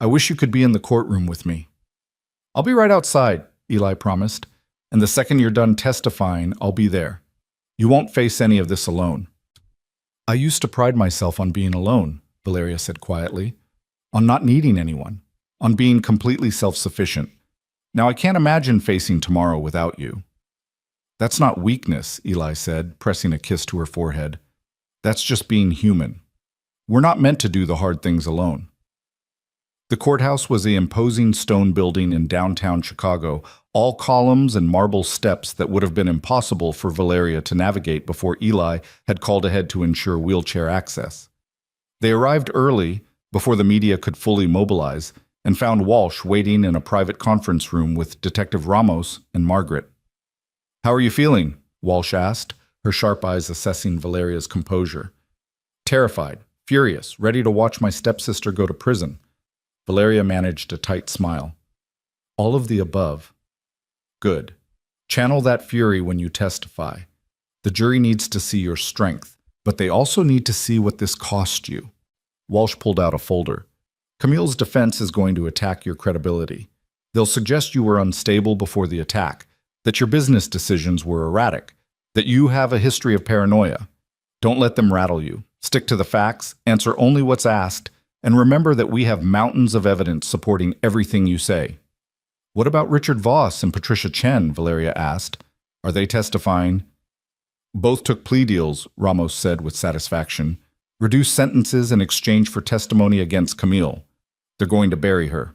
A: "I wish you could be in the courtroom with me." "I'll be right outside," Eli promised, "and the second you're done testifying, I'll be there. You won't face any of this alone." "I used to pride myself on being alone," Valeria said quietly, "on not needing anyone, on being completely self-sufficient. Now I can't imagine facing tomorrow without you." "That's not weakness," Eli said, pressing a kiss to her forehead. "That's just being human. We're not meant to do the hard things alone." The courthouse was an imposing stone building in downtown Chicago, all columns and marble steps that would have been impossible for Valeria to navigate before Eli had called ahead to ensure wheelchair access. They arrived early, before the media could fully mobilize, and found Walsh waiting in a private conference room with Detective Ramos and Margaret. "How are you feeling?" Walsh asked, her sharp eyes assessing Valeria's composure. "Terrified, furious, ready to watch my stepsister go to prison." Valeria managed a tight smile. "All of the above." "Good. Channel that fury when you testify. The jury needs to see your strength, but they also need to see what this cost you." Walsh pulled out a folder. "Camille's defense is going to attack your credibility. They'll suggest you were unstable before the attack, that your business decisions were erratic, that you have a history of paranoia. Don't let them rattle you. Stick to the facts, answer only what's asked, and remember that we have mountains of evidence supporting everything you say." What about Richard Voss and Patricia Chen? Valeria asked. Are they testifying? Both took plea deals, Ramos said with satisfaction. Reduced sentences in exchange for testimony against Camille. They're going to bury her.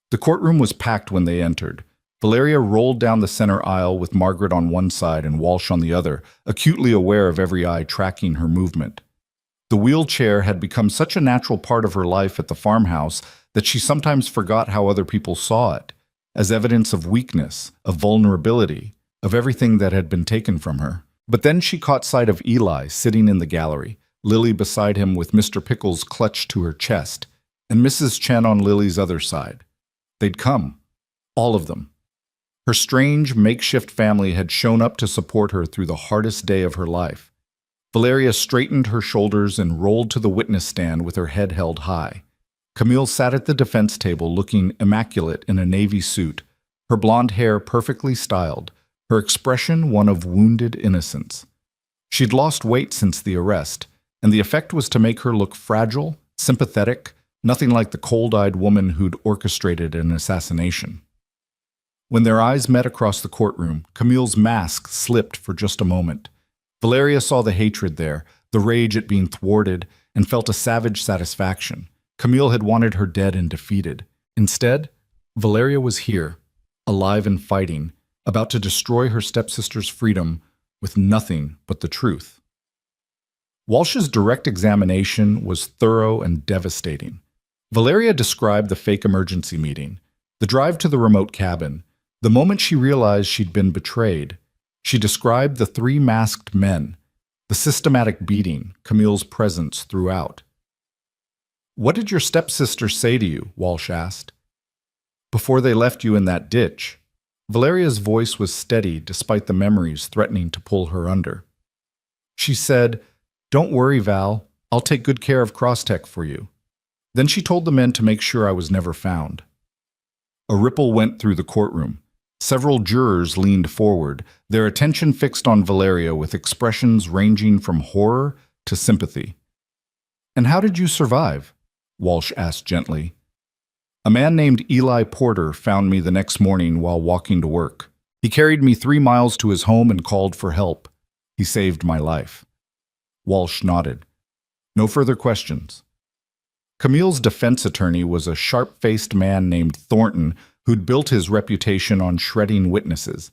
A: The courtroom was packed when they entered. Valeria rolled down the center aisle with Margaret on one side and Walsh on the other, acutely aware of every eye tracking her movement. The wheelchair had become such a natural part of her life at the farmhouse that she sometimes forgot how other people saw it, as evidence of weakness, of vulnerability, of everything that had been taken from her. But then she caught sight of Eli sitting in the gallery, Lily beside him with Mr. Pickles clutched to her chest, and Mrs. Chen on Lily's other side. They'd come. All of them. Her strange, makeshift family had shown up to support her through the hardest day of her life. Valeria straightened her shoulders and rolled to the witness stand with her head held high. Camille sat at the defense table looking immaculate in a navy suit, her blonde hair perfectly styled, her expression one of wounded innocence. She'd lost weight since the arrest, and the effect was to make her look fragile, sympathetic, nothing like the cold-eyed woman who'd orchestrated an assassination. When their eyes met across the courtroom, Camille's mask slipped for just a moment. Valeria saw the hatred there, the rage at being thwarted, and felt a savage satisfaction. Camille had wanted her dead and defeated. Instead, Valeria was here, alive and fighting, about to destroy her stepsister's freedom with nothing but the truth. Walsh's direct examination was thorough and devastating. Valeria described the fake emergency meeting, the drive to the remote cabin, the moment she realized she'd been betrayed. She described the 3 masked men, the systematic beating, Camille's presence throughout. What did your stepsister say to you? Walsh asked. Before they left you in that ditch. Valeria's voice was steady despite the memories threatening to pull her under. She said, "Don't worry, Val. I'll take good care of Crosstech for you." Then she told the men to make sure I was never found. A ripple went through the courtroom. Several jurors leaned forward, their attention fixed on Valeria with expressions ranging from horror to sympathy. "And how did you survive?" Walsh asked gently. "A man named Eli Porter found me the next morning while walking to work. He carried me 3 miles to his home and called for help. He saved my life." Walsh nodded. No further questions. Camille's defense attorney was a sharp-faced man named Thornton who'd built his reputation on shredding witnesses.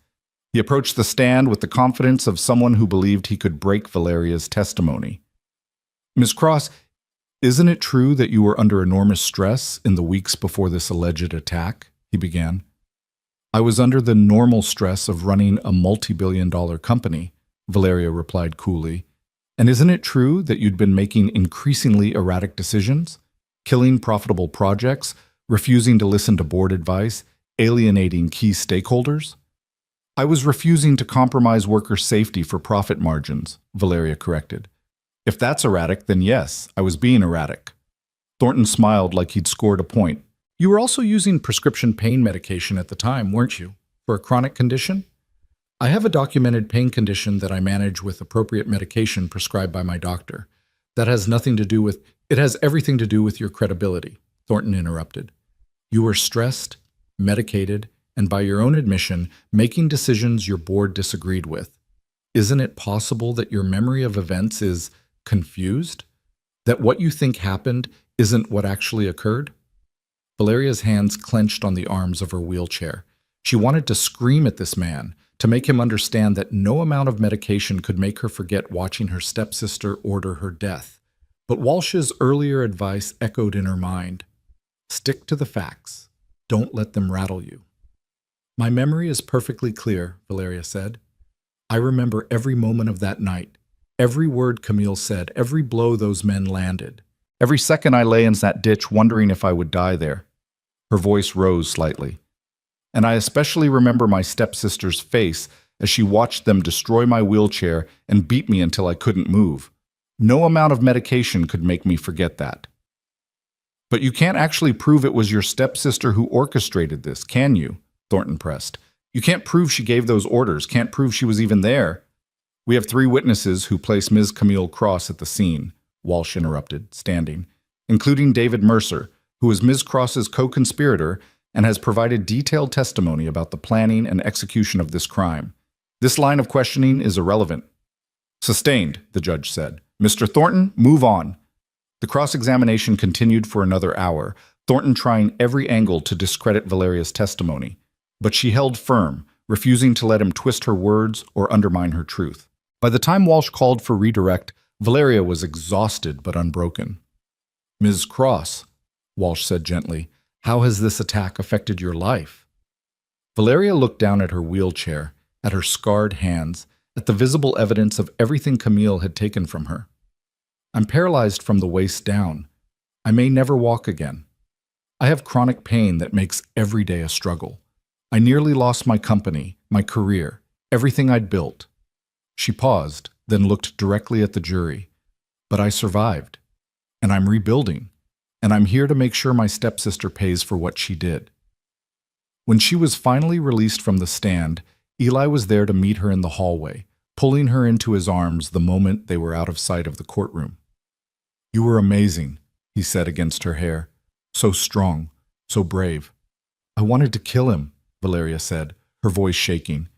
A: He approached the stand with the confidence of someone who believed he could break Valeria's testimony. "Ms. Cross, isn't it true that you were under enormous stress in the weeks before this alleged attack?" he began. "I was under the normal stress of running a multi-billion-dollar company," Valeria replied coolly. "And isn't it true that you'd been making increasingly erratic decisions? Killing profitable projects, refusing to listen to board advice, alienating key stakeholders?" "I was refusing to compromise worker safety for profit margins," Valeria corrected. "If that's erratic, then yes, I was being erratic." Thornton smiled like he'd scored a point. "You were also using prescription pain medication at the time, weren't you? For a chronic condition?" "I have a documented pain condition that I manage with appropriate medication prescribed by my doctor. That has nothing to do with— It has everything to do with your credibility," Thornton interrupted. "You were stressed, medicated, and by your own admission, making decisions your board disagreed with. Isn't it possible that your memory of events is confused? That what you think happened isn't what actually occurred?" Valeria's hands clenched on the arms of her wheelchair. She wanted to scream at this man, to make him understand that no amount of medication could make her forget watching her stepsister order her death. But Walsh's earlier advice echoed in her mind. Stick to the facts. Don't let them rattle you. "My memory is perfectly clear," Valeria said. "I remember every moment of that night, every word Camille said, every blow those men landed. Every second I lay in that ditch wondering if I would die there." Her voice rose slightly. "And I especially remember my stepsister's face as she watched them destroy my wheelchair and beat me until I couldn't move. No amount of medication could make me forget that." "But you can't actually prove it was your stepsister who orchestrated this, can you?" Thornton pressed. "You can't prove she gave those orders, can't prove she was even there." "We have 3 witnesses who place Ms. Camille Cross at the scene," Walsh interrupted, standing, "including David Mercer, who was Ms. Cross's co-conspirator and has provided detailed testimony about the planning and execution of this crime. This line of questioning is irrelevant." "Sustained," the judge said. "Mr. Thornton, move on." The cross-examination continued for another hour, Thornton trying every angle to discredit Valeria's testimony. But she held firm, refusing to let him twist her words or undermine her truth. By the time Walsh called for redirect, Valeria was exhausted but unbroken. "Ms. Cross," Walsh said gently, "how has this attack affected your life?" Valeria looked down at her wheelchair, at her scarred hands, at the visible evidence of everything Camille had taken from her. "I'm paralyzed from the waist down. I may never walk again. I have chronic pain that makes every day a struggle. I nearly lost my company, my career, everything I'd built." She paused, then looked directly at the jury. "But I survived, and I'm rebuilding, and I'm here to make sure my stepsister pays for what she did." When she was finally released from the stand, Eli was there to meet her in the hallway, pulling her into his arms the moment they were out of sight of the courtroom. "You were amazing," he said against her hair. "So strong, so brave." "I wanted to kill him," Valeria said, her voice shaking.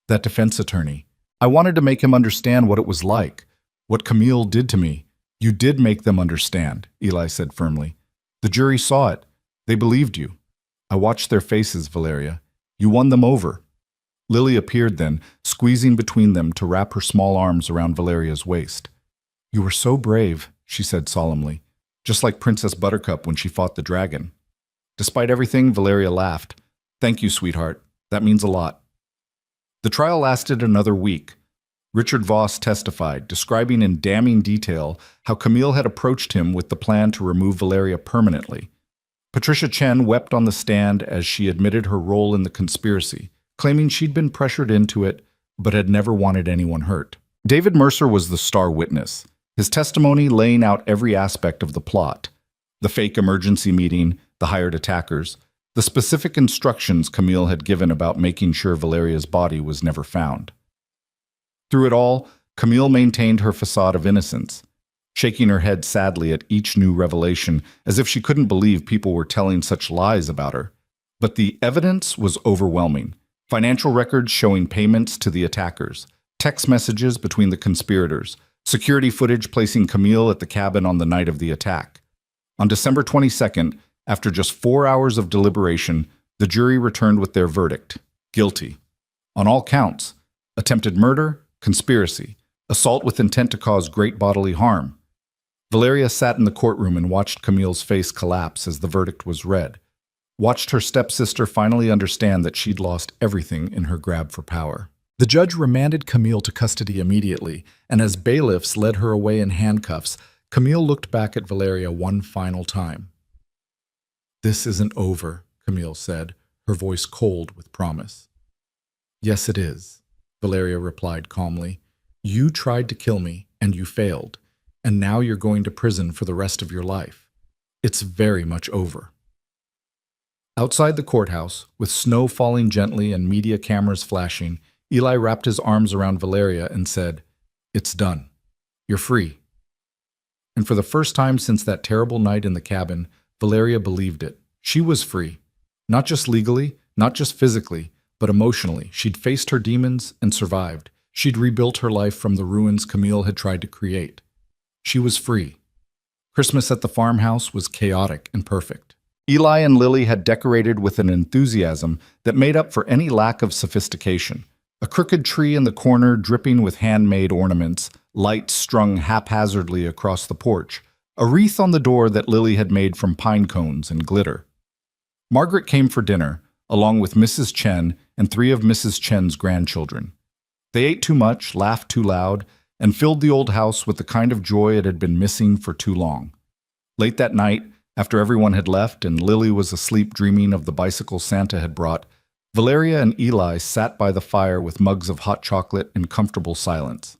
A: "That defense attorney. I wanted to make him understand what it was like, what Camille did to me." "You did make them understand," Eli said firmly. "The jury saw it. They believed you. I watched their faces, Valeria. You won them over." Lily appeared then, squeezing between them to wrap her small arms around Valeria's waist. "You were so brave," she said solemnly, "just like Princess Buttercup when she fought the dragon." Despite everything, Valeria laughed. "Thank you, sweetheart. That means a lot." The trial lasted another week. Richard Voss testified, describing in damning detail how Camille had approached him with the plan to remove Valeria permanently. Patricia Chen wept on the stand as she admitted her role in the conspiracy, claiming she'd been pressured into it but had never wanted anyone hurt. David Mercer was the star witness, his testimony laying out every aspect of the plot: the fake emergency meeting, the hired attackers, the specific instructions Camille had given about making sure Valeria's body was never found. Through it all, Camille maintained her facade of innocence, shaking her head sadly at each new revelation, as if she couldn't believe people were telling such lies about her. But the evidence was overwhelming. Financial records showing payments to the attackers, text messages between the conspirators, security footage placing Camille at the cabin on the night of the attack. On December 22nd, after just 4 hours of deliberation, the jury returned with their verdict: guilty. On all counts: attempted murder, conspiracy, assault with intent to cause great bodily harm. Valeria sat in the courtroom and watched Camille's face collapse as the verdict was read, watched her stepsister finally understand that she'd lost everything in her grab for power. The judge remanded Camille to custody immediately, and as bailiffs led her away in handcuffs, Camille looked back at Valeria one final time. "This isn't over," Camille said, her voice cold with promise. "Yes, it is," Valeria replied calmly. "You tried to kill me, and you failed, and now you're going to prison for the rest of your life. It's very much over." Outside the courthouse, with snow falling gently and media cameras flashing, Eli wrapped his arms around Valeria and said, "It's done. You're free." And for the first time since that terrible night in the cabin, Valeria believed it. She was free. Not just legally, not just physically, but emotionally. She'd faced her demons and survived. She'd rebuilt her life from the ruins Camille had tried to create. She was free. Christmas at the farmhouse was chaotic and perfect. Eli and Lily had decorated with an enthusiasm that made up for any lack of sophistication. A crooked tree in the corner dripping with handmade ornaments, lights strung haphazardly across the porch, a wreath on the door that Lily had made from pine cones and glitter. Margaret came for dinner, along with Mrs. Chen and 3 of Mrs. Chen's grandchildren. They ate too much, laughed too loud, and filled the old house with the kind of joy it had been missing for too long. Late that night, after everyone had left and Lily was asleep dreaming of the bicycle Santa had brought, Valeria and Eli sat by the fire with mugs of hot chocolate in comfortable silence.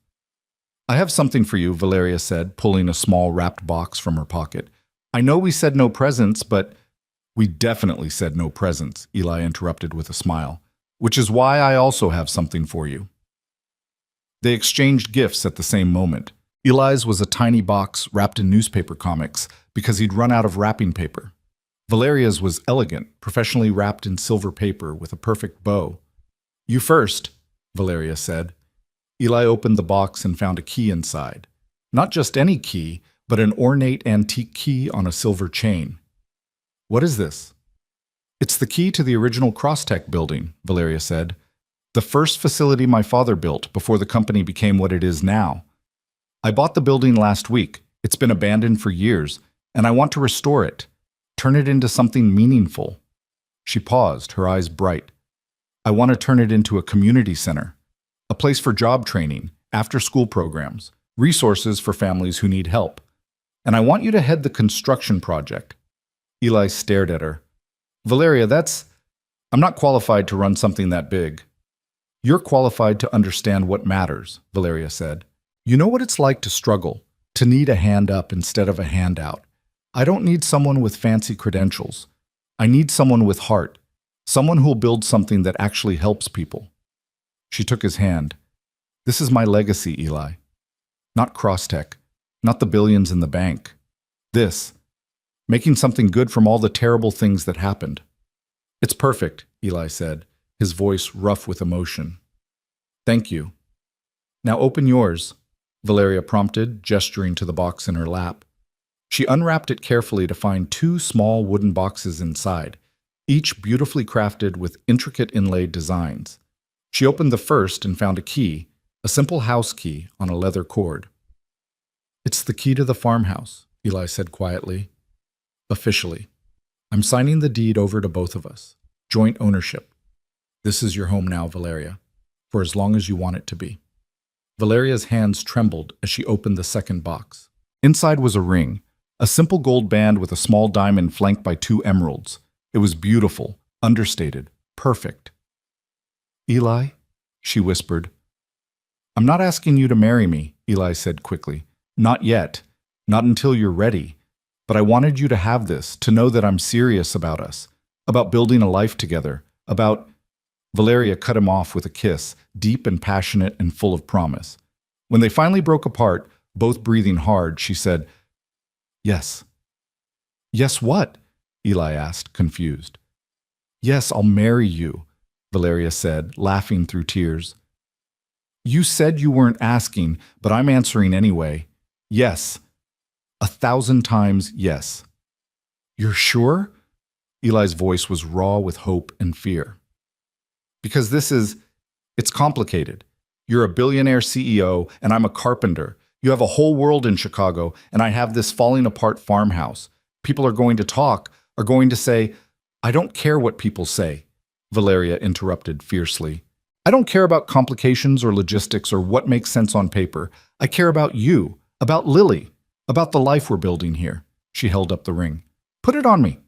A: "I have something for you," Valeria said, pulling a small wrapped box from her pocket. "I know we said no presents, but—" "We definitely said no presents," Eli interrupted with a smile, "which is why I also have something for you." They exchanged gifts at the same moment. Eli's was a tiny box wrapped in newspaper comics because he'd run out of wrapping paper. Valeria's was elegant, professionally wrapped in silver paper with a perfect bow. "You first," Valeria said. Eli opened the box and found a key inside. Not just any key, but an ornate antique key on a silver chain. "What is this?" "It's the key to the original Crosstech building," Valeria said. "The first facility my father built before the company became what it is now. I bought the building last week. It's been abandoned for years, and I want to restore it, turn it into something meaningful." She paused, her eyes bright. "I want to turn it into a community center, a place for job training, after-school programs, resources for families who need help. And I want you to head the construction project." Eli stared at her. "Valeria, I'm not qualified to run something that big." "You're qualified to understand what matters," Valeria said. "You know what it's like to struggle, to need a hand up instead of a handout. I don't need someone with fancy credentials. I need someone with heart, someone who'll build something that actually helps people." She took his hand. "This is my legacy, Eli. Not Crosstech, not the billions in the bank. This, making something good from all the terrible things that happened." "It's perfect," Eli said, his voice rough with emotion. "Thank you. Now open yours," Valeria prompted, gesturing to the box in her lap. She unwrapped it carefully to find 2 small wooden boxes inside, each beautifully crafted with intricate inlaid designs. She opened the first and found a key, a simple house key on a leather cord. "It's the key to the farmhouse," Eli said quietly. "Officially. I'm signing the deed over to both of us. Joint ownership. This is your home now, Valeria, for as long as you want it to be." Valeria's hands trembled as she opened the second box. Inside was a ring, a simple gold band with a small diamond flanked by 2 emeralds. It was beautiful, understated, perfect. "Eli," she whispered. "I'm not asking you to marry me," Eli said quickly. "Not yet. Not until you're ready. But I wanted you to have this, to know that I'm serious about us, about building a life together, about—" Valeria cut him off with a kiss, deep and passionate and full of promise. When they finally broke apart, both breathing hard, she said, "Yes." "Yes what?" Eli asked, confused. "Yes, I'll marry you," Valeria said, laughing through tears. "You said you weren't asking, but I'm answering anyway. Yes. 1,000 times yes." "You're sure?" Eli's voice was raw with hope and fear. "Because it's complicated. You're a billionaire CEO, and I'm a carpenter. You have a whole world in Chicago, and I have this falling apart farmhouse. People are going to talk, are going to say—" "I don't care what people say," Valeria interrupted fiercely. "I don't care about complications or logistics or what makes sense on paper. I care about you, about Lily, about the life we're building here." She held up the ring. "Put it on me."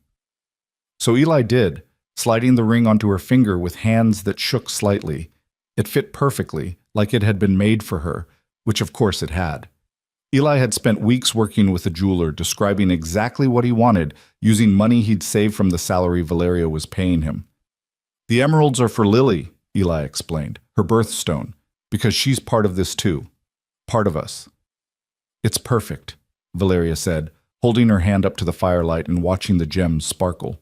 A: So Eli did, sliding the ring onto her finger with hands that shook slightly. It fit perfectly, like it had been made for her, which of course it had. Eli had spent weeks working with a jeweler, describing exactly what he wanted, using money he'd saved from the salary Valeria was paying him. "The emeralds are for Lily," Eli explained, "her birthstone, because she's part of this too. Part of us." "It's perfect," Valeria said, holding her hand up to the firelight and watching the gems sparkle.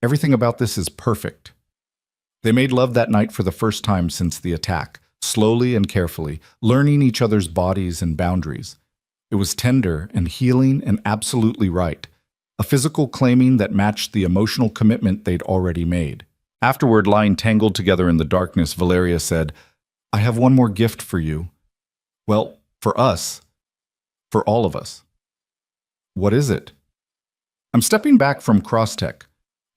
A: "Everything about this is perfect." They made love that night for the first time since the attack, slowly and carefully, learning each other's bodies and boundaries. It was tender and healing and absolutely right, a physical claiming that matched the emotional commitment they'd already made. Afterward, lying tangled together in the darkness, Valeria said, "I have one more gift for you. Well, for us. For all of us." "What is it?" "I'm stepping back from Crosstech.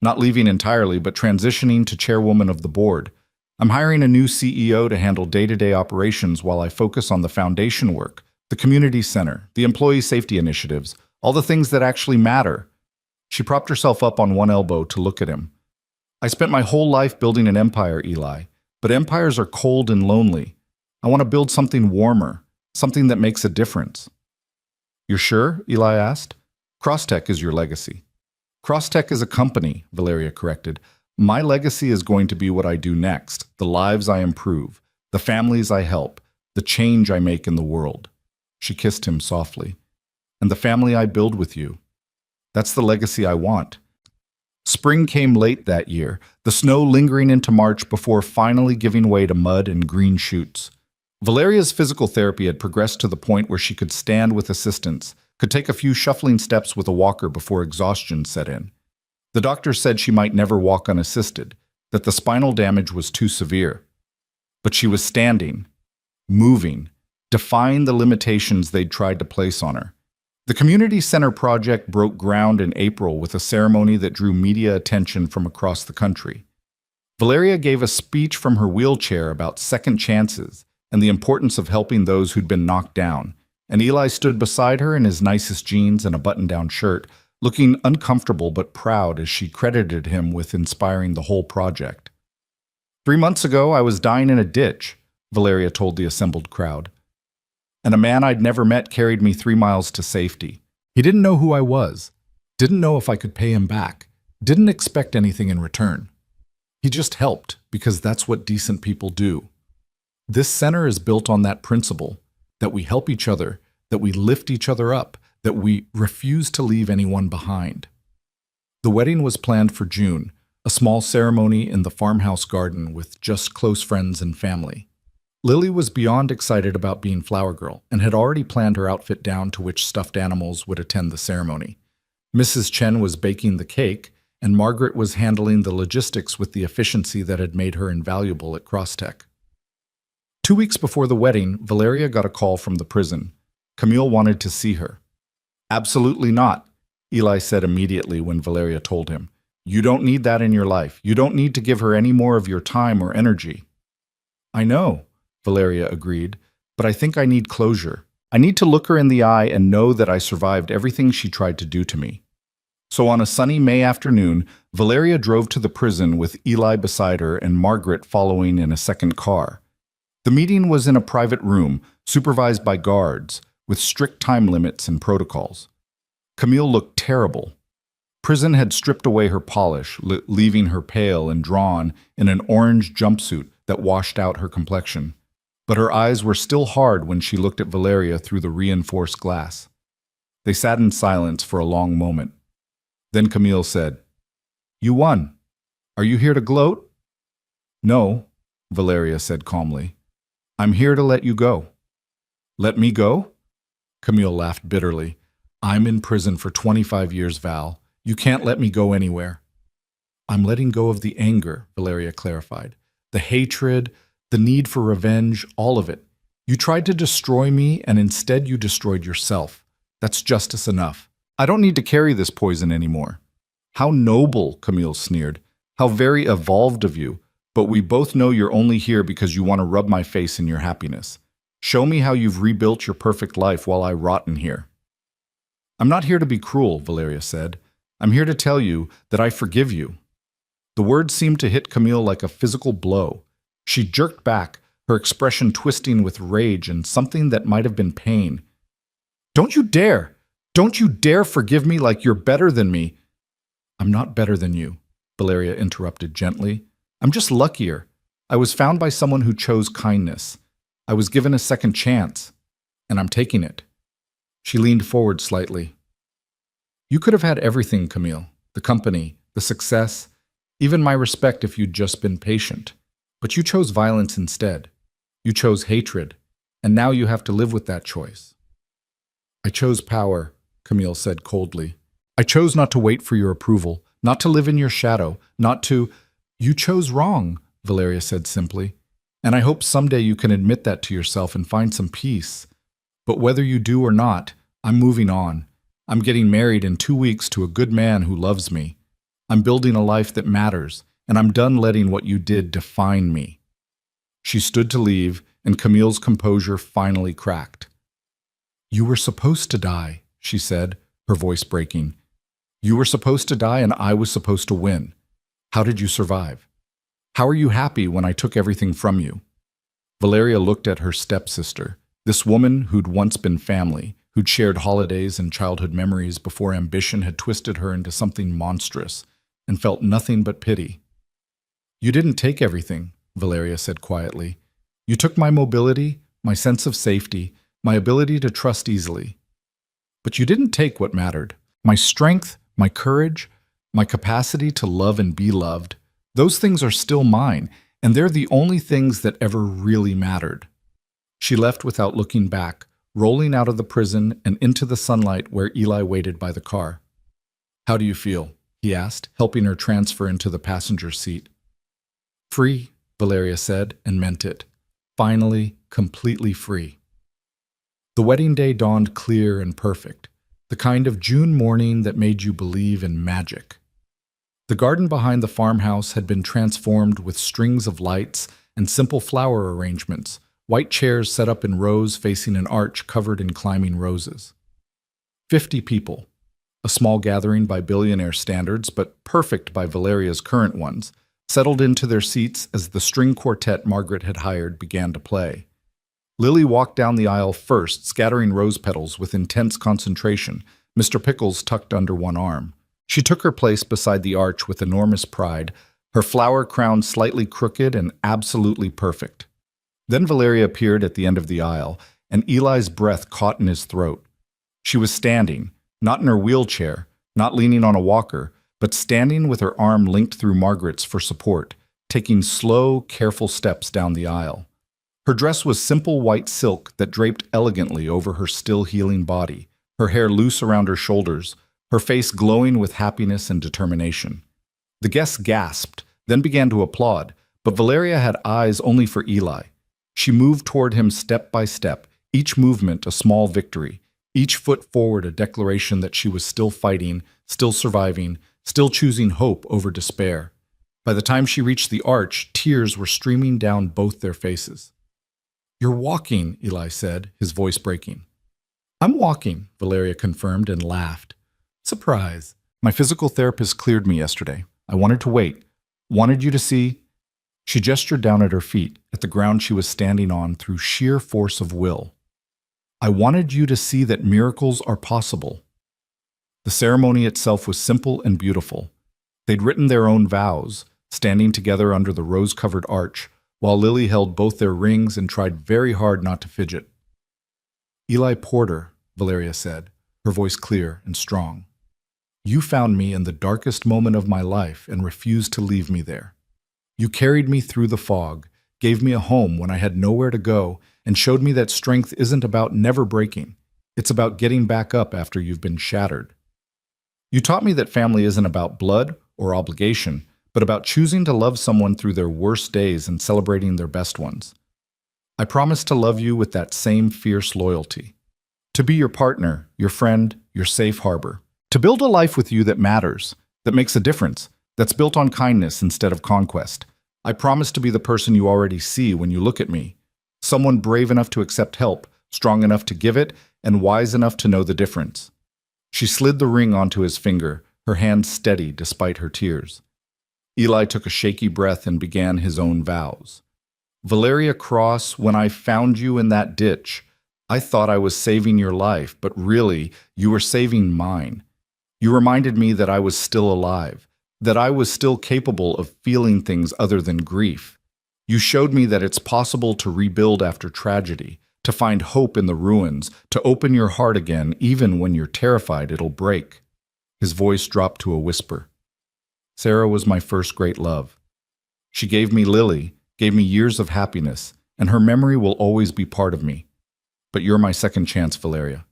A: Not leaving entirely, but transitioning to chairwoman of the board. I'm hiring a new CEO to handle day-to-day operations while I focus on the foundation work, the community center, the employee safety initiatives, all the things that actually matter." She propped herself up on one elbow to look at him. "I spent my whole life building an empire, Eli, but empires are cold and lonely. I want to build something warmer, something that makes a difference." "You're sure?" Eli asked. "Crosstech is your legacy." "Crosstech is a company," Valeria corrected. "My legacy is going to be what I do next, the lives I improve, the families I help, the change I make in the world." She kissed him softly. "And the family I build with you. That's the legacy I want. Spring came late that year, the snow lingering into March before finally giving way to mud and green shoots. Valeria's physical therapy had progressed to the point where she could stand with assistance, could take a few shuffling steps with a walker before exhaustion set in. The doctor said she might never walk unassisted, that the spinal damage was too severe. But she was standing, moving, defying the limitations they'd tried to place on her. The community center project broke ground in April with a ceremony that drew media attention from across the country. Valeria gave a speech from her wheelchair about second chances and the importance of helping those who'd been knocked down, and Eli stood beside her in his nicest jeans and a button-down shirt, looking uncomfortable but proud as she credited him with inspiring the whole project. 3 months ago, I was dying in a ditch, Valeria told the assembled crowd. And a man I'd never met carried me 3 miles to safety. He didn't know who I was, didn't know if I could pay him back, didn't expect anything in return. He just helped because that's what decent people do. This center is built on that principle, that we help each other, that we lift each other up, that we refuse to leave anyone behind. The wedding was planned for June, a small ceremony in the farmhouse garden with just close friends and family. Lily was beyond excited about being flower girl and had already planned her outfit down to which stuffed animals would attend the ceremony. Mrs. Chen was baking the cake, and Margaret was handling the logistics with the efficiency that had made her invaluable at Crosstech. 2 weeks before the wedding, Valeria got a call from the prison. Camille wanted to see her. Absolutely not, Eli said immediately when Valeria told him. You don't need that in your life. You don't need to give her any more of your time or energy. I know, Valeria agreed, but I think I need closure. I need to look her in the eye and know that I survived everything she tried to do to me. So on a sunny May afternoon, Valeria drove to the prison with Eli beside her and Margaret following in a second car. The meeting was in a private room, supervised by guards, with strict time limits and protocols. Camille looked terrible. Prison had stripped away her polish, leaving her pale and drawn in an orange jumpsuit that washed out her complexion. But her eyes were still hard when she looked at Valeria through the reinforced glass. They sat in silence for a long moment. Then Camille said, You won. Are you here to gloat? No, Valeria said calmly. I'm here to let you go. Let me go? Camille laughed bitterly. I'm in prison for 25 years, Val. You can't let me go anywhere. I'm letting go of the anger, Valeria clarified. The hatred, the need for revenge, all of it. You tried to destroy me, and instead you destroyed yourself. That's justice enough. I don't need to carry this poison anymore. How noble, Camille sneered. How very evolved of you. But we both know you're only here because you want to rub my face in your happiness. Show me how you've rebuilt your perfect life while I rot in here. I'm not here to be cruel, Valeria said. I'm here to tell you that I forgive you. The words seemed to hit Camille like a physical blow. She jerked back, her expression twisting with rage and something that might have been pain. Don't you dare! Don't you dare forgive me like you're better than me! I'm not better than you, Valeria interrupted gently. I'm just luckier. I was found by someone who chose kindness. I was given a second chance, and I'm taking it. She leaned forward slightly. You could have had everything, Camille. The company, the success, even my respect if you'd just been patient. But you chose violence instead. You chose hatred, and now you have to live with that choice. I chose power, Camille said coldly. I chose not to wait for your approval, not to live in your shadow, not to— You chose wrong, Valeria said simply. And I hope someday you can admit that to yourself and find some peace. But whether you do or not, I'm moving on. I'm getting married in 2 weeks to a good man who loves me. I'm building a life that matters, and I'm done letting what you did define me. She stood to leave, and Camille's composure finally cracked. You were supposed to die, she said, her voice breaking. You were supposed to die, and I was supposed to win. How did you survive? How are you happy when I took everything from you? Valeria looked at her stepsister, this woman who'd once been family, who'd shared holidays and childhood memories before ambition had twisted her into something monstrous, and felt nothing but pity. You didn't take everything, Valeria said quietly. You took my mobility, my sense of safety, my ability to trust easily. But you didn't take what mattered. My strength, my courage, My capacity to love and be loved, those things are still mine, and they're the only things that ever really mattered. She left without looking back, rolling out of the prison and into the sunlight where Eli waited by the car. "How do you feel?" he asked, helping her transfer into the passenger seat. "Free," Valeria said, and meant it. Finally, completely free. The wedding day dawned clear and perfect, the kind of June morning that made you believe in magic. The garden behind the farmhouse had been transformed with strings of lights and simple flower arrangements, white chairs set up in rows facing an arch covered in climbing roses. 50 people, a small gathering by billionaire standards, but perfect by Valeria's current ones, settled into their seats as the string quartet Margaret had hired began to play. Lily walked down the aisle first, scattering rose petals with intense concentration, Mr. Pickles tucked under one arm. She took her place beside the arch with enormous pride, her flower crown slightly crooked and absolutely perfect. Then Valeria appeared at the end of the aisle, and Eli's breath caught in his throat. She was standing, not in her wheelchair, not leaning on a walker, but standing with her arm linked through Margaret's for support, taking slow, careful steps down the aisle. Her dress was simple white silk that draped elegantly over her still healing body, her hair loose around her shoulders, her face glowing with happiness and determination. The guests gasped, then began to applaud, but Valeria had eyes only for Eli. She moved toward him step by step, each movement a small victory, each foot forward a declaration that she was still fighting, still surviving, still choosing hope over despair. By the time she reached the arch, tears were streaming down both their faces. "You're walking," Eli said, his voice breaking. "I'm walking," Valeria confirmed and laughed. "Surprise. My physical therapist cleared me yesterday. I wanted to wait. Wanted you to see." She gestured down at her feet, at the ground she was standing on through sheer force of will. "I wanted you to see that miracles are possible." The ceremony itself was simple and beautiful. They'd written their own vows, standing together under the rose-covered arch, while Lily held both their rings and tried very hard not to fidget. "Eli Porter," Valeria said, her voice clear and strong. "You found me in the darkest moment of my life and refused to leave me there. You carried me through the fog, gave me a home when I had nowhere to go, and showed me that strength isn't about never breaking. It's about getting back up after you've been shattered. You taught me that family isn't about blood or obligation, but about choosing to love someone through their worst days and celebrating their best ones. I promise to love you with that same fierce loyalty. To be your partner, your friend, your safe harbor. To build a life with you that matters, that makes a difference, that's built on kindness instead of conquest. I promise to be the person you already see when you look at me. Someone brave enough to accept help, strong enough to give it, and wise enough to know the difference." She slid the ring onto his finger, her hand steady despite her tears. Eli took a shaky breath and began his own vows. "Valeria Cross, when I found you in that ditch, I thought I was saving your life, but really, you were saving mine. You reminded me that I was still alive, that I was still capable of feeling things other than grief. You showed me that it's possible to rebuild after tragedy, to find hope in the ruins, to open your heart again even when you're terrified it'll break." His voice dropped to a whisper. "Sarah was my first great love. She gave me Lily, gave me years of happiness, and her memory will always be part of me. But you're my second chance, Valeria,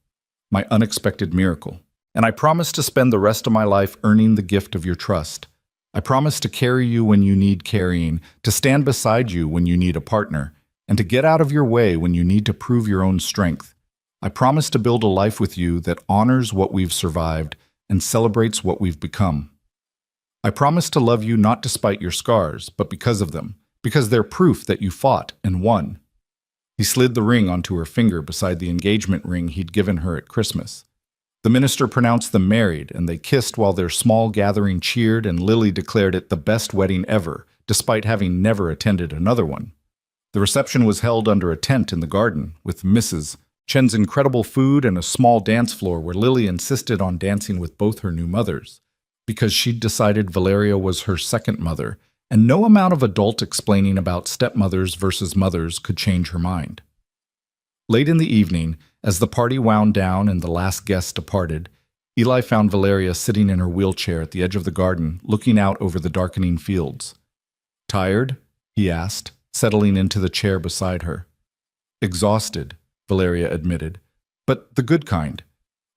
A: my unexpected miracle. And I promise to spend the rest of my life earning the gift of your trust. I promise to carry you when you need carrying, to stand beside you when you need a partner, and to get out of your way when you need to prove your own strength. I promise to build a life with you that honors what we've survived and celebrates what we've become. I promise to love you not despite your scars, but because of them, because they're proof that you fought and won." He slid the ring onto her finger beside the engagement ring he'd given her at Christmas. The minister pronounced them married, and they kissed while their small gathering cheered, and Lily declared it the best wedding ever, despite having never attended another one. The reception was held under a tent in the garden, with Mrs. Chen's incredible food and a small dance floor where Lily insisted on dancing with both her new mothers, because she'd decided Valeria was her second mother, and no amount of adult explaining about stepmothers versus mothers could change her mind. Late in the evening, as the party wound down and the last guest departed, Eli found Valeria sitting in her wheelchair at the edge of the garden, looking out over the darkening fields. "Tired?" he asked, settling into the chair beside her. "Exhausted," Valeria admitted, "but the good kind.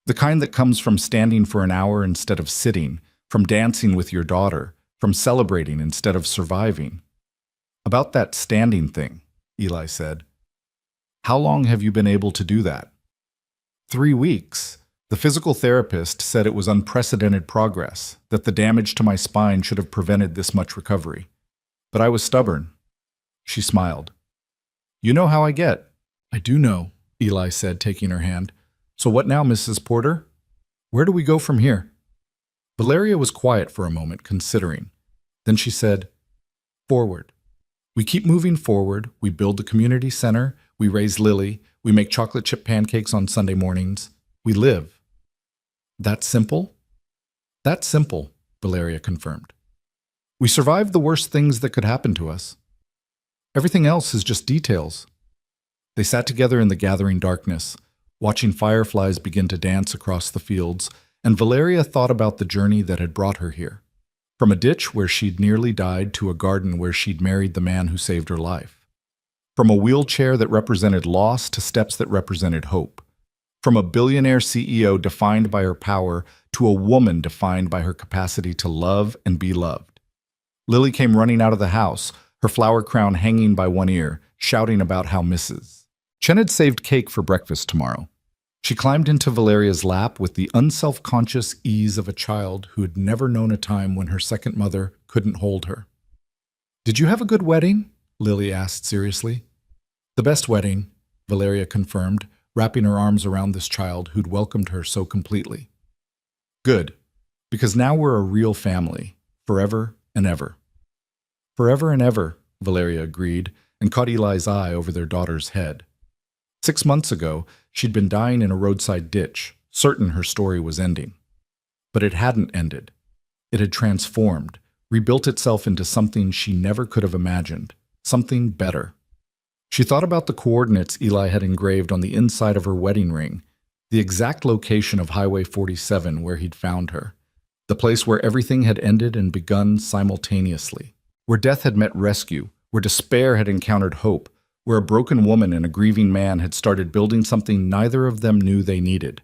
A: The kind that comes from standing for an hour instead of sitting, from dancing with your daughter, from celebrating instead of surviving." "About that standing thing," Eli said. "How long have you been able to do that?" 3 weeks. The physical therapist said it was unprecedented progress, that the damage to my spine should have prevented this much recovery. But I was stubborn." She smiled. "You know how I get." "I do know," Eli said, taking her hand. "So what now, Mrs. Porter? Where do we go from here?" Valeria was quiet for a moment, considering. Then she said, "Forward. We keep moving forward. We build the community center. We raise Lily. We make chocolate chip pancakes on Sunday mornings. We live." "That simple?" "That's simple," Valeria confirmed. "We survived the worst things that could happen to us. Everything else is just details." They sat together in the gathering darkness, watching fireflies begin to dance across the fields, and Valeria thought about the journey that had brought her here. From a ditch where she'd nearly died to a garden where she'd married the man who saved her life. From a wheelchair that represented loss to steps that represented hope. From a billionaire CEO defined by her power to a woman defined by her capacity to love and be loved. Lily came running out of the house, her flower crown hanging by one ear, shouting about how Mrs. Chen had saved cake for breakfast tomorrow. She climbed into Valeria's lap with the unself-conscious ease of a child who had never known a time when her second mother couldn't hold her. "Did you have a good wedding?" Lily asked seriously. "The best wedding," Valeria confirmed, wrapping her arms around this child who'd welcomed her so completely. "Good, because now we're a real family, forever and ever." "Forever and ever," Valeria agreed, and caught Eli's eye over their daughter's head. 6 months ago, she'd been dying in a roadside ditch, certain her story was ending. But it hadn't ended. It had transformed, rebuilt itself into something she never could have imagined, something better. She thought about the coordinates Eli had engraved on the inside of her wedding ring, the exact location of Highway 47 where he'd found her, the place where everything had ended and begun simultaneously, where death had met rescue, where despair had encountered hope, where a broken woman and a grieving man had started building something neither of them knew they needed.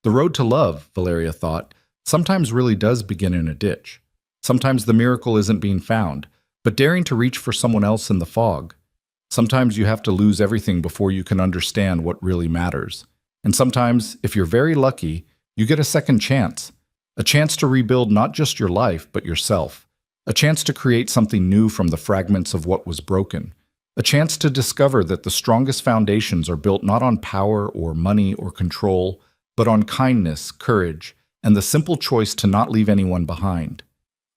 A: The road to love, Valeria thought, sometimes really does begin in a ditch. Sometimes the miracle isn't being found, but daring to reach for someone else in the fog. Sometimes you have to lose everything before you can understand what really matters. And sometimes, if you're very lucky, you get a second chance. A chance to rebuild not just your life, but yourself. A chance to create something new from the fragments of what was broken. A chance to discover that the strongest foundations are built not on power or money or control, but on kindness, courage, and the simple choice to not leave anyone behind.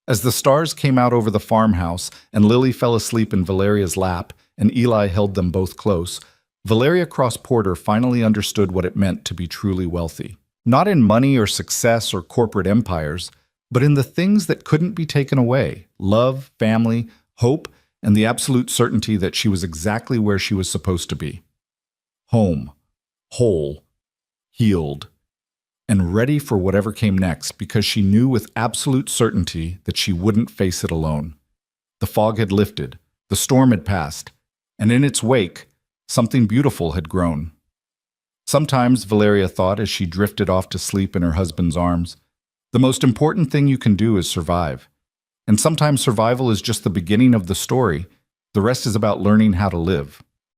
A: As the stars came out over the farmhouse and Lily fell asleep in Valeria's lap and Eli held them both close, Valeria Cross Porter finally understood what it meant to be truly wealthy. Not in money or success or corporate empires, but in the things that couldn't be taken away: love, family, hope, and the absolute certainty that she was exactly where she was supposed to be. Home, whole, healed, and ready for whatever came next because she knew with absolute certainty that she wouldn't face it alone. The fog had lifted, the storm had passed, and in its wake, something beautiful had grown. Sometimes, Valeria thought as she drifted off to sleep in her husband's arms, the most important thing you can do is survive. And sometimes survival is just the beginning of the story. The rest is about learning how to live.